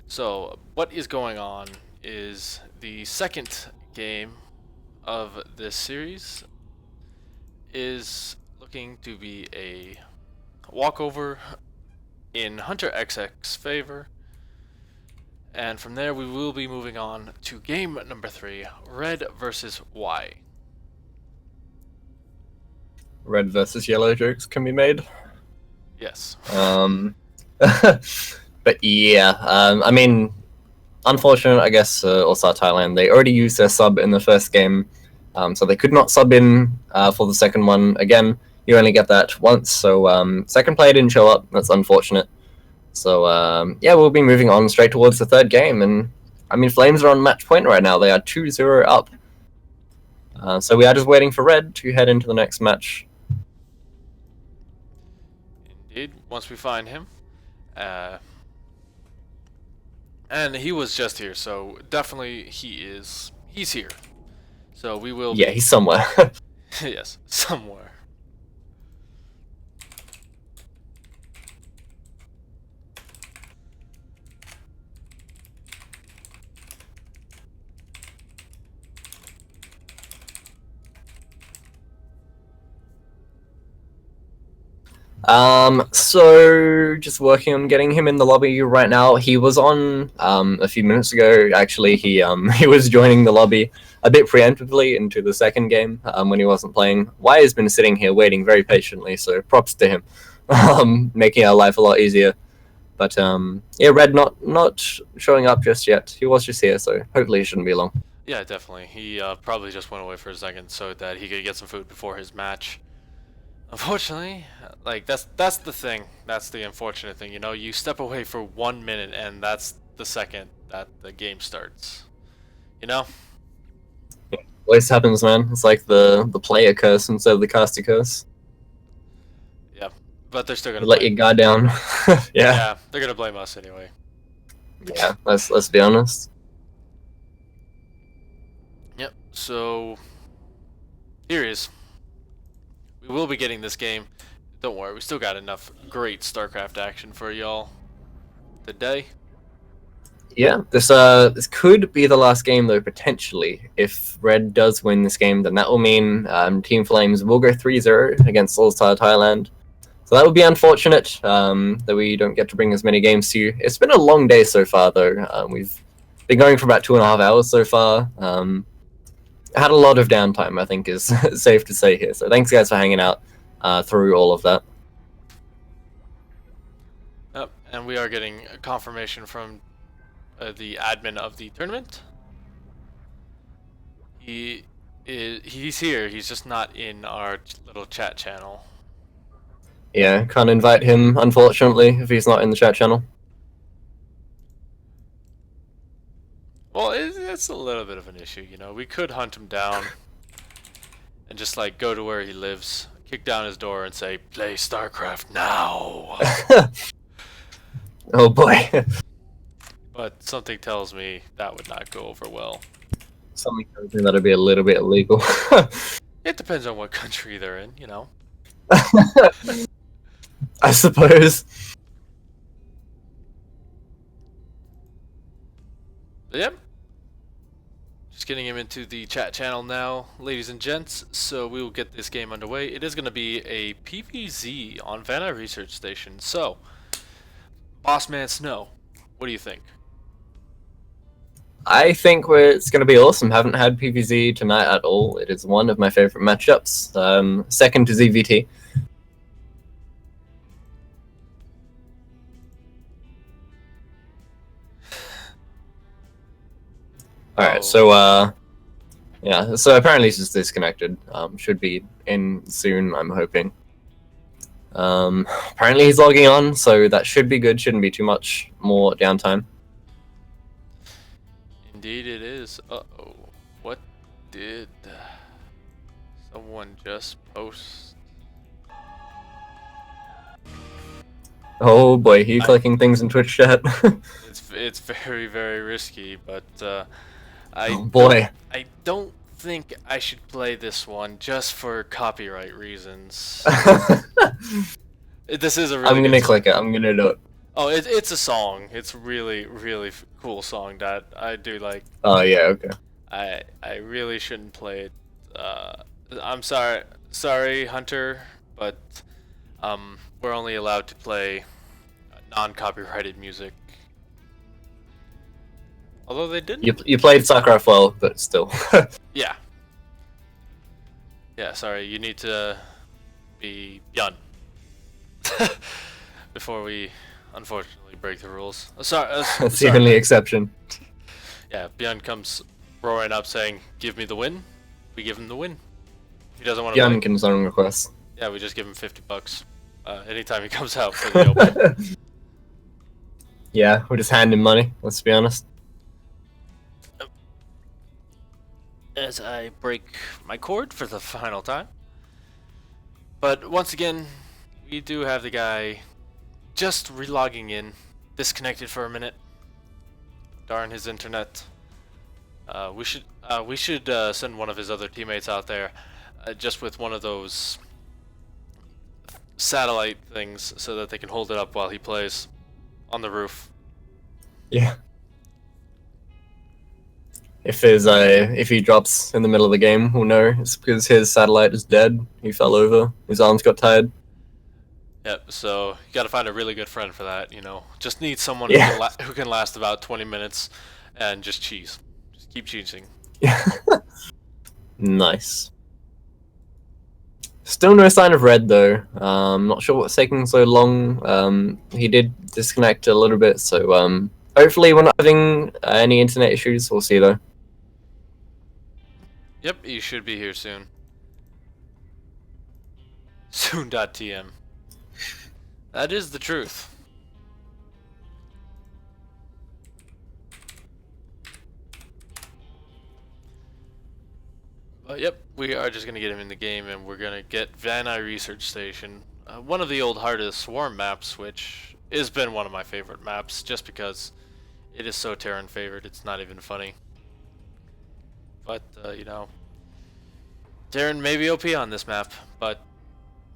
So what is going on is the second game of this series is looking to be a walkover in Hunter XX's favor. And from there we will be moving on to game number 3, Red versus Y. Red versus yellow jokes can be made. Yes. But yeah, I mean, unfortunate, I guess, also Thailand. They already used their sub in the first game, so they could not sub in for the second one. Again, you only get that once, so second player didn't show up. That's unfortunate. So yeah, we'll be moving on straight towards the third game, and I mean, Flames are on match point right now. They are 2-0 up. So we are just waiting for Red to head into the next match. Indeed, once we find him. And he was just here, so definitely he's here. So we will Yeah, he's somewhere. yes, somewhere. So just working on getting him in the lobby right now. He was on a few minutes ago. Actually, he he was joining the lobby a bit preemptively into the second game when he wasn't playing. Y has been sitting here waiting very patiently, so props to him, making our life a lot easier. But yeah, Red not showing up just yet. He was just here, so hopefully it shouldn't be long. Yeah, definitely. He probably just went away for a second so that he could get some food before his match. Unfortunately, like that's the thing. That's the unfortunate thing. You know, you step away for 1 minute, and that's the second that the game starts. You know? Always happens, man. It's like the player curse instead of the caster curse. Yeah, but they're still gonna You let your guard down. yeah. Yeah, they're gonna blame us anyway. Yeah. Let's be honest. Yep. So here he is. We will be getting this game. Don't worry, we still got enough great StarCraft action for y'all today. Yeah, this could be the last game though, potentially. If Red does win this game, then that will mean Team Flames will go 3-0 against All Star Thailand. So that would be unfortunate that we don't get to bring as many games to you. It's been a long day so far though. We've been going for about 2.5 hours so far. Had a lot of downtime, I think is safe to say here. So thanks guys for hanging out through all of that. Yep, and we are getting a confirmation from the admin of the tournament. He's here. He's just not in our little chat channel. Yeah, can't invite him, unfortunately, if he's not in the chat channel. Well, it's a little bit of an issue, you know. We could hunt him down and just like go to where he lives, kick down his door, and say, "Play StarCraft now." Oh boy. But something tells me that would not go over well. Something tells me that'd be a little bit illegal. It depends on what country they're in, you know. I suppose. But yep. Just getting him into the chat channel now, ladies and gents. So we will get this game underway. It is going to be a PvZ on Van Nuys Research Station. So, Bossman Snow, what do you think? I think it's going to be awesome. Haven't had PvZ tonight at all. It is one of my favorite matchups. Second to ZVT. Alright, so yeah, so apparently he's just disconnected. Should be in soon, I'm hoping. Apparently he's logging on, so that should be good. Shouldn't be too much more downtime. Indeed it is. Uh-oh. What did someone just post? Oh boy, you clicking things in Twitch chat? It's very, very risky, but Oh boy. I don't think I should play this one just for copyright reasons. This is a really I'm gonna good song. click it. I'm gonna do it. Oh, it's a song. It's a really cool song that I do like. Oh yeah, okay. I really shouldn't play it. I'm sorry, Hunter, but we're only allowed to play non-copyrighted music. Although they didn't. You played StarCraft well, but still. Yeah. Yeah. Sorry, you need to be done before we unfortunately break the rules. Sorry. That's the only exception. Yeah, Bjorn comes roaring up saying, "Give me the win." We give him the win. He doesn't want to play. Bjorn can song request. Yeah, we just give him $50 anytime he comes out for the open. Yeah, we'll just hand him money. Let's be honest. As I break my cord for the final time. But once again, we do have the guy just relogging in, disconnected for a minute. Darn his internet. We should send one of his other teammates out there, just with one of those satellite things, so that they can hold it up while he plays on the roof. Yeah. If he drops in the middle of the game, we'll know it's because his satellite is dead. He fell over. His arms got tired. Yep. So you got to find a really good friend for that. You know, just need someone Yeah. who can last about 20 minutes, and just cheese. Just keep cheesing. Nice. Still no sign of Red though. Not sure what's taking so long. He did disconnect a little bit, so hopefully we're not having any internet issues. We'll see though. Yep, you should be here soon. Soon.tm. That is the truth. But yep, we are just gonna get him in the game, and we're gonna get Van Eye Research Station, one of the old Heart of the Swarm maps, which has been one of my favorite maps, just because it is so Terran favored. It's not even funny. But you know, Terran may be OP on this map, but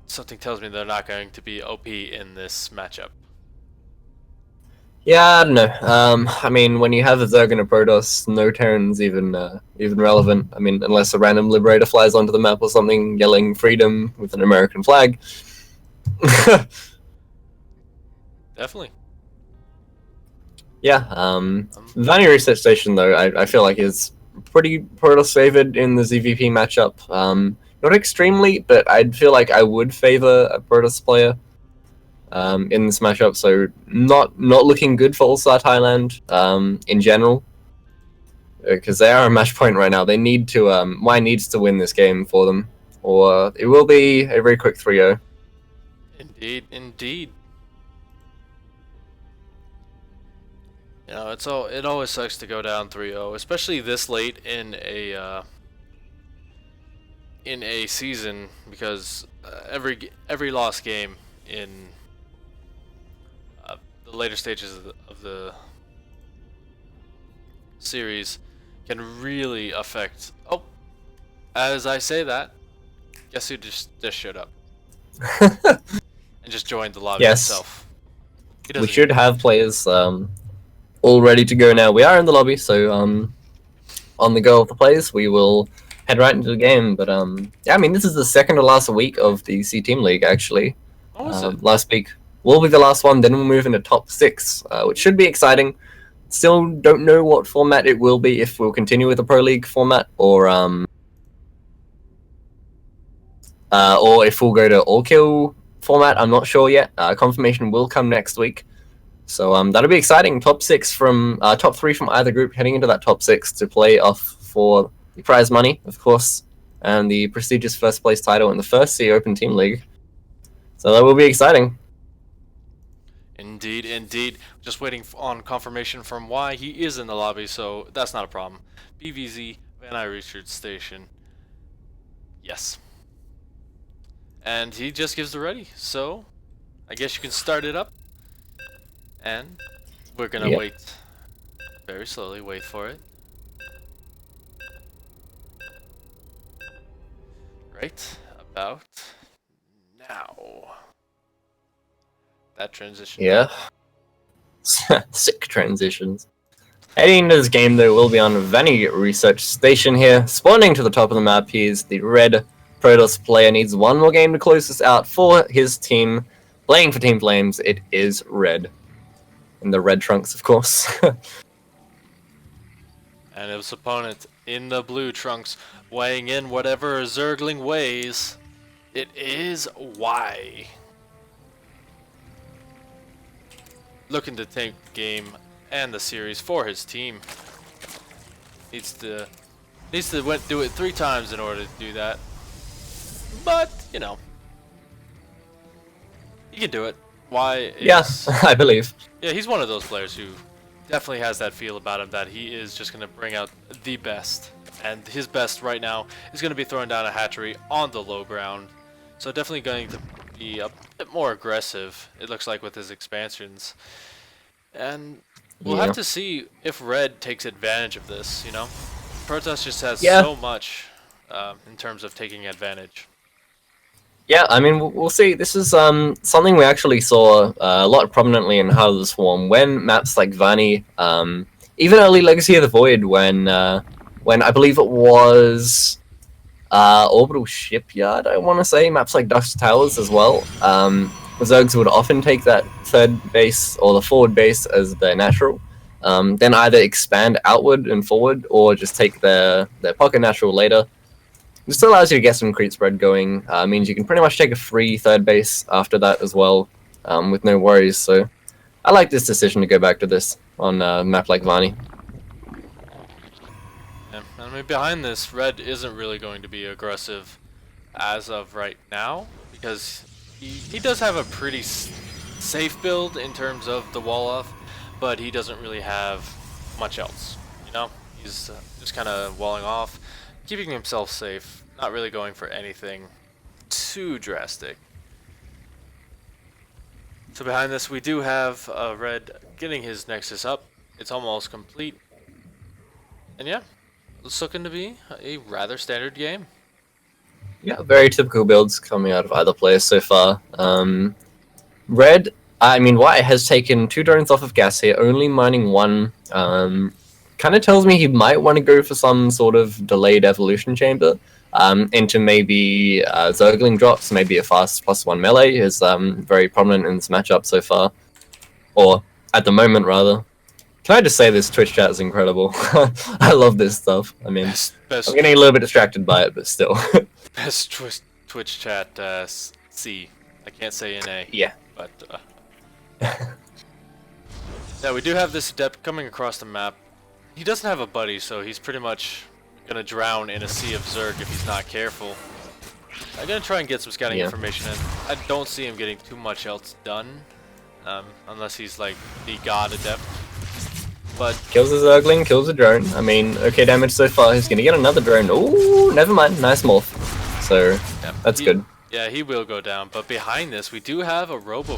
something tells me they're not going to be OP in this matchup. Yeah, I don't know. I mean, when you have a Zerg and a Protoss, no Terran's even relevant. I mean, unless a random Liberator flies onto the map or something, yelling freedom with an American flag. Definitely. Yeah. Vanny Research Station though, I feel like is pretty Protoss favored in the ZVP matchup. Not extremely, but I'd feel like I would favor a Protoss player. In this matchup, so not looking good for All-Star Thailand in general, because they are a match point right now. They need to Y needs to win this game for them, or it will be a very quick 3-0. Indeed, indeed. You know, it always sucks to go down 3-0, especially this late in a season, because every lost game in the later stages of the series can really affect. Oh, as I say that, guess who just showed up and just joined the lobby Yes. itself. We should have players all ready to go now. We are in the lobby, so on the go of the players, we will head right into the game. But yeah, I mean, this is the second to last week of the C Team League actually. What was it? Last week will be the last one, then we'll move into top 6, which should be exciting. Still don't know what format it will be, if we'll continue with the Pro League format, or if we'll go to all kill format. I'm not sure yet. Confirmation will come next week, so that'll be exciting. Top 6 from top 3 from either group heading into that top 6 to play off for the prize money, of course, and the prestigious first place title in the first C Open Team League. So that will be exciting. Indeed, indeed. Just waiting on confirmation from Y. He is in the lobby, so that's not a problem. BVZ, Van Eye Research Station. Yes. And he just gives the ready, so I guess you can start it up. And we're gonna wait very slowly, wait for it. right about now. That transition. Yeah. Sick transitions. Heading into this game, though, we'll be on Vanny Research Station here. Spawning to the top of the map, he's the red Protoss player. Needs one more game to close this out for his team. Playing for Team Flames, it is red. In the red trunks, of course. And his opponent in the blue trunks, weighing in whatever a Zergling weighs. It is Y. Looking to take the game and the series for his team. Needs to do it 3 times in order to do that. But, you know, he can do it. Y is... Yeah, I believe. Yeah, he's one of those players who definitely has that feel about him that he is just going to bring out the best. And his best right now is going to be throwing down a hatchery on the low ground. So definitely going to be a bit more aggressive, it looks like, with his expansions. And we'll have to see if Red takes advantage of this, you know? Protoss just has so much in terms of taking advantage. Yeah, I mean, we'll see. This is something we actually saw a lot prominently in Heart of the Swarm when maps like Vanny, even early Legacy of the Void, when I believe it was Orbital Shipyard, I want to say, maps like Ducks Towers as well. Zergs would often take that third base or the forward base as their natural, then either expand outward and forward or just take their pocket natural later. This still allows you to get some creep spread going. Means you can pretty much take a free third base after that as well, with no worries. So I like this decision to go back to this on a map like Vanny. Yeah, I mean, behind this, Red isn't really going to be aggressive as of right now, because he does have a pretty safe build in terms of the wall off, but he doesn't really have much else, you know? He's just kind of walling off, keeping himself safe, not really going for anything too drastic. So behind this, we do have Red getting his Nexus up. It's almost complete. And yeah, it's looking to be a rather standard game. Yeah, very typical builds coming out of either player so far. Red, I mean, White has taken 2 drones off of gas here, only mining 1. Kind of tells me he might want to go for some sort of delayed evolution chamber into maybe Zergling drops, maybe a fast +1 melee is very prominent in this matchup so far. Or, at the moment, rather. Can I just say this Twitch chat is incredible? I love this stuff. I mean, Best I'm getting a little bit distracted by it, but still. best Twitch chat C. I can't say NA. Yeah. But yeah, we do have this Adept coming across the map. He doesn't have a buddy, so he's pretty much gonna drown in a sea of Zerg if he's not careful. I'm gonna try and get some scouting information in. I don't see him getting too much else done, unless he's like the god Adept. But Kills the Zergling, kills the drone. I mean, okay damage so far. He's gonna get another drone. Ooh, never mind. Nice morph. So, yeah, that's good. Yeah, he will go down. But behind this, we do have a Robo. Ooh.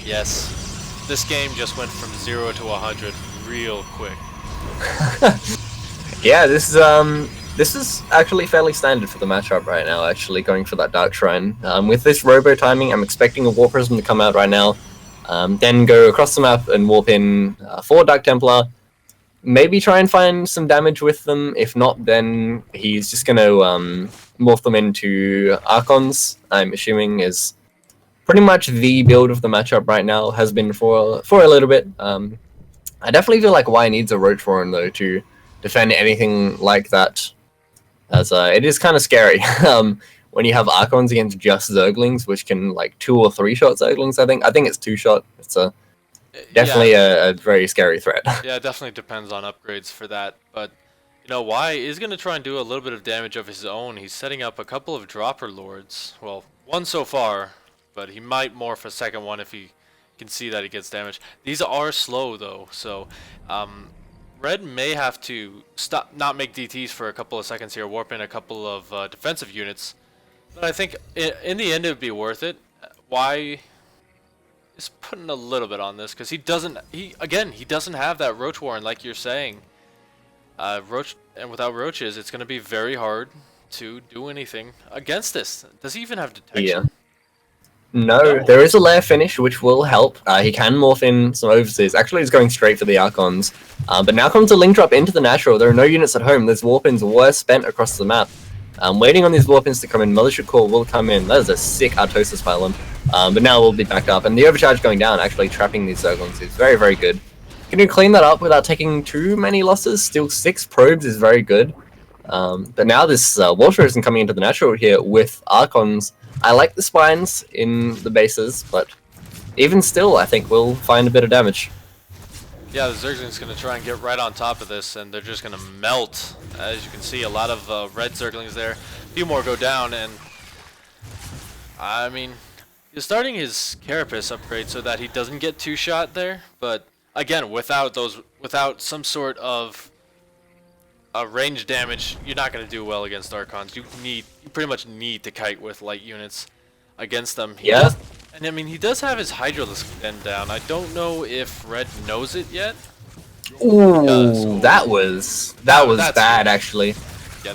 Yes. This game just went from 0 to 100 real quick. Yeah, this is actually fairly standard for the matchup right now, actually, going for that Dark Shrine. With this Robo timing, I'm expecting a War Prism to come out right now. Then go across the map and warp in 4 Dark Templar. Maybe try and find some damage with them. If not, then he's just going to morph them into Archons, I'm assuming is pretty much the build of the matchup right now, has been for a little bit. I definitely feel like Y needs a Roach Warren, though, to defend anything like that, as it is kind of scary. When you have Archons against just Zerglings, which can like 2 or 3 shot Zerglings, I think it's 2 shot. It's definitely a very scary threat. Yeah, it definitely depends on upgrades for that. But you know, Y is going to try and do a little bit of damage of his own. He's setting up a couple of Dropper Lords. Well, 1 so far, but he might morph a second one if he can see that he gets damage. These are slow though, so Red may have to not make DTs for a couple of seconds here, warp in a couple of defensive units. But I think in the end it would be worth it. Y is putting a little bit on this because he doesn't have that Roach Warren like you're saying. Roach, and without roaches, it's going to be very hard to do anything against this. Does he even have detection? No, No. there is a lair finish which will help. He can morph in some overseas. Actually, he's going straight for the Archons. But now comes a link drop into the natural. There are no units at home. Those warpins were spent across the map. Waiting on these warpins to come in. Mothership Core will come in. That is a sick Artosis pylon. But now we'll be backed up. And the overcharge going down, actually trapping these Zerglings is very, very good. Can you clean that up without taking too many losses? Still 6 probes is very good. But now this Water isn't coming into the natural here with Archons. I like the spines in the bases, but even still, I think we'll find a bit of damage. Yeah, the Zergling's going to try and get right on top of this, and they're just going to melt. As you can see, a lot of red Zerglings there. A few more go down, and I mean, he's starting his Carapace upgrade so that he doesn't get 2-shot there, but again, without some sort of range damage, you're not going to do well against Archons. You pretty much need to kite with light units against them. And I mean, he does have his Hydralisk Den down. I don't know if Red knows it yet. Ooh, that was bad, actually.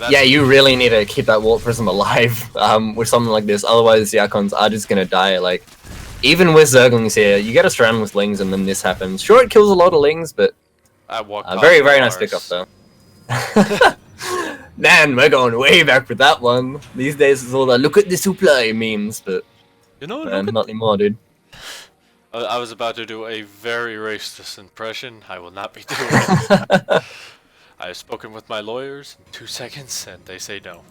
Yeah, you really need to keep that Warp Prism alive with something like this. Otherwise, the Archons are just gonna die. Like, even with Zerglings here, you get a surround with Lings, and then this happens. Sure, it kills a lot of Lings, but very, very nice pickup though. Man, we're going way back with that one. These days, it's all the "look at the supply" memes, but you know, not anymore, dude. I was about to do a very racist impression. I will not be doing it. I have spoken with my lawyers in 2 seconds, and they say no.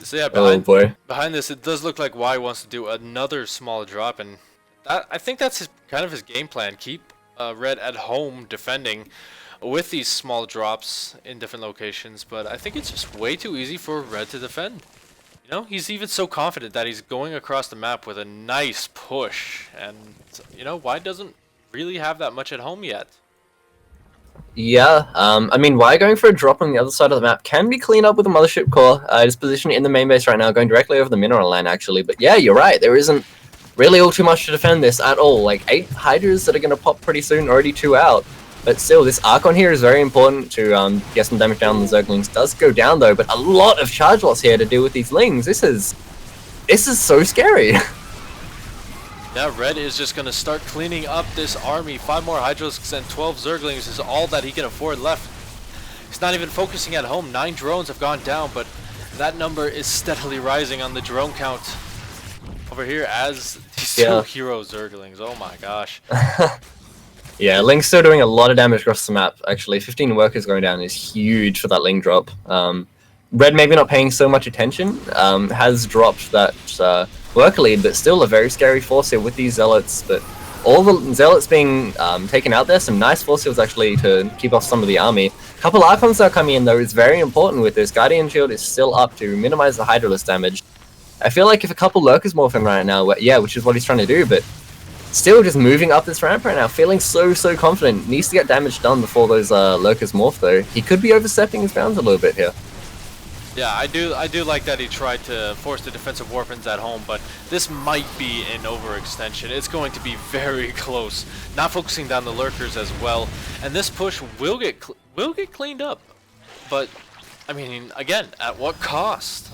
So yeah, behind this, it does look like Y wants to do another small drop, and I think that's kind of his game plan. Keep Red at home defending with these small drops in different locations, but I think it's just way too easy for Red to defend. You know, he's even so confident that he's going across the map with a nice push, and you know, Y doesn't really have that much at home yet. Yeah, I mean, Y going for a drop on the other side of the map can be cleaned up with a Mothership Core. It's positioned in the main base right now, going directly over the mineral line, actually. But yeah, you're right, there isn't really all too much to defend this at all. Like, 8 Hydras that are going to pop pretty soon, already 2 out. But still, this Archon here is very important to get some damage down on the Zerglings. Does go down, though, but a lot of charge loss here to deal with these Lings. This is so scary. Yeah, Red is just going to start cleaning up this army. 5 more Hydralisks and 12 Zerglings is all that he can afford left. He's not even focusing at home. 9 drones have gone down, but that number is steadily rising on the drone count over here as these 2 hero Zerglings. Oh my gosh. Yeah, Link's still doing a lot of damage across the map, actually. 15 workers going down is huge for that Link drop. Red maybe not paying so much attention, has dropped that worker lead, but still a very scary force here with these Zealots. But all the Zealots being taken out there, some nice force fields actually to keep off some of the army. A couple Archons are coming in though is very important with this. Guardian Shield is still up to minimize the Hydralisk damage. I feel like if a couple Lurkers morph in right now, yeah, which is what he's trying to do, but still just moving up this ramp right now, feeling so confident. Needs to get damage done before those Lurkers morph though. He could be overstepping his bounds a little bit here. Yeah, I do like that he tried to force the defensive warpins at home, but this might be an overextension. It's going to be very close. Not focusing down the lurkers as well, and this push will get cleaned up. But I mean, again, at what cost?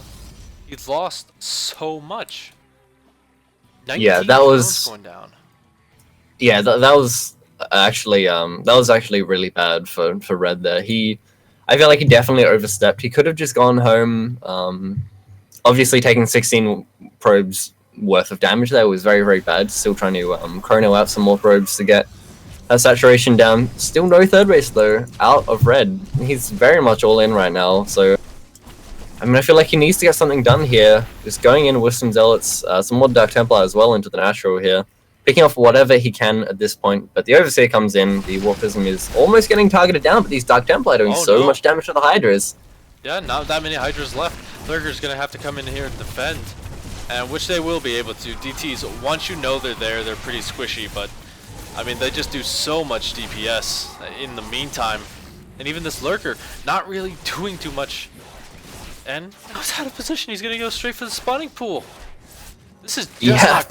He's lost so much. Yeah, that was going down. Yeah, that was actually really bad for Red there. I feel like he definitely overstepped. He could have just gone home. Obviously, taking 16 probes worth of damage there was very bad. Still trying to chrono out some more probes to get that saturation down. Still no third base though, out of Red. He's very much all in right now. So, I mean, I feel like he needs to get something done here. Just going in with some Zealots, some more Dark Templar as well into the natural here. Picking off whatever he can at this point, but the Overseer comes in, the Warpism is almost getting targeted down, but these Dark Templar are doing much damage to the Hydras. Yeah, not that many Hydras left. Lurker's gonna have to come in here and defend, and which they will be able to. DTs, once you know they're there, they're pretty squishy, but I mean, they just do so much DPS in the meantime. And even this Lurker, not really doing too much. And now he's out of position, he's gonna go straight for the spawning pool. This is just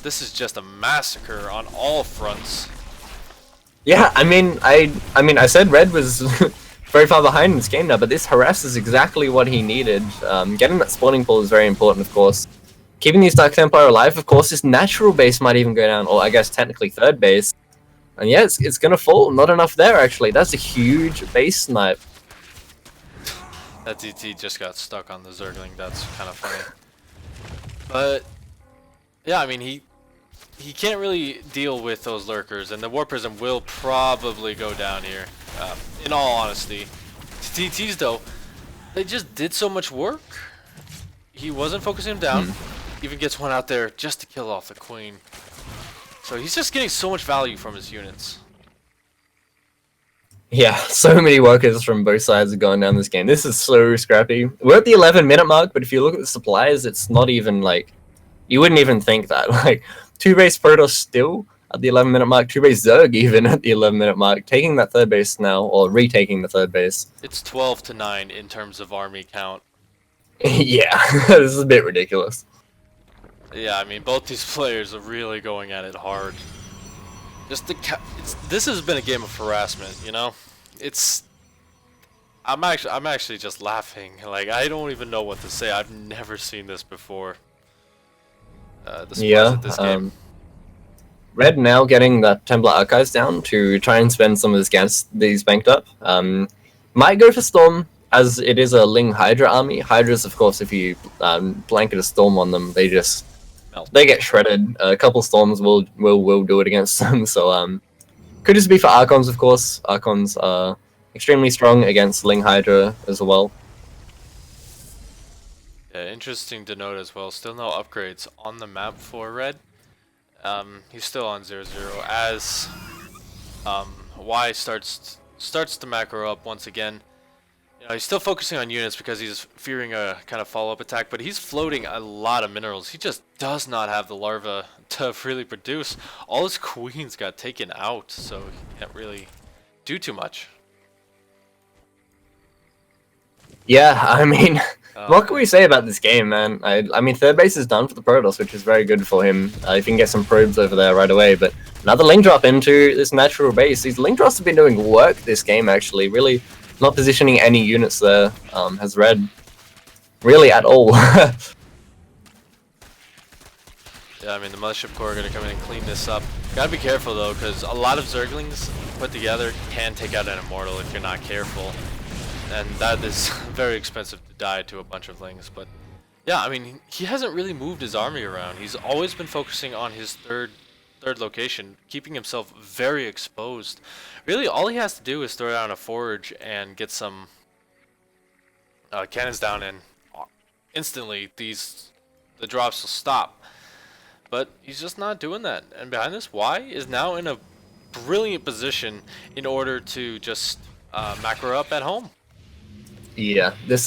this is just a massacre on all fronts. Yeah, I said Red was very far behind in this game now, but this harass is exactly what he needed. Getting that spawning pool is very important, of course. Keeping these Dark Templar alive, of course, his natural base might even go down, or I guess technically third base. And yeah, it's gonna fall. Not enough there, actually. That's a huge base snipe. That DT just got stuck on the Zergling. That's kind of funny. But yeah, I mean he can't really deal with those lurkers, and the War Prism will probably go down here. In all honesty, DTs though, they just did so much work. He wasn't focusing him down. Even gets one out there just to kill off the queen. So he's just getting so much value from his units. Yeah, so many workers from both sides have gone down this game. This is so scrappy. We're at the 11-minute mark, but if you look at the supplies, it's not even like... You wouldn't even think that. Like, 2-base Protoss still at the 11-minute mark, 2-base Zerg even at the 11-minute mark, taking that third base now, or retaking the third base. It's 12-9 in terms of army count. Yeah, this is a bit ridiculous. Yeah, I mean, both these players are really going at it hard. Just this has been a game of harassment, you know? I'm actually just laughing. Like, I don't even know what to say. I've never seen this before. The supplies at this game. Red now getting that Templar Archives down to try and spend some of his gas that he's banked up. Might go for Storm, as it is a Ling Hydra army. Hydras, of course, if you blanket a Storm on them, they get shredded. A couple Storms will do it against them. So could just be for Archons, of course. Archons are extremely strong against Ling Hydra as well. Yeah, interesting to note as well. Still no upgrades on the map for Red. He's still on 0-0 as Y starts to macro up once again. You know, he's still focusing on units because he's fearing a kind of follow-up attack, but he's floating a lot of minerals. He just does not have the larva to really produce. All his queens got taken out, so he can't really do too much. Yeah, I mean, what can we say about this game, man? I mean, third base is done for the Protoss, which is very good for him. If he can get some probes over there right away, but another link drop into this natural base. These link drops have been doing work this game, actually. Really not positioning any units there, has Red really at all. Yeah, I mean, the Mothership Corps are going to come in and clean this up. Gotta be careful, though, because a lot of Zerglings put together can take out an Immortal if you're not careful. And that is very expensive to die to a bunch of Lings. But yeah, I mean, he hasn't really moved his army around. He's always been focusing on his third location, keeping himself very exposed. Really, all he has to do is throw down a forge and get some cannons down, and instantly the drops will stop. But he's just not doing that. And behind this, Y is now in a brilliant position in order to just macro up at home. Yeah, this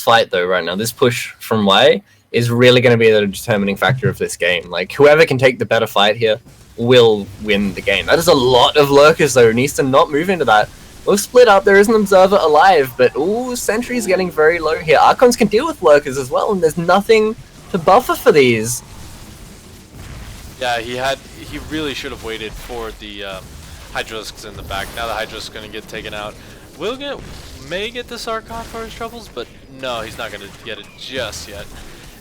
fight though right now, this push from Y is really going to be the determining factor of this game. Like, whoever can take the better fight here will win the game. That is a lot of lurkers though. Needs to not move into that. We'll split up. There is an observer alive, but ooh, Sentry's getting very low here. Archons can deal with lurkers as well, and there's nothing to buffer for these. Yeah, he really should have waited for the Hydralisks in the back. Now the Hydralisk's gonna get taken out. May get the Sarkon for his troubles, but no, he's not gonna get it just yet.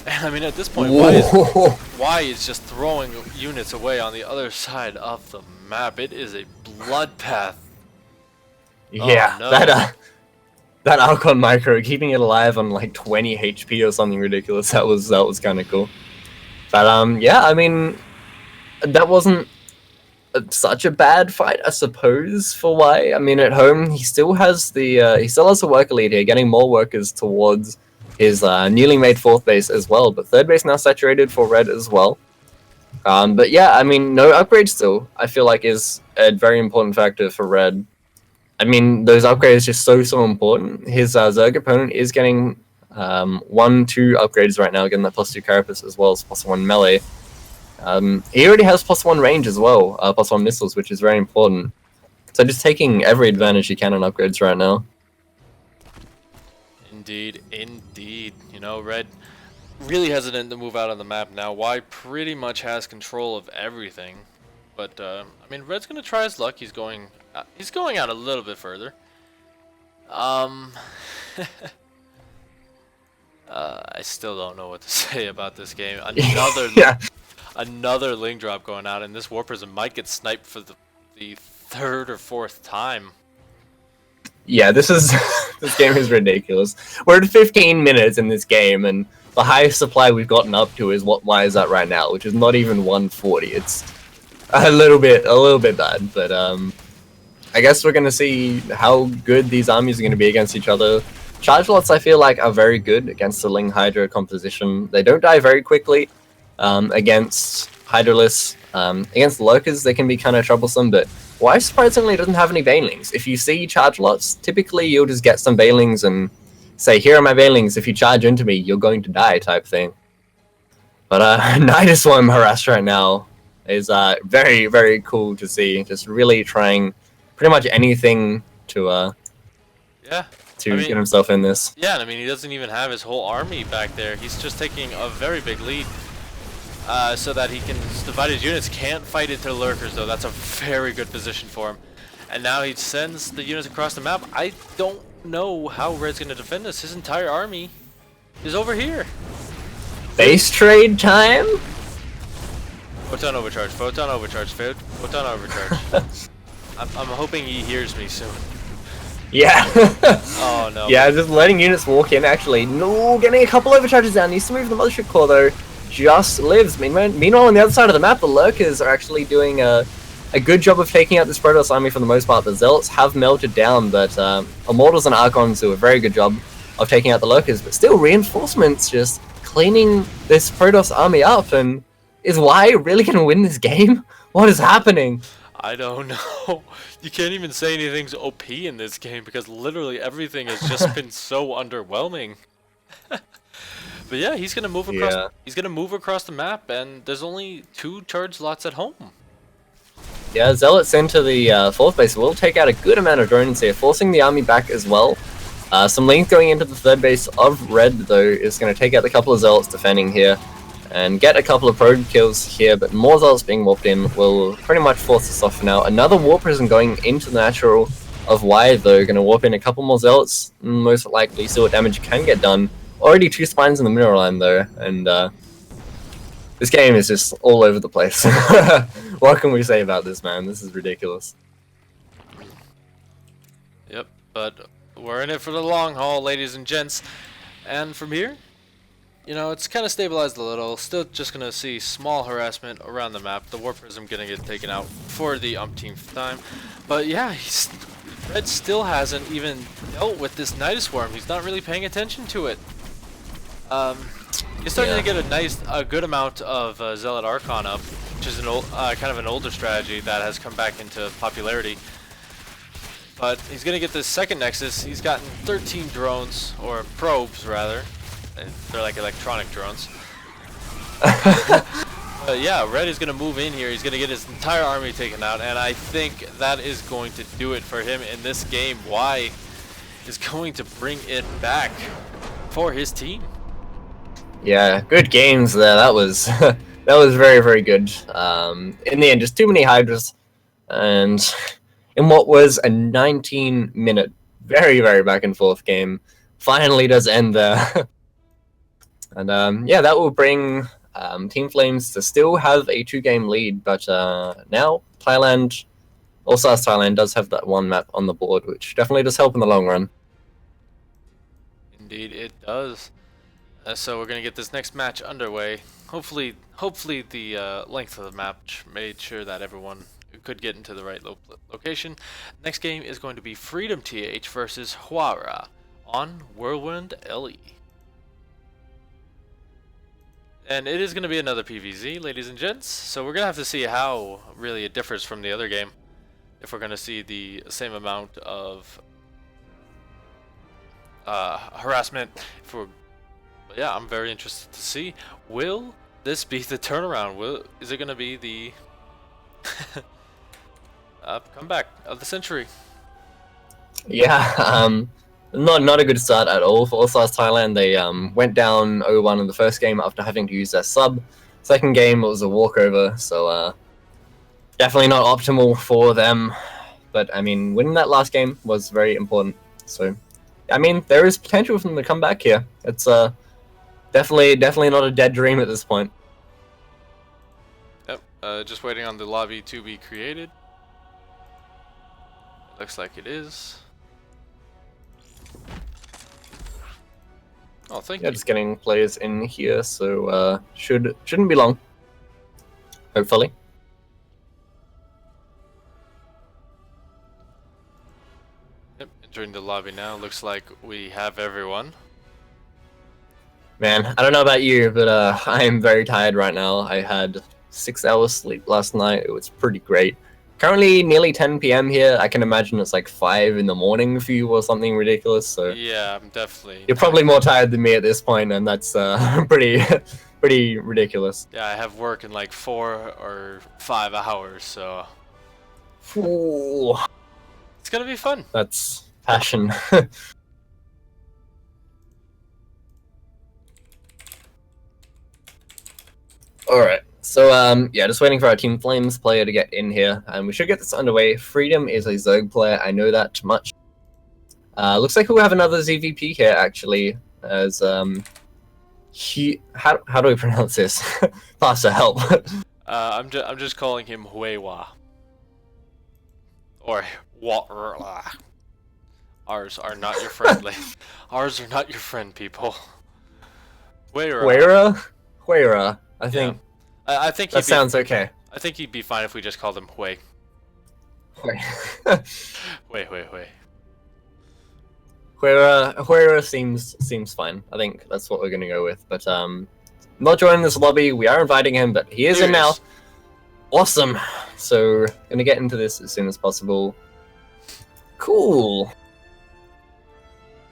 And I mean, at this point, Y is just throwing units away on the other side of the map. It is a bloodbath. Yeah, oh, no. that Archon micro, keeping it alive on like 20 HP or something ridiculous. That was kind of cool. But yeah, I mean, that wasn't such a bad fight, I suppose, for Y. I mean, at home, he still has a worker lead here, getting more workers towards his newly made fourth base as well. But third base now saturated for Red as well. But yeah, I mean, no upgrades still, I feel like, is a very important factor for Red. I mean, those upgrades are just so important. His Zerg opponent is getting 1-2 upgrades right now, getting that +2 carapace as well as +1 melee. He already has +1 range as well, +1 missiles, which is very important. So just taking every advantage he can on upgrades right now. Indeed. You know, Red really hesitant to move out on the map now. Y pretty much has control of everything. But I mean, Red's gonna try his luck. He's going out a little bit further. I still don't know what to say about this game. Another Yeah. another Ling drop going out, and this War Prism might get sniped for the third or fourth time. Yeah, this game is ridiculous. We're at 15 minutes in this game, and the highest supply we've gotten up to is why is that right now, which is not even 140. It's a little bit bad, but I guess we're gonna see how good these armies are gonna be against each other. Charge lots, I feel like, are very good against the Ling Hydra composition. They don't die very quickly. Against Hydralisk, against Lurkers, they can be kind of troublesome, but why surprisingly doesn't have any Banelings? If you see charge lots, typically you'll just get some Banelings and say, here are my Banelings, if you charge into me, you're going to die, type thing. But Nidus Worm harassed right now is very, very cool to see. Just really trying pretty much anything to Yeah. get himself in this. Yeah, and I mean, he doesn't even have his whole army back there. He's just taking a very big lead so that he can divide his units. Can't fight into the Lurkers, though. That's a very good position for him. And now he sends the units across the map. I don't know how Red's going to defend this. His entire army is over here. Base trade time? Photon overcharge, photon overcharge, photon overcharge. I'm hoping he hears me soon. Yeah. Oh no. Yeah, just letting units walk in, actually. No, getting a couple overcharges down. Needs to move the Mothership Core, though. Just lives. Meanwhile, on the other side of the map, the Lurkers are actually doing a good job of taking out this Protoss army for the most part. The Zealots have melted down, but Immortals and Archons do a very good job of taking out the Lurkers. But still, reinforcements just cleaning this Protoss army up, and is why really going to win this game? What is happening? I don't know. You can't even say anything's OP in this game because literally everything has just been so underwhelming. But yeah, he's gonna move across. Yeah. He's gonna move across the map, and there's only 2 charge lots at home. Yeah, Zealots into the 4th base will take out a good amount of drones here, forcing the army back as well. Some Lings going into the 3rd base of Red, though, is going to take out a couple of Zealots defending here and get a couple of probe kills here, but more Zealots being warped in will pretty much force this off for now. Another War Prison going into the natural of Y, though, going to warp in a couple more Zealots, most likely see what damage can get done. Already 2 spines in the mineral line, though, and this game is just all over the place. What can we say about this, man? This is ridiculous. Yep, but we're in it for the long haul, ladies and gents. And from here, you know, it's kind of stabilized a little. Still just going to see small harassment around the map. The War Prism going to get taken out for the umpteenth time. But yeah, Red still hasn't even dealt with this Nidus Worm. He's not really paying attention to it. He's starting to get a good amount of Zealot Archon up, which is an old, kind of an older strategy that has come back into popularity. But he's gonna get this second Nexus. He's gotten 13 drones, or probes rather. They're like electronic drones. Yeah, Red is gonna move in here. He's gonna get his entire army taken out, and I think that is going to do it for him in this game. Y is going to bring it back for his team. Yeah, good games there. That was that was very, very good. In the end, just too many Hydras, and in what was a 19-minute, very, very back and forth game, finally does end there. And yeah, that will bring Team Flames to still have a 2-game lead, but now Thailand, All Stars Thailand, does have that 1 map on the board, which definitely does help in the long run. Indeed, it does. So we're gonna get this next match underway. Hopefully the length of the match made sure that everyone could get into the right location. Next game is going to be Freedom TH versus Huara on Whirlwind LE. And it is going to be another PVZ, ladies and gents. So we're going to have to see how really it differs from the other game. If we're going to see the same amount of harassment. But yeah, I'm very interested to see. Will this be the turnaround? Is it going to be the comeback of the century? Yeah, not a good start at all for All Stars Thailand. They went down 0-1 in the first game after having to use their sub. Second game, it was a walkover, so definitely not optimal for them. But I mean, winning that last game was very important. So, I mean, there is potential for them to come back here. It's definitely not a dead dream at this point. Yep. Just waiting on the lobby to be created. Looks like it is. Oh, thank Yeah, you. just getting players in here, so shouldn't be long. Hopefully. Yep. Entering the lobby now. Looks like we have everyone. Man, I don't know about you, but I am very tired right now. I had 6 hours sleep last night. It was pretty great. Currently nearly 10 p.m. here. I can imagine it's like 5 in the morning for you or something ridiculous. So Yeah, I'm definitely. you're probably more tired than me at this point, and that's pretty pretty ridiculous. Yeah, I have work in like 4 or 5 hours, so Ooh, it's gonna be fun. that's passion. All right. So yeah, just waiting for our Team Flames player to get in here, and we should get this underway. Freedom is a Zerg player. I know that much. Looks like we have another ZVP here actually. As how do we pronounce this? Pastor, help. I'm just calling him Huewa. Or what? Ours are not your friendly. Ours are not your friend, people. Huera. I think I think that sounds okay. I think he'd be fine if we just called him Hui. Huera Hui. seems fine. I think that's what we're gonna go with. But not joining this lobby. We are inviting him, but he is in now. Awesome. So gonna get into this as soon as possible. Cool.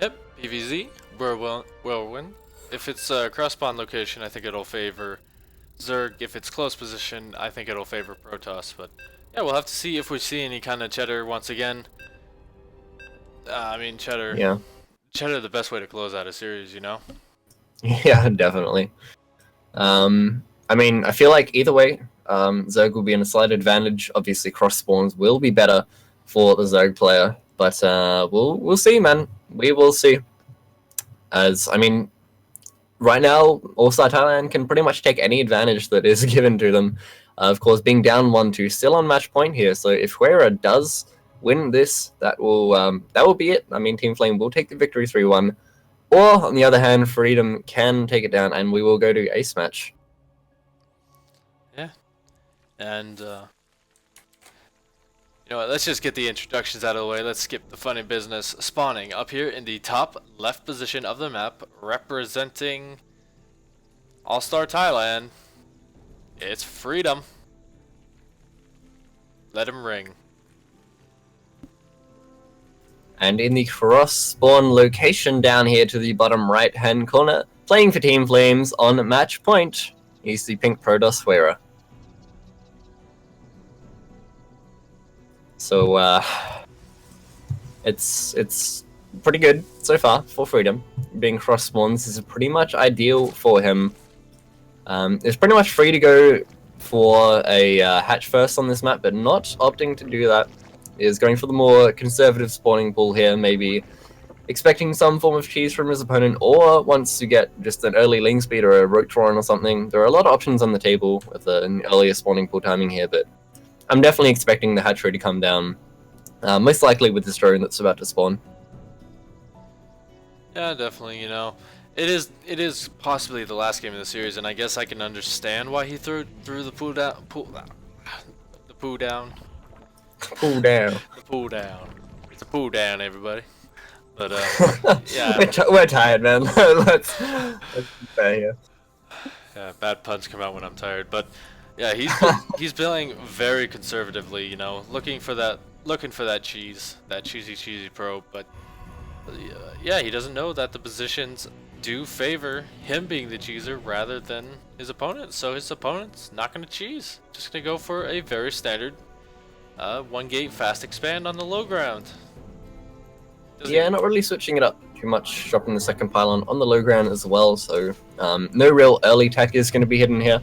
Yep, PVZ, Whirlwind. If it's a cross-spawn location, I think it'll favor Zerg. If it's close position, I think it'll favor Protoss. But yeah, we'll have to see if we see any kind of cheddar once again. I mean, cheddar. Yeah. Cheddar, the best way to close out a series, you know? Yeah, definitely. I mean, I feel like either way, Zerg will be in a slight advantage. Obviously, cross spawns will be better for the Zerg player, but we'll see, man. We will see. As I mean, right now, All-Star Thailand can pretty much take any advantage that is given to them. Of course, being down 1-2, still on match point here. So if Huera does win this, that will be it. I mean, Team Flame will take the victory 3-1. Or, on the other hand, Freedom can take it down, and we will go to ace match. Yeah. And, you know what, let's just get the introductions out of the way. Let's skip the funny business. Spawning up here in the top left position of the map, representing All-Star Thailand, it's Freedom. Let him ring. And in the cross-spawn location down here to the bottom right-hand corner, playing for Team Flames on match point, is the pink Protoss Huera. So, it's pretty good so far for Freedom. Being cross spawns is pretty much ideal for him. It's pretty much free to go for a hatch first on this map, but not opting to do that. Is going for the more conservative spawning pool here, maybe expecting some form of cheese from his opponent, or wants to get just an early ling speed or a rogue Tron or something. There are a lot of options on the table with an earlier spawning pool timing here, but I'm definitely expecting the hatchery to come down, most likely with this drone that's about to spawn. Yeah, definitely, you know. It is possibly the last game of the series, and I guess I can understand why he threw the poo down. The poo down. Pull down. The poo down. It's a poo down, everybody. But yeah. We're tired, man. let's be fair here. Yeah, bad puns come out when I'm tired, but yeah, he's playing very conservatively, you know, looking for that cheese, that cheesy probe, but yeah, he doesn't know that the positions do favor him being the cheeser rather than his opponent. So his opponent's not going to cheese, just going to go for a very standard 1 gate fast expand on the low ground. Yeah, not really switching it up too much, dropping the second pylon on the low ground as well, so no real early tech is going to be hidden here.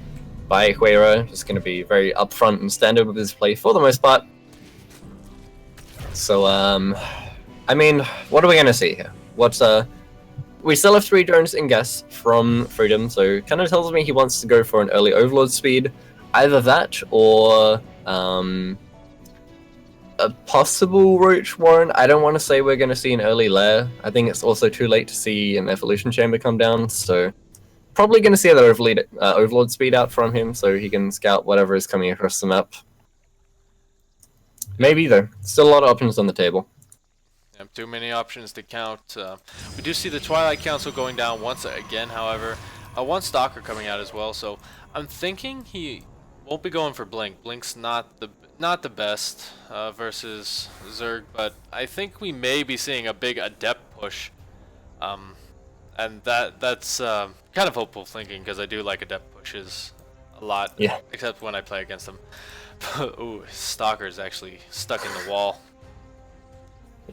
by Huera. Just going to be very upfront and standard with his play for the most part. So, I mean, what are we going to see here? We still have 3 drones in gas from Freedom, so kind of tells me he wants to go for an early Overlord speed. Either that or a possible Roach Warren. I don't want to say we're going to see an early Lair. I think it's also too late to see an Evolution Chamber come down, so probably going to see that Overlord speed out from him so he can scout whatever is coming across the map. Maybe, though. Still a lot of options on the table. Too many options to count. We do see the Twilight Council going down once again, however. One Stalker coming out as well, so I'm thinking he won't be going for Blink. Blink's not the best versus Zerg, but I think we may be seeing a big Adept push. And that's kind of hopeful thinking, because I do like Adept pushes a lot, except when I play against them. Ooh, Stalker's actually stuck in the wall.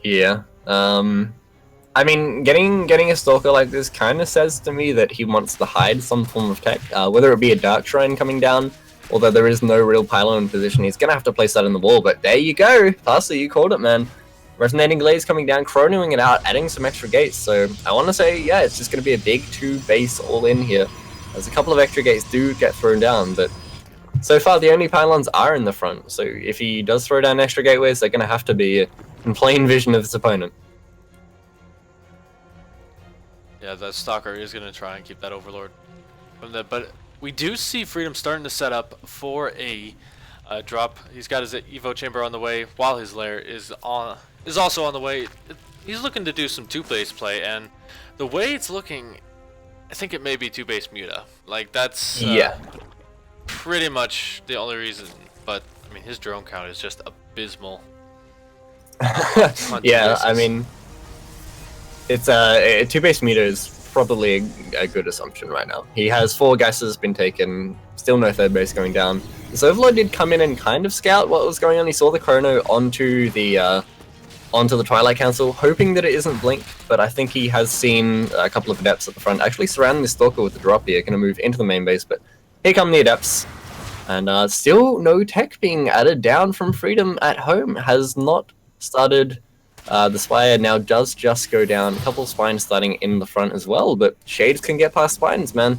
Yeah. I mean, getting a Stalker like this kind of says to me that he wants to hide some form of tech, whether it be a Dark Shrine coming down, although there is no real pylon in position. He's going to have to place that in the wall, but there you go. Pastor, you called it, man. Resonating Glaze coming down, chronoing it out, adding some extra gates. So I want to say, yeah, it's just going to be a big 2-base all-in here. As a couple of extra gates do get thrown down, but so far the only pylons are in the front. So if he does throw down extra gateways, they're going to have to be in plain vision of his opponent. Yeah, that Stalker is going to try and keep that Overlord from that, but we do see Freedom starting to set up for a drop. He's got his Evo Chamber on the way, while his Lair is also on the way. He's looking to do some 2-base play, and the way it's looking, I think it may be 2-base Muta. Like, that's pretty much the only reason, but I mean, his drone count is just abysmal. Yeah, I mean, it's a 2-base Muta is probably a good assumption right now. He has 4 gases been taken, still no 3rd base going down. This Overlord did come in and kind of scout what was going on. He saw the chrono onto the Twilight Council, hoping that it isn't Blink, but I think he has seen a couple of Adepts at the front, actually surrounding the Stalker with the drop here, going to move into the main base, but here come the Adepts. And still no tech being added down from Freedom at home. Has not started. The Spire now does just go down. A couple of Spines starting in the front as well, but Shades can get past Spines, man.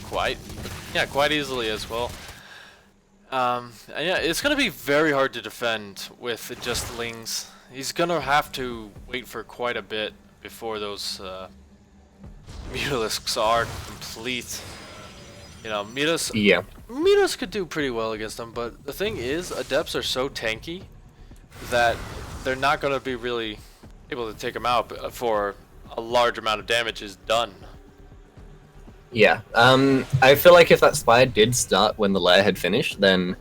Quite easily as well. Yeah, it's going to be very hard to defend with just Lings. He's going to have to wait for quite a bit before those Mutalisks are complete. You know, Mutas could do pretty well against them, but the thing is, Adepts are so tanky that they're not going to be really able to take them out before a large amount of damage is done. Yeah, I feel like if that Spire did start when the Lair had finished, then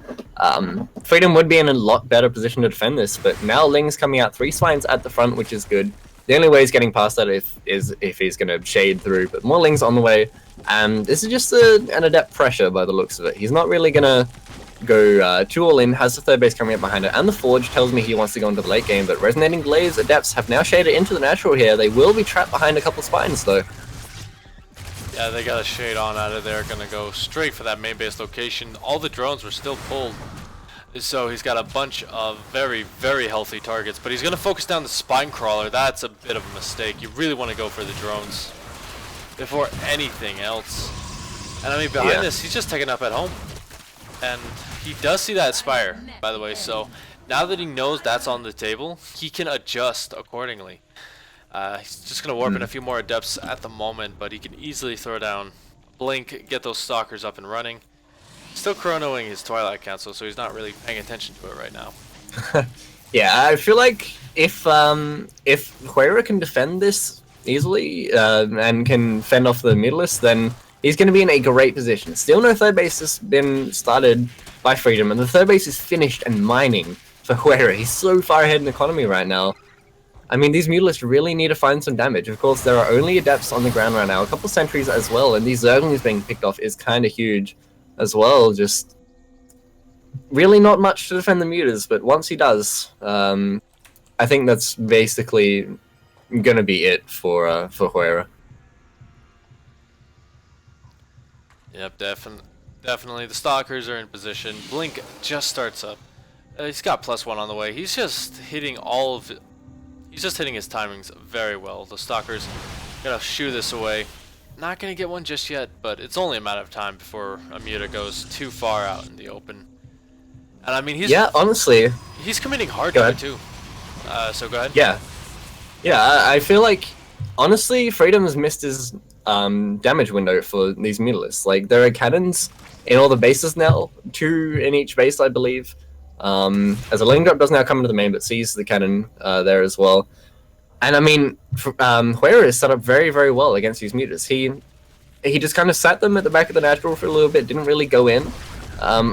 Freedom would be in a lot better position to defend this, but now Ling's coming out 3 Spines at the front, which is good. The only way he's getting past that is if he's going to shade through, but more Ling's on the way, and this is just an Adept pressure by the looks of it. He's not really going to go 2 all in, has the 3rd base coming up behind it, and the Forge tells me he wants to go into the late game, but Resonating Glaze Adepts have now shaded into the natural here. They will be trapped behind a couple Spines, though. Yeah, they got a shade on out of there, gonna go straight for that main base location. All the drones were still pulled, so he's got a bunch of very, very healthy targets, but he's gonna focus down the Spine Crawler. That's a bit of a mistake. You really want to go for the drones before anything else. And I mean, behind this, he's just taking up at home. And he does see that Spire, by the way, so now that he knows that's on the table, he can adjust accordingly. He's just going to warp in a few more Adepts at the moment, but he can easily throw down Blink, get those Stalkers up and running. Still chronoing his Twilight Council, so he's not really paying attention to it right now. Yeah, I feel like if Huera can defend this easily and can fend off the Mutalisk, then he's going to be in a great position. Still no 3rd base has been started by Freedom, and the 3rd base is finished and mining for Huera. He's so far ahead in economy right now. I mean, these Mutalisks really need to find some damage. Of course, there are only Adepts on the ground right now, a couple sentries as well, and these Zerglings being picked off is kind of huge as well. Just really not much to defend the Mutas, but once he does, I think that's basically going to be it for Huera. Yep, definitely. The Stalkers are in position. Blink just starts up. He's got +1 on the way. He's just hitting all of it. He's just hitting his timings very well. The Stalkers gonna shoo this away. Not gonna get one just yet, but it's only a matter of time before a Muta goes too far out in the open. And I mean, honestly, he's committing hard Go to it ahead. too. So go ahead. yeah. I feel like, honestly, Freedom has missed his damage window for these Mutalists. Like, there are cannons in all the bases now, 2 in each base, I believe. As a lane drop does now come into the main, but sees the cannon there as well. And I mean, Huera is set up very, very well against these Mutas. He just kind of sat them at the back of the natural for a little bit, didn't really go in.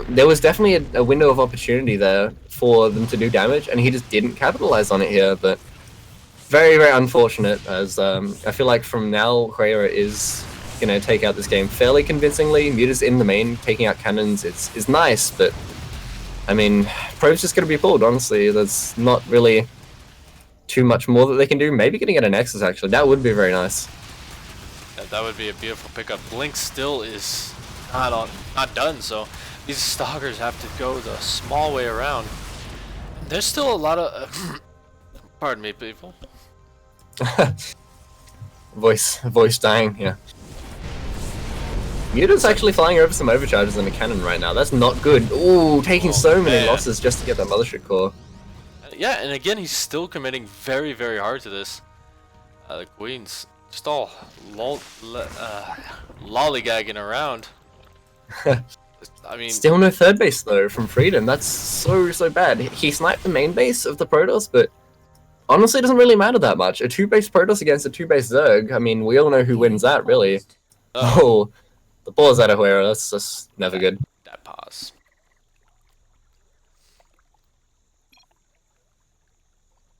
There was definitely a window of opportunity there for them to do damage, and he just didn't capitalize on it here. But very, very unfortunate, as I feel like from now, Huera is going to take out this game fairly convincingly. Muta's in the main, taking out cannons is nice, but I mean, Probe's just going to be pulled, honestly. There's not really too much more that they can do. Maybe getting at a Nexus, actually. That would be very nice. Yeah, that would be a beautiful pickup. Blink still is not done, so these Stalkers have to go the small way around. There's still a lot of... pardon me, people. voice dying, yeah. Muta's actually flying over some overcharges in a cannon right now. That's not good. Ooh, taking so many man. losses just to get that Mothership core. Yeah, and again, he's still committing very, very hard to this. The Queen's just all lollygagging around. I mean, Still no third base though from Freedom. That's so bad. He sniped the main base of the Protoss, but honestly, it doesn't really matter that much. A 2-base Protoss against a 2-base Zerg. I mean, we all know who wins that, really. Oh, the ball's out of Huera. That's just never good. that pause.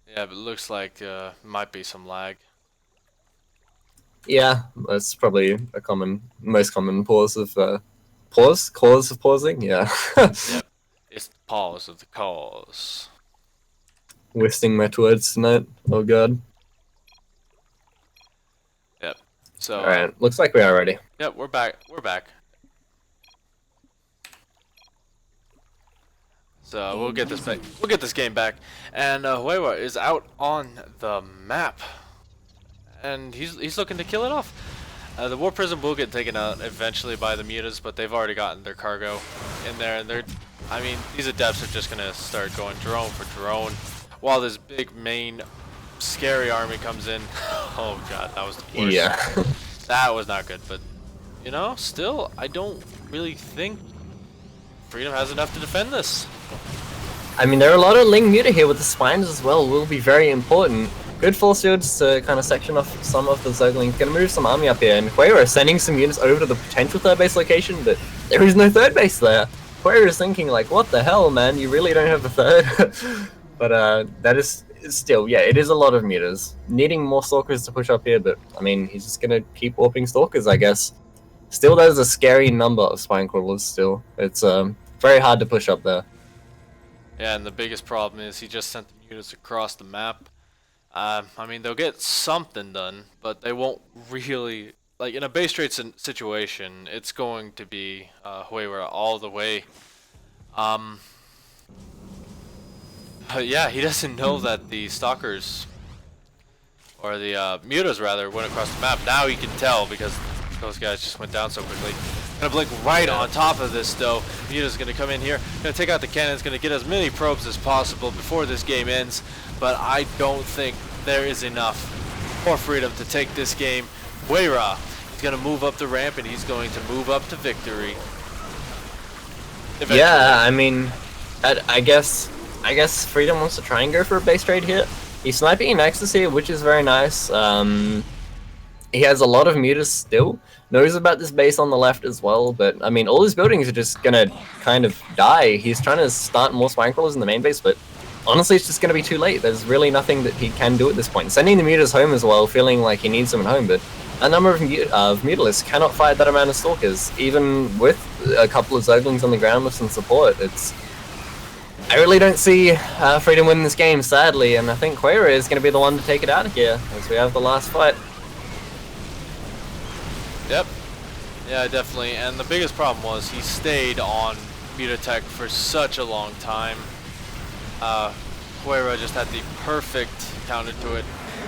Yeah, but it looks like might be some lag. Yeah, that's probably a most common cause of pausing. Yeah, Yep, it's the pause of the cause. wasting my words tonight. Oh god. Yep. So. All right, looks like we are ready. Yep, we're back. We're back. So we'll get this back. We'll get this game back. And Huewa is out on the map, and he's looking to kill it off. The War Prism will get taken out eventually by the Mutas, but they've already gotten their cargo in there, and I mean, these Adepts are just gonna start going drone for drone, while this big main scary army comes in. Oh god, that was the worst. Yeah. That was not good, but you know, still, I don't really think Freedom has enough to defend this. I mean, there are a lot of Ling Muta here with the spines as well. Will be very important. Good force shields to kind of section off some of the Zerglings. Gonna move some army up here, and Huera is sending some units over to the potential third base location, but there is no third base there. Huera is thinking like, what the hell, man? You really don't have a third? But that is still, yeah, it is a lot of Mutas. Needing more Stalkers to push up here, but I mean, he's just gonna keep warping Stalkers, I guess. Still, there's a scary number of Spine Crawlers still. It's very hard to push up there. Yeah, and the biggest problem is he just sent the Mutas across the map. I mean, they'll get something done, but they won't really, like, in a base trade situation, it's going to be Huewa all the way. But yeah, he doesn't know that the Stalkers, or the Mutas rather, went across the map. Now he can tell because those guys just went down so quickly. Gonna blink right on top of this though. Muta's gonna come in here, gonna take out the cannons, gonna get as many probes as possible before this game ends. But I don't think there is enough for Freedom to take this game. Huewa is gonna move up the ramp, and he's going to move up to victory. Eventually. Yeah, I mean, I guess Freedom wants to try and go for a base trade here. He's sniping Nexus here, which is very nice. He has a lot of Mutas still. Knows about this base on the left as well, but I mean, all his buildings are just gonna kind of die. He's trying to start more Spine Crawlers in the main base, but honestly, it's just gonna be too late. There's really nothing that he can do at this point. Sending the Mutas home as well, feeling like he needs them at home, but a number of Mutalists cannot fight that amount of Stalkers, even with a couple of Zerglings on the ground with some support. I really don't see Freedom winning this game, sadly, and I think Huewa is going to be the one to take it out of here, as we have the last fight. Yep. Yeah, definitely. And the biggest problem was he stayed on metaTech for such a long time. Huera just had the perfect counter to it.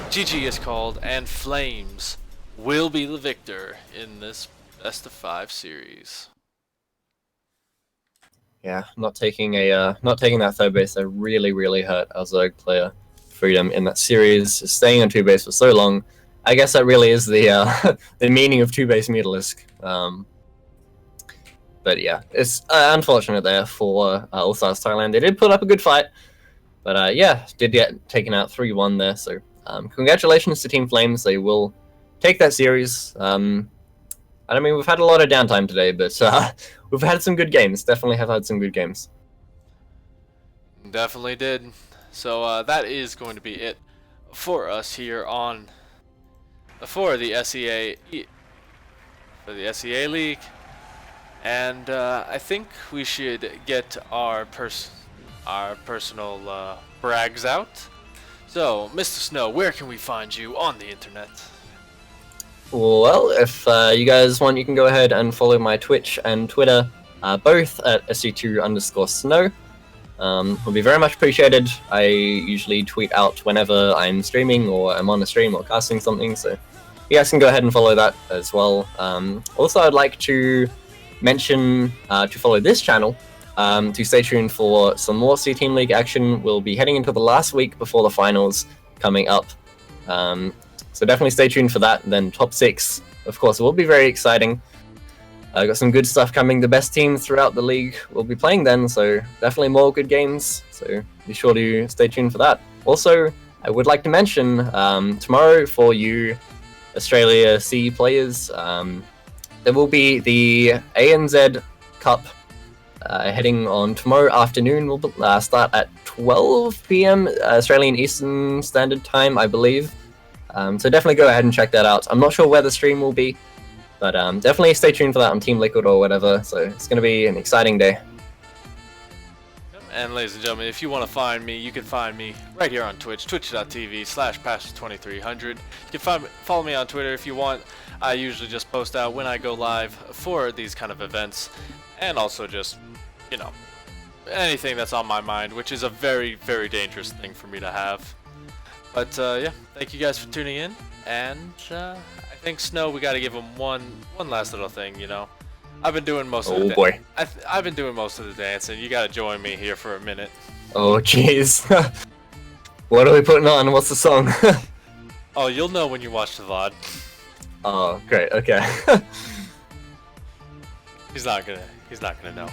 GG is called, and Flames will be the victor in this best of 5 series. Yeah, not taking that third base there really hurt our Zerg player Freedom in that series. Staying on 2 base for so long, I guess that really is the the meaning of 2 base Mutalisk. But yeah, it's unfortunate there for All Stars Thailand. They did put up a good fight, but yeah, did get taken out 3-1 there. So congratulations to Team Flames. They will take that series. I mean, we've had a lot of downtime today, but we've had some good games. Definitely have had some good games. Definitely did. So that is going to be it for us here on for the SEA League, and I think we should get our personal brags out. So, Mr. Snow, where can we find you on the internet? Well, if you guys want, you can go ahead and follow my Twitch and Twitter, both at SC2_Snow. Will be very much appreciated. I usually tweet out whenever I'm streaming or I'm on a stream or casting something, so you guys can go ahead and follow that as well. Also, I'd like to mention to follow this channel, to stay tuned for some more C Team League action. We'll be heading into the last week before the finals coming up. So definitely stay tuned for that. And then top 6, of course, will be very exciting. I got some good stuff coming. The best teams throughout the league will be playing then, so definitely more good games. So be sure to stay tuned for that. Also, I would like to mention tomorrow for you Australia C players, there will be the ANZ Cup heading on tomorrow afternoon. We'll start at 12 p.m. Australian Eastern Standard Time, I believe. So definitely go ahead and check that out. I'm not sure where the stream will be, but definitely stay tuned for that on Team Liquid or whatever. So it's going to be an exciting day. And ladies and gentlemen, if you want to find me, you can find me right here on Twitch, twitch.tv/pastor2300. You can follow me on Twitter if you want. I usually just post out when I go live for these kind of events, and also just, you know, anything that's on my mind, which is a very, very dangerous thing for me to have. But yeah, thank you guys for tuning in, and I think Snow, we got to give him one last little thing, you know. I've been doing most of the boy. I've been doing most of the dancing. You gotta join me here for a minute. Oh jeez. What are we putting on? What's the song? Oh, you'll know when you watch the VOD. Oh, great. Okay. He's not gonna know.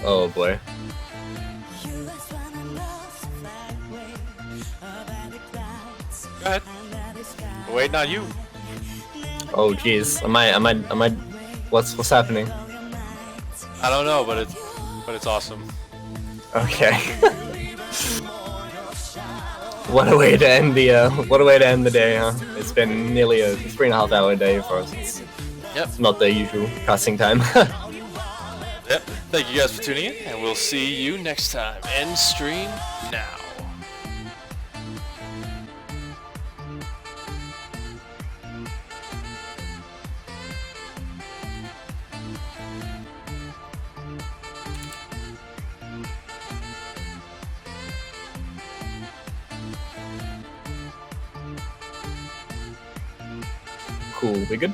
Oh boy. Go ahead. We're waiting on you. Oh jeez. Am I? What's happening? I don't know, but it's awesome. Okay. What a way to end the day, huh? It's been nearly a 3.5 hour day for us. It's not the usual casting time. Yep. Thank you guys for tuning in, and we'll see you next time. End stream now. Cool. We good?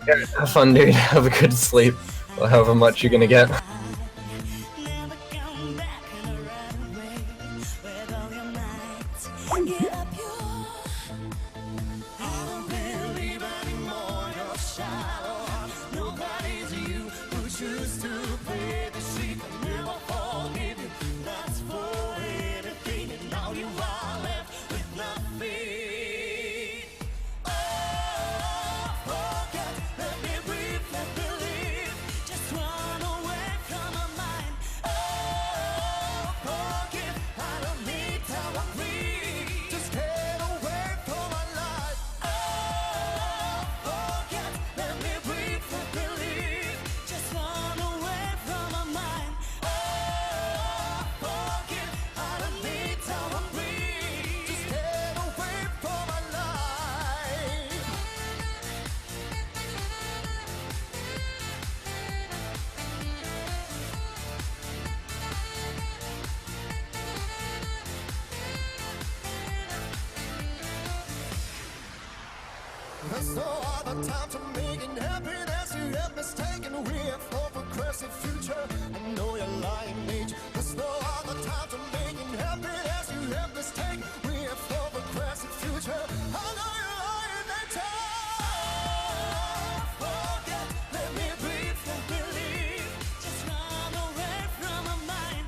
Yeah, have fun, dude. Have a good sleep, or however much you're gonna get. Just run away from my mind. There's no other time to making happiness you have mistaken. We have no progressive future. I know you're lying, nature. There's no other time to making happiness you have mistaken. We have no progressive future. I know you're lying, nature. Forget, let me breathe, let me leave. Just run away from my mind.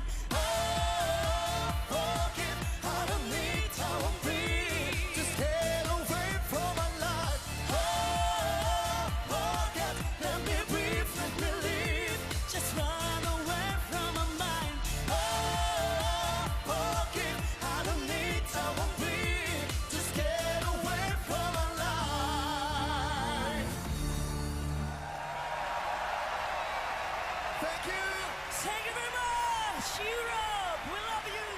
Forget, I don't need, I won't breathe. Just get away from my life. Forget, let me breathe, let me leave. Just run away from my mind. Forget, I don't need, I won't breathe. Just get away from my life. Thank you. Thank you very much, Europe. We love you.